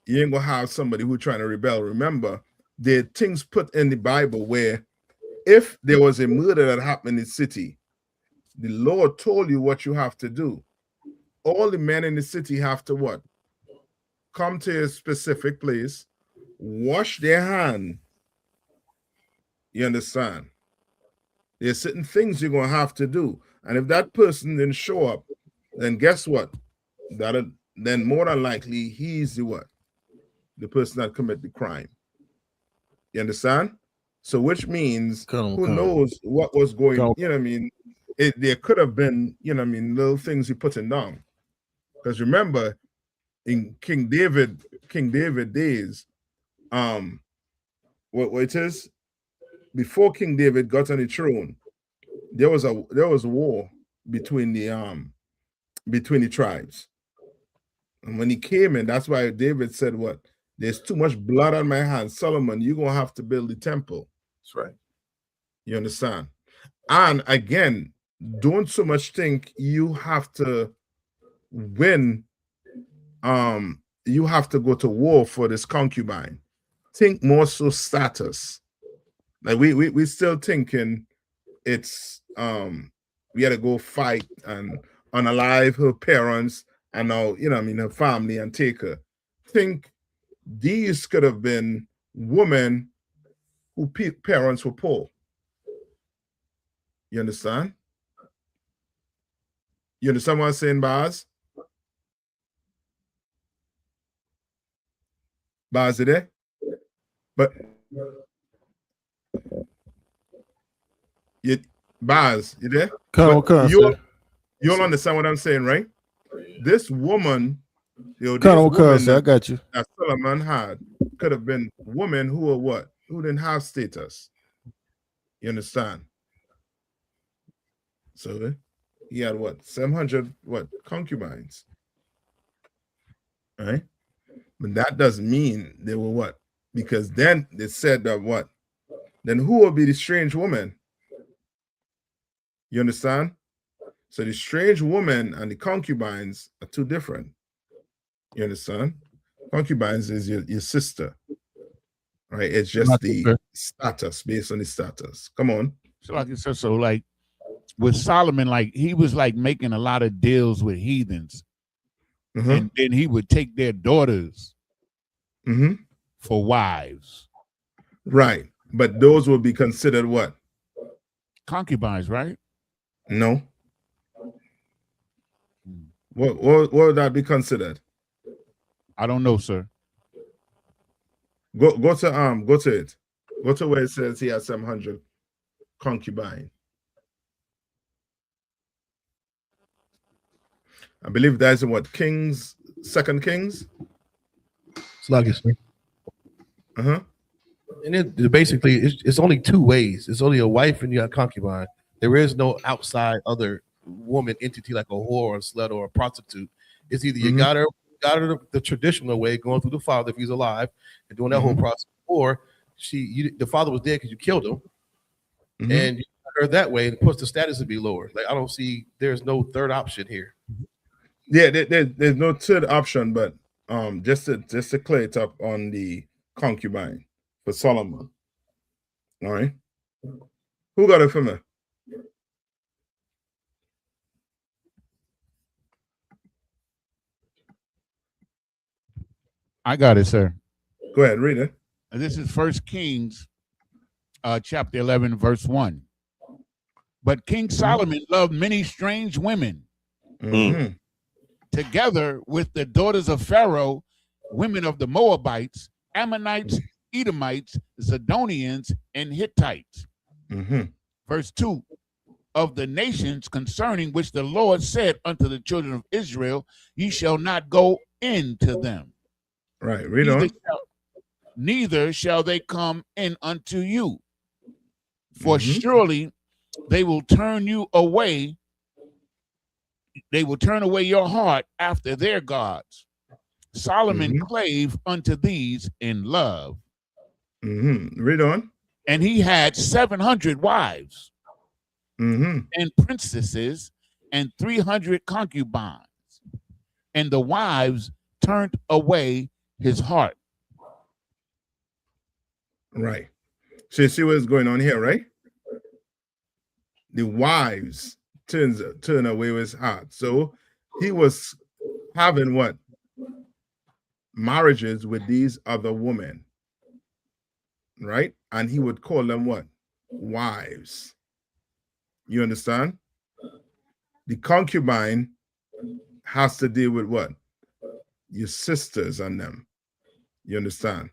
you ain't gonna have somebody who trying to rebel. Remember, there are things put in the Bible where if there was a murder that happened in the city, the Lord told you what you have to do. All the men in the city have to what? Come to a specific place, wash their hand. You understand? There's certain things you're gonna have to do. And if that person didn't show up, then guess what? Then more than likely he's the what? The person that committed the crime. You understand? So which means who knows what was going, you know what I mean? There could have been, you know what I mean, little things he putting down. Because remember, in King David days, what it is, before King David got on the throne, there was a war between the tribes. And when he came in, that's why David said, what? There's too much blood on my hands. Solomon, you're going to have to build the temple. That's right. You understand? And again, don't so much think you have to win. You have to go to war for this concubine. Think more so status. Like we still thinking it's we had to go fight and unalive her parents and now, you know what I mean, her family and take her. Think these could have been women who parents were poor. You understand? You understand what I'm saying, Baz? Baz, you there? But Baz, you there? You'll understand what I'm saying, right? This woman, I got you. That Solomon had could have been women who were what? Who didn't have status. You understand? So he had what? 700 concubines. Right? But that doesn't mean they were what? Because then they said that what? Then who will be the strange woman? You understand? So the strange woman and the concubines are two different. You understand? Concubines is your sister. Right? It's just the status, based on the status. Come on. So like you said, so like with Solomon, like he was like making a lot of deals with heathens. And then he would take their daughters for wives. Right. But those would be considered what? Concubines, right? No. What would that be considered? I don't know, sir. Go to it. Go to where it says he has 700 concubine. I believe that's in what, Kings, 2 Kings? Sluggish. And it basically it's only two ways. It's only a wife and you got concubine. There is no outside other woman entity like a whore or a slut or a prostitute. It's either you got her the traditional way, going through the father if he's alive and doing that whole process, or the father was dead because you killed him, and you got her that way, and it puts the status to be lower. Like I don't see there's no third option here. Yeah, there's no third option, but just to clear it up on the concubine for Solomon. All right, who got it for me? I got it, sir. Go ahead, read it. This is 1 Kings, chapter 11, verse 1. But King Solomon loved many strange women, together with the daughters of Pharaoh, women of the Moabites, Ammonites, Edomites, Zidonians, and Hittites. Verse 2. Of the nations concerning which the Lord said unto the children of Israel, ye shall not go into them. Right, read on. Neither shall they come in unto you, for surely they will turn you away. They will turn away your heart after their gods. Solomon clave unto these in love. Read on. And he had 700 wives, Mm-hmm. and princesses and 300 concubines. And the wives turned away his heart. Right. So you see what's going on here, right? The wives turn away his heart. So he was having what? Marriages with these other women, right? And he would call them what? Wives. You understand? The concubine has to deal with what? Your sisters and them. You understand?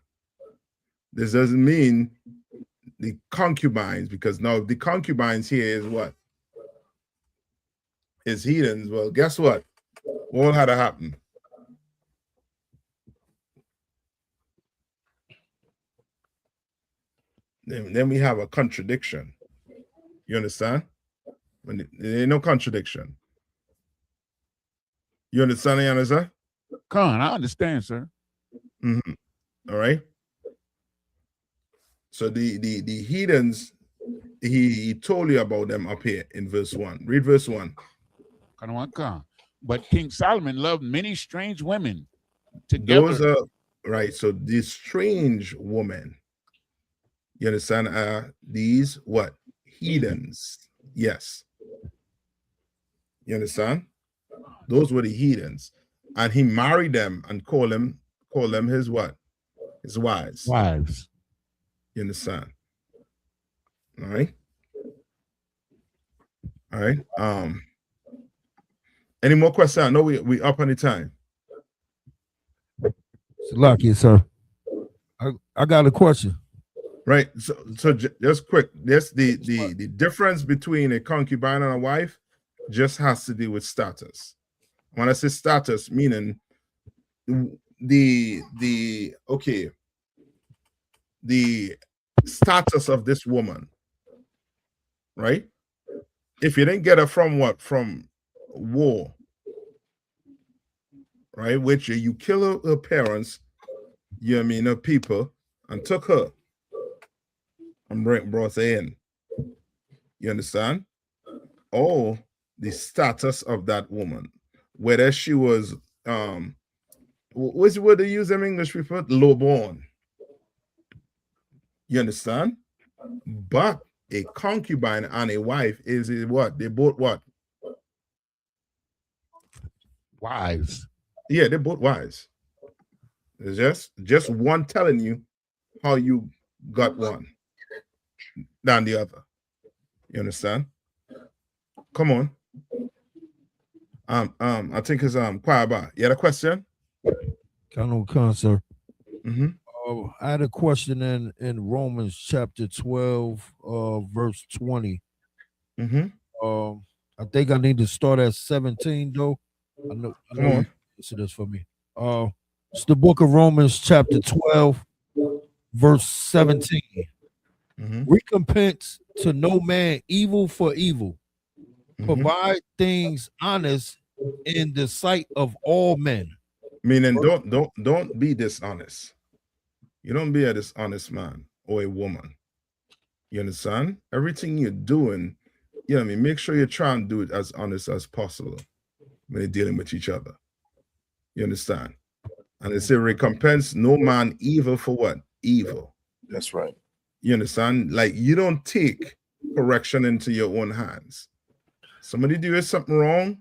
This doesn't mean the concubines, because now the concubines here is what? Is heathens. Well, guess what? What had to happen? Then we have a contradiction. You understand? When there ain't no contradiction. You understand, Yana? Con, I understand, sir. Mm-hmm. All right. So the heathens, he told you about them up here in verse 1. Read verse 1. Con. But King Solomon loved many strange women together. Those are right. So these strange women, you understand, are these what? Heathens. Yes. You understand? Those were the heathens. And he married them and call them his what? His wives. Wives. You understand? All right. All right. Any more questions? I know we up on the time. Lucky, sir. I got a question. Right. So just quick. This the difference between a concubine and a wife just has to do with status. When I say status, meaning the status of this woman, right? If you didn't get her from what? From war, right? Which you kill her parents, you know what I mean, her people, and took her and brought her in. You understand? Or the status of that woman, whether she was what's the word they use in English people? Low-born. You understand? But a concubine and a wife is what? They both what? Wives. Yeah, they're both wives. It's just one telling you how you got one than the other. You understand? Come on. I think it's Kwaba. You had a question? Con, sir. Mm-hmm. I had a question in Romans chapter 12, verse 20. Mm-hmm. I think I need to start at 17 though. I know Come on. you answer this for me. It's the book of Romans chapter 12, verse 17. Mm-hmm. Recompense to no man evil for evil. Mm-hmm. Provide things honest in the sight of all men. Meaning don't be dishonest. You don't be a dishonest man or a woman. You understand? Everything you're doing, you know what I mean, make sure you try and do it as honest as possible when you're dealing with each other. You understand? And it's a recompense no man evil for what? Evil. That's right. You understand? Like you don't take correction into your own hands. Somebody doing something wrong,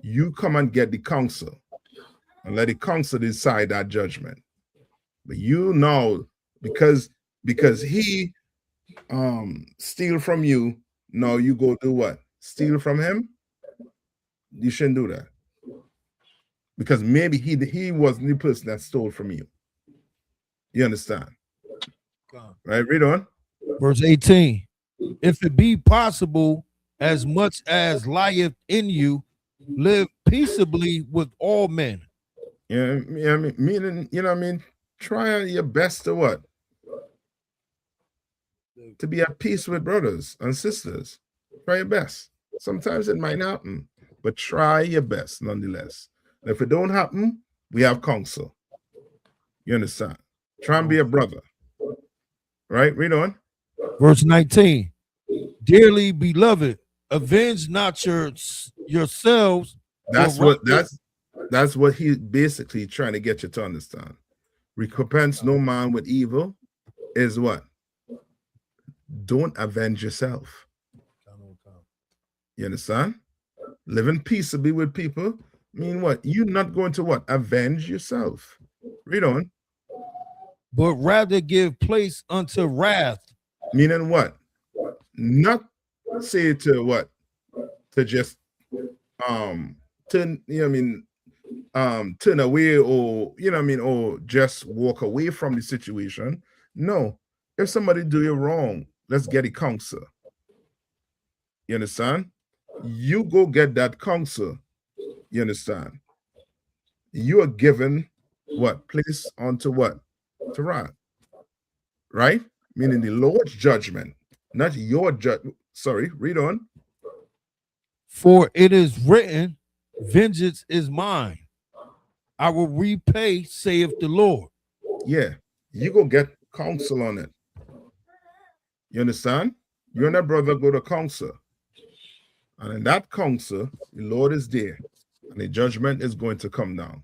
you come and get the counsel and let the counsel decide that judgment. But you know, because he steal from you, now you go do what? Steal from him? You shouldn't do that. Because maybe he wasn't the person that stole from you. You understand? Right, read on. Verse 18. If it be possible, as much as lieth in you, live peaceably with all men. Yeah, meaning, you know what I mean? Try your best to what? To be at peace with brothers and sisters. Try your best. Sometimes it might happen, but try your best nonetheless. And if it don't happen, we have counsel. You understand? Try and be a brother. Right? Read on. Verse 19. Dearly beloved, avenge not yourselves. That's but what rather- that's what he basically trying to get you to understand. Recompense no man with evil is what? Don't avenge yourself. You understand? Living peaceably with people mean what? You're not going to what? Avenge yourself. Read on. but rather give place unto wrath. Meaning what? Not say to what? To just turn, turn away, or or just walk away from the situation. No. If somebody do you wrong, let's get a counsel. You understand? You go get that counsel. You understand? You are given what? Place onto what? To wrath. Right? Meaning the Lord's judgment, not your judgment. Sorry, read on. For it is written, vengeance is mine. I will repay, saith the Lord. Yeah, you go get counsel on it. You understand? You and that brother go to counsel. And in that counsel, the Lord is there. And the judgment is going to come down.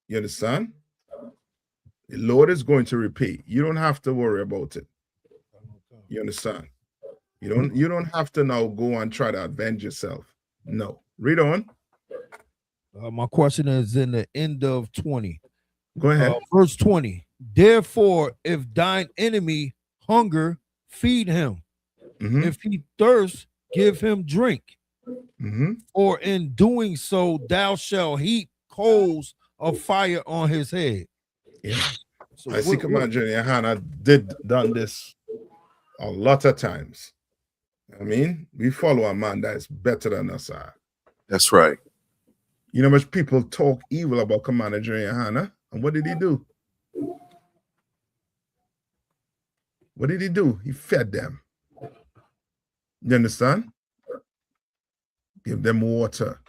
You understand? The Lord is going to repay. You don't have to worry about it. You understand? You don't have to now go and try to avenge yourself. No. Read on. My question is in the end of 20. Go ahead. Verse 20. Therefore, if thine enemy hunger, feed him. If he thirst, give him drink. For in doing so, thou shalt heap coals of fire on his head. Yeah. So I see Commander YAHANNA did done this a lot of times. I mean, we follow a man that is better than us are. That's right. You know how much people talk evil about Commander YAHANNA, and what did he do? What did he do? He fed them. You understand? Give them water.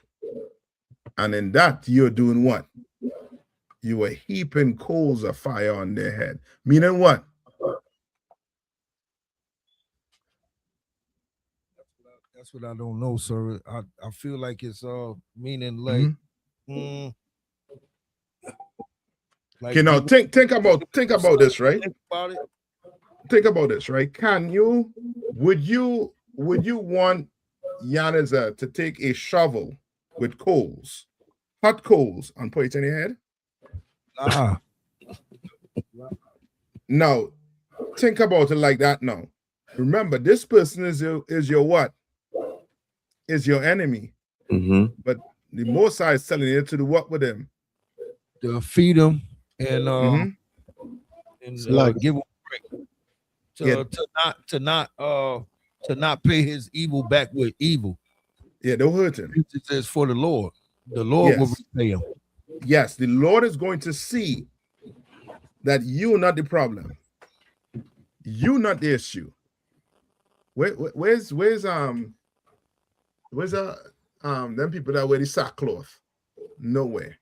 And in that, you're doing what? You were heaping coals of fire on their head. Meaning what? That's what I don't know, sir. I feel like it's meaning like Okay, now think about this, right? Think about this, right? Would you want Yanaza to take a shovel with coals, hot coals, and put it in your head? Now, think about it like that now. Remember, this person is your what? Is your enemy. But the Most High is telling you to do what with him? To feed him and give him break. To not pay his evil back with evil. Yeah, don't hurt him. It says for the Lord. The Lord will repay him. Yes, the Lord is going to see that you're not the problem. You're not the issue. Where's them people that wear the sackcloth? Nowhere.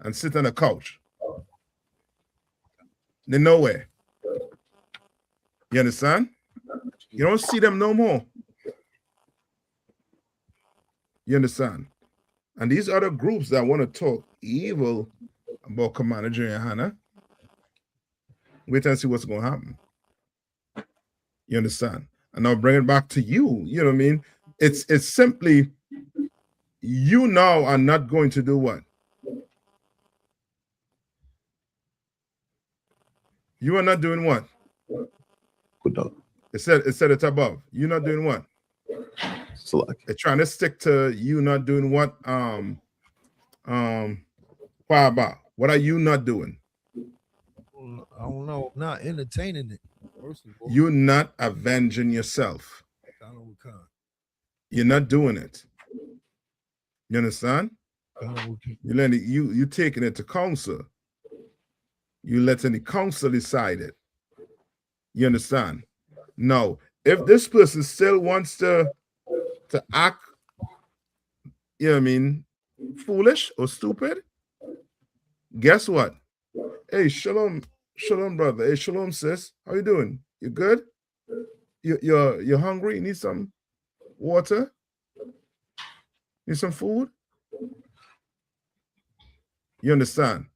And sit on a couch. They're nowhere. You understand? You don't see them no more. You understand? And these other groups that want to talk evil about Commander YAHANNA, wait and see what's going to happen. You understand? And I'll bring it back to you. You know what I mean? It's simply, you now are not going to do what? You are not doing what? It said it above. You're not doing what? They're trying to stick to you not doing what? What are you not doing? I don't know. Not entertaining it. You're not avenging yourself. You're not doing it. You understand? You taking it to counsel. You letting the counsel decide it. You understand? Now, if this person still wants to act, you know what I mean, foolish or stupid, guess what? Hey, shalom, brother. Hey, shalom, sis. How you doing? You good? You're hungry? You need something? water? Need some food? You understand?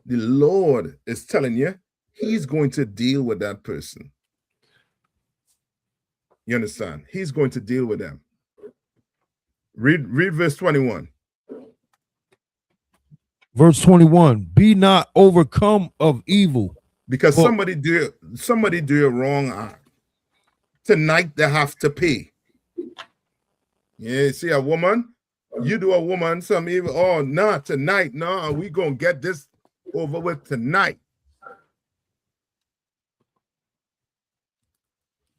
The Lord is telling you he's going to deal with that person. You understand? He's going to deal with them. Read verse 21. Verse 21, be not overcome of evil. Because somebody do a wrong act. Tonight they have to pay. Yeah, see a woman, you do a woman some evil. Oh, not tonight. No, we gonna get this over with tonight.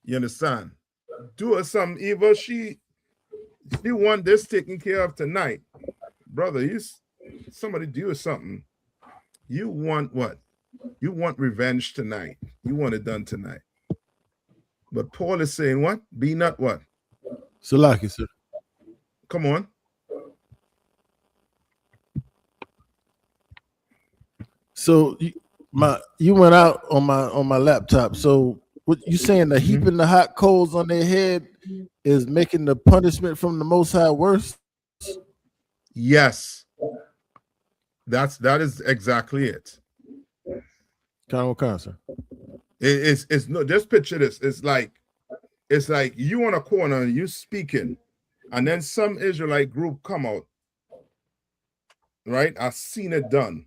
You understand? Do her some evil. She want this taken care of tonight. Brother, somebody do something. You want what? You want revenge tonight. You want it done tonight. But Paul is saying what? Be not what? Salaki, sir. Come on. So you went out on my laptop. So what you saying, the heaping the hot coals on their head is making the punishment from the Most High worse? Yes. That is exactly it. Sir. It's no, just picture this. It's like you on a corner and you speaking, and then some Israelite group come out. Right? I seen it done.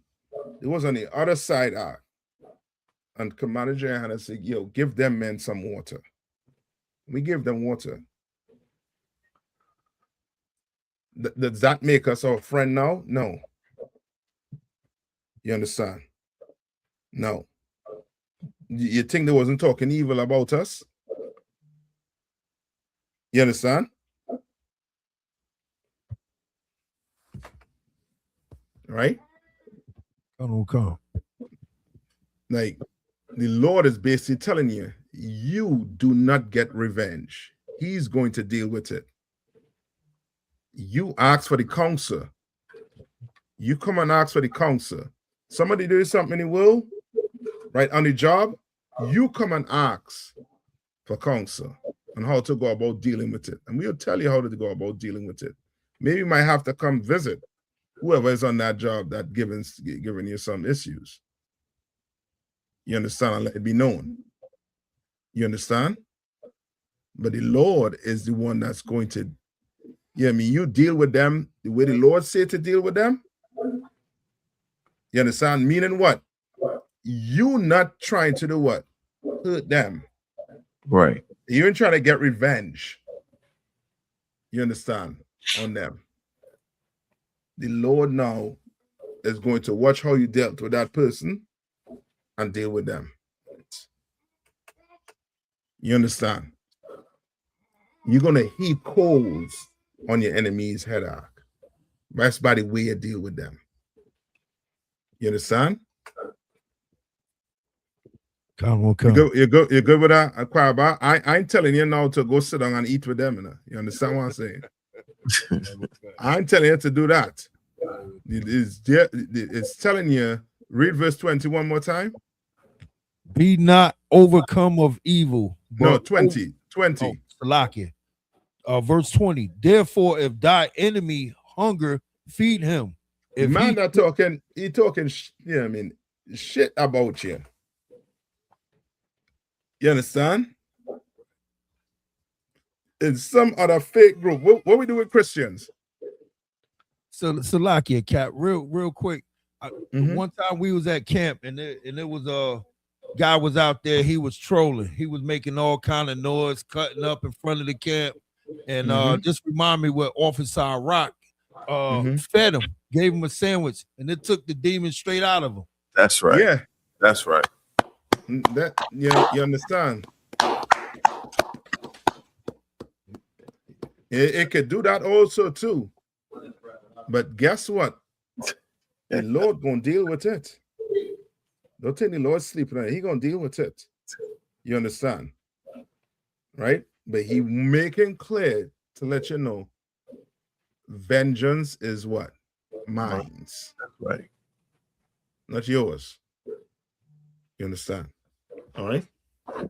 It was on the other side. And Commander YAHANNA said, yo, give them men some water. We give them water. Does that make us our friend now? No. You understand? No. You think they wasn't talking evil about us? You understand? Right? Come. Like, the Lord is basically telling you, you do not get revenge. He's going to deal with it. You ask for the counsel. You come and ask for the counsel. Somebody do something in the will, right, on the job, you come and ask for counsel on how to go about dealing with it. And we'll tell you how to go about dealing with it. Maybe you might have to come visit whoever is on that job that giving you some issues. You understand? And let it be known. You understand? But the Lord is the one that's going to, you deal with them the way the Lord said to deal with them. You understand? Meaning what? You not trying to do what? Hurt them. Right. You ain't trying to get revenge. You understand? On them. The Lord now is going to watch how you dealt with that person and deal with them. You understand? You're going to heap coals on your enemy's head arc. That's by the way you deal with them. You understand? Come. You're good with that, Aquaba? I ain't telling you now to go sit down and eat with them. You know? You understand what I'm saying? I ain't telling you to do that. It's telling you, read verse 20 one more time. Be not overcome of evil. No, 20. Salakia. Verse 20. Therefore, if thy enemy hunger, feed him. If man that talking, he talking, shit about you. You understand? In some other fake group. What we do with Christians? So Salakia, Cap, real quick. One time we was at camp and it was a guy was out there. He was trolling. He was making all kind of noise, cutting up in front of the camp. And just remind me what Officer Rock fed him, gave him a sandwich, and it took the demon straight out of him. That's right. Yeah, that's right. That you understand. It could do that also too. But guess what? The Lord gonna deal with it. Don't think the Lord sleeping on it. He gonna deal with it. You understand? Right? But he making clear to let you know, vengeance is what? Mine. Right. Not yours. You understand? All right? All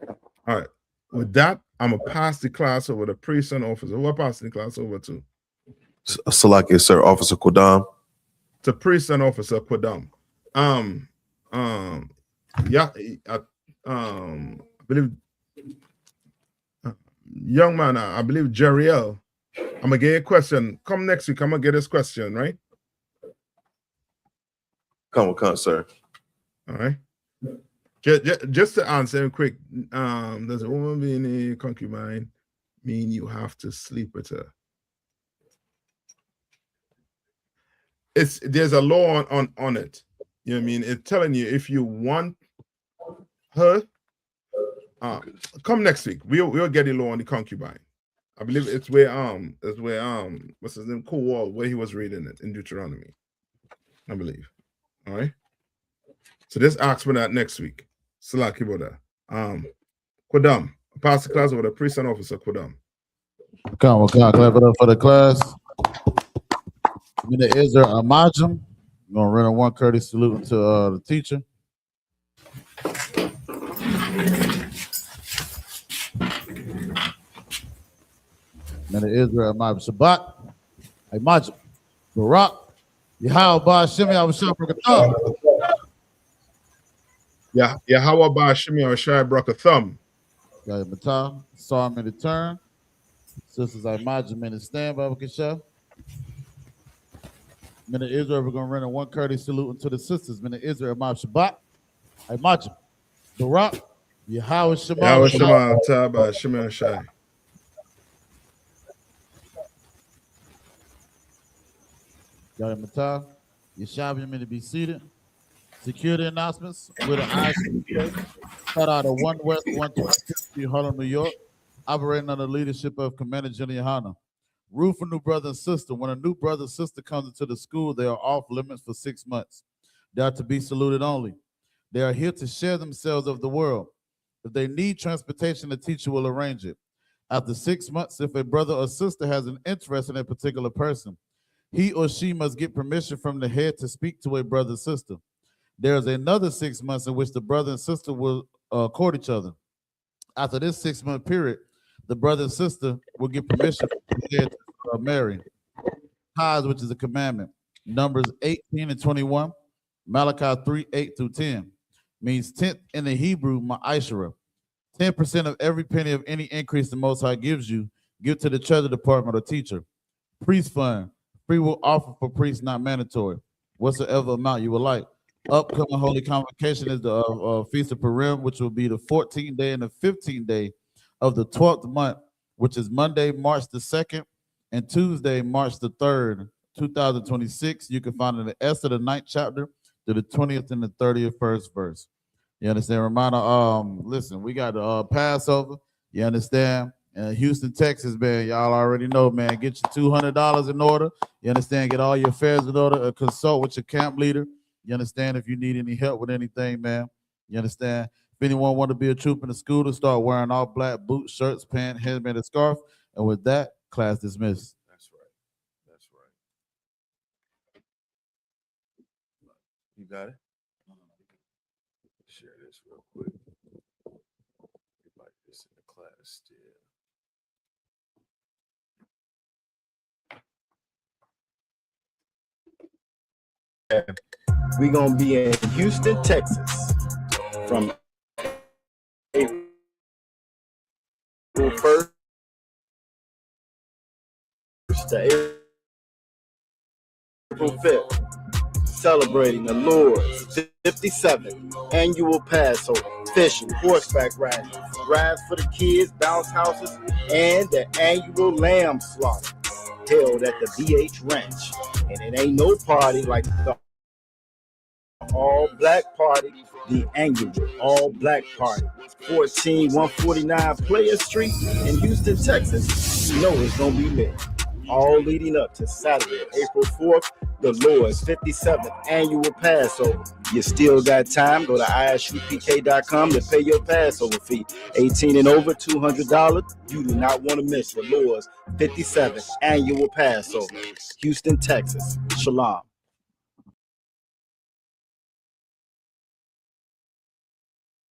right. with that, I'm going to pass the class over to priest and officer. Who am I passing the class over to? Salakia, sir. Officer Kodam. To priest and officer Kodam. Yeah, I believe, young man, I believe Jeriel. I'm going to get a question. Come next week, I'm going to get this question, right? Come, sir. All right. Just to answer him quick, does a woman being a concubine mean you have to sleep with her? There's a law on it. You know what I mean? It's telling you if you want her, come next week. We'll get a law on the concubine. I believe it's where what's his name? Kowal, where he was reading it in Deuteronomy. I believe. All right. So just ask for that next week. Salaki brother. Kodam. Pass the class over the priest and officer Kodam. Come on, clap it up for the class. Mina Israel Amajim. I'm gonna run a one courteous salute to the teacher. Mina Israel Amajim Shabbat. Amajim Barak. Yahweh Shimi Awashab. Yeah, how about Shimi or Shai Brakathum? Got Matah, saw him in the turn. Sisters Imajim in the stand, Baba Kisha. Mina Israel, we're going to run a one courteous salute to the sisters. Mina Israel, Imam Shabbat, Imajim, Barak, Yahweh Shema. Yahweh Shema, Taba, Shema Shai. Got Matah, Yeshav, to be seated. Security announcements with an I.S.U.P.K. cut out of 1 West 123 Harlem, New York, operating under the leadership of Commander General YAHANNA. Rule for new brother and sister. When a new brother and sister comes into the school, they are off limits for 6 months. They are to be saluted only. They are here to share themselves of the world. If they need transportation, the teacher will arrange it. After 6 months, if a brother or sister has an interest in a particular person, he or she must get permission from the head to speak to a brother or sister. There is another 6 months in which the brother and sister will court each other. After this 6 month period, the brother and sister will get permission from the head to marry. Tithes, which is a commandment. Numbers 18 and 21, Malachi 3, 8 through 10, means 10th in the Hebrew, ma'ashara. 10% of every penny of any increase the Most High gives you, give to the treasury department or teacher. Priest fund, free will offer for priests, not mandatory. Whatsoever amount you would like. Upcoming holy convocation is the Feast of Purim, which will be the 14th day and the 15th day of the 12th month, which is Monday, March the 2nd, and Tuesday, March the 3rd, 2026. You can find in the Esther, the 9th chapter, to the 20th and the 31st verse. You understand? Reminder, listen, we got the Passover. You understand? Houston, Texas, man, y'all already know, man. Get your $200 in order. You understand? Get all your affairs in order. Consult with your camp leader. You understand? If you need any help with anything, man. You understand? If anyone want to be a troop in the school, to start wearing all black boots, shirts, pants, headband, and scarf. And with that, class dismissed. That's right. That's right. You got it? Share this real quick. Like this in the class still. We're going to be in Houston, Texas from April 1st to April 5th, celebrating the Lord's 57th annual Passover, fishing, horseback riding, rides for the kids, bounce houses, and the annual lamb slaughter held at the BH Ranch. And it ain't no party like the all-black party, the annual all-black party. 14149 Player Street in Houston, Texas. You know it's going to be lit. All leading up to Saturday, April 4th, the Lord's 57th annual Passover. You still got time. Go to ISUPK.com to pay your Passover fee. 18 and over, $200. You do not want to miss the Lord's 57th annual Passover. Houston, Texas. Shalom.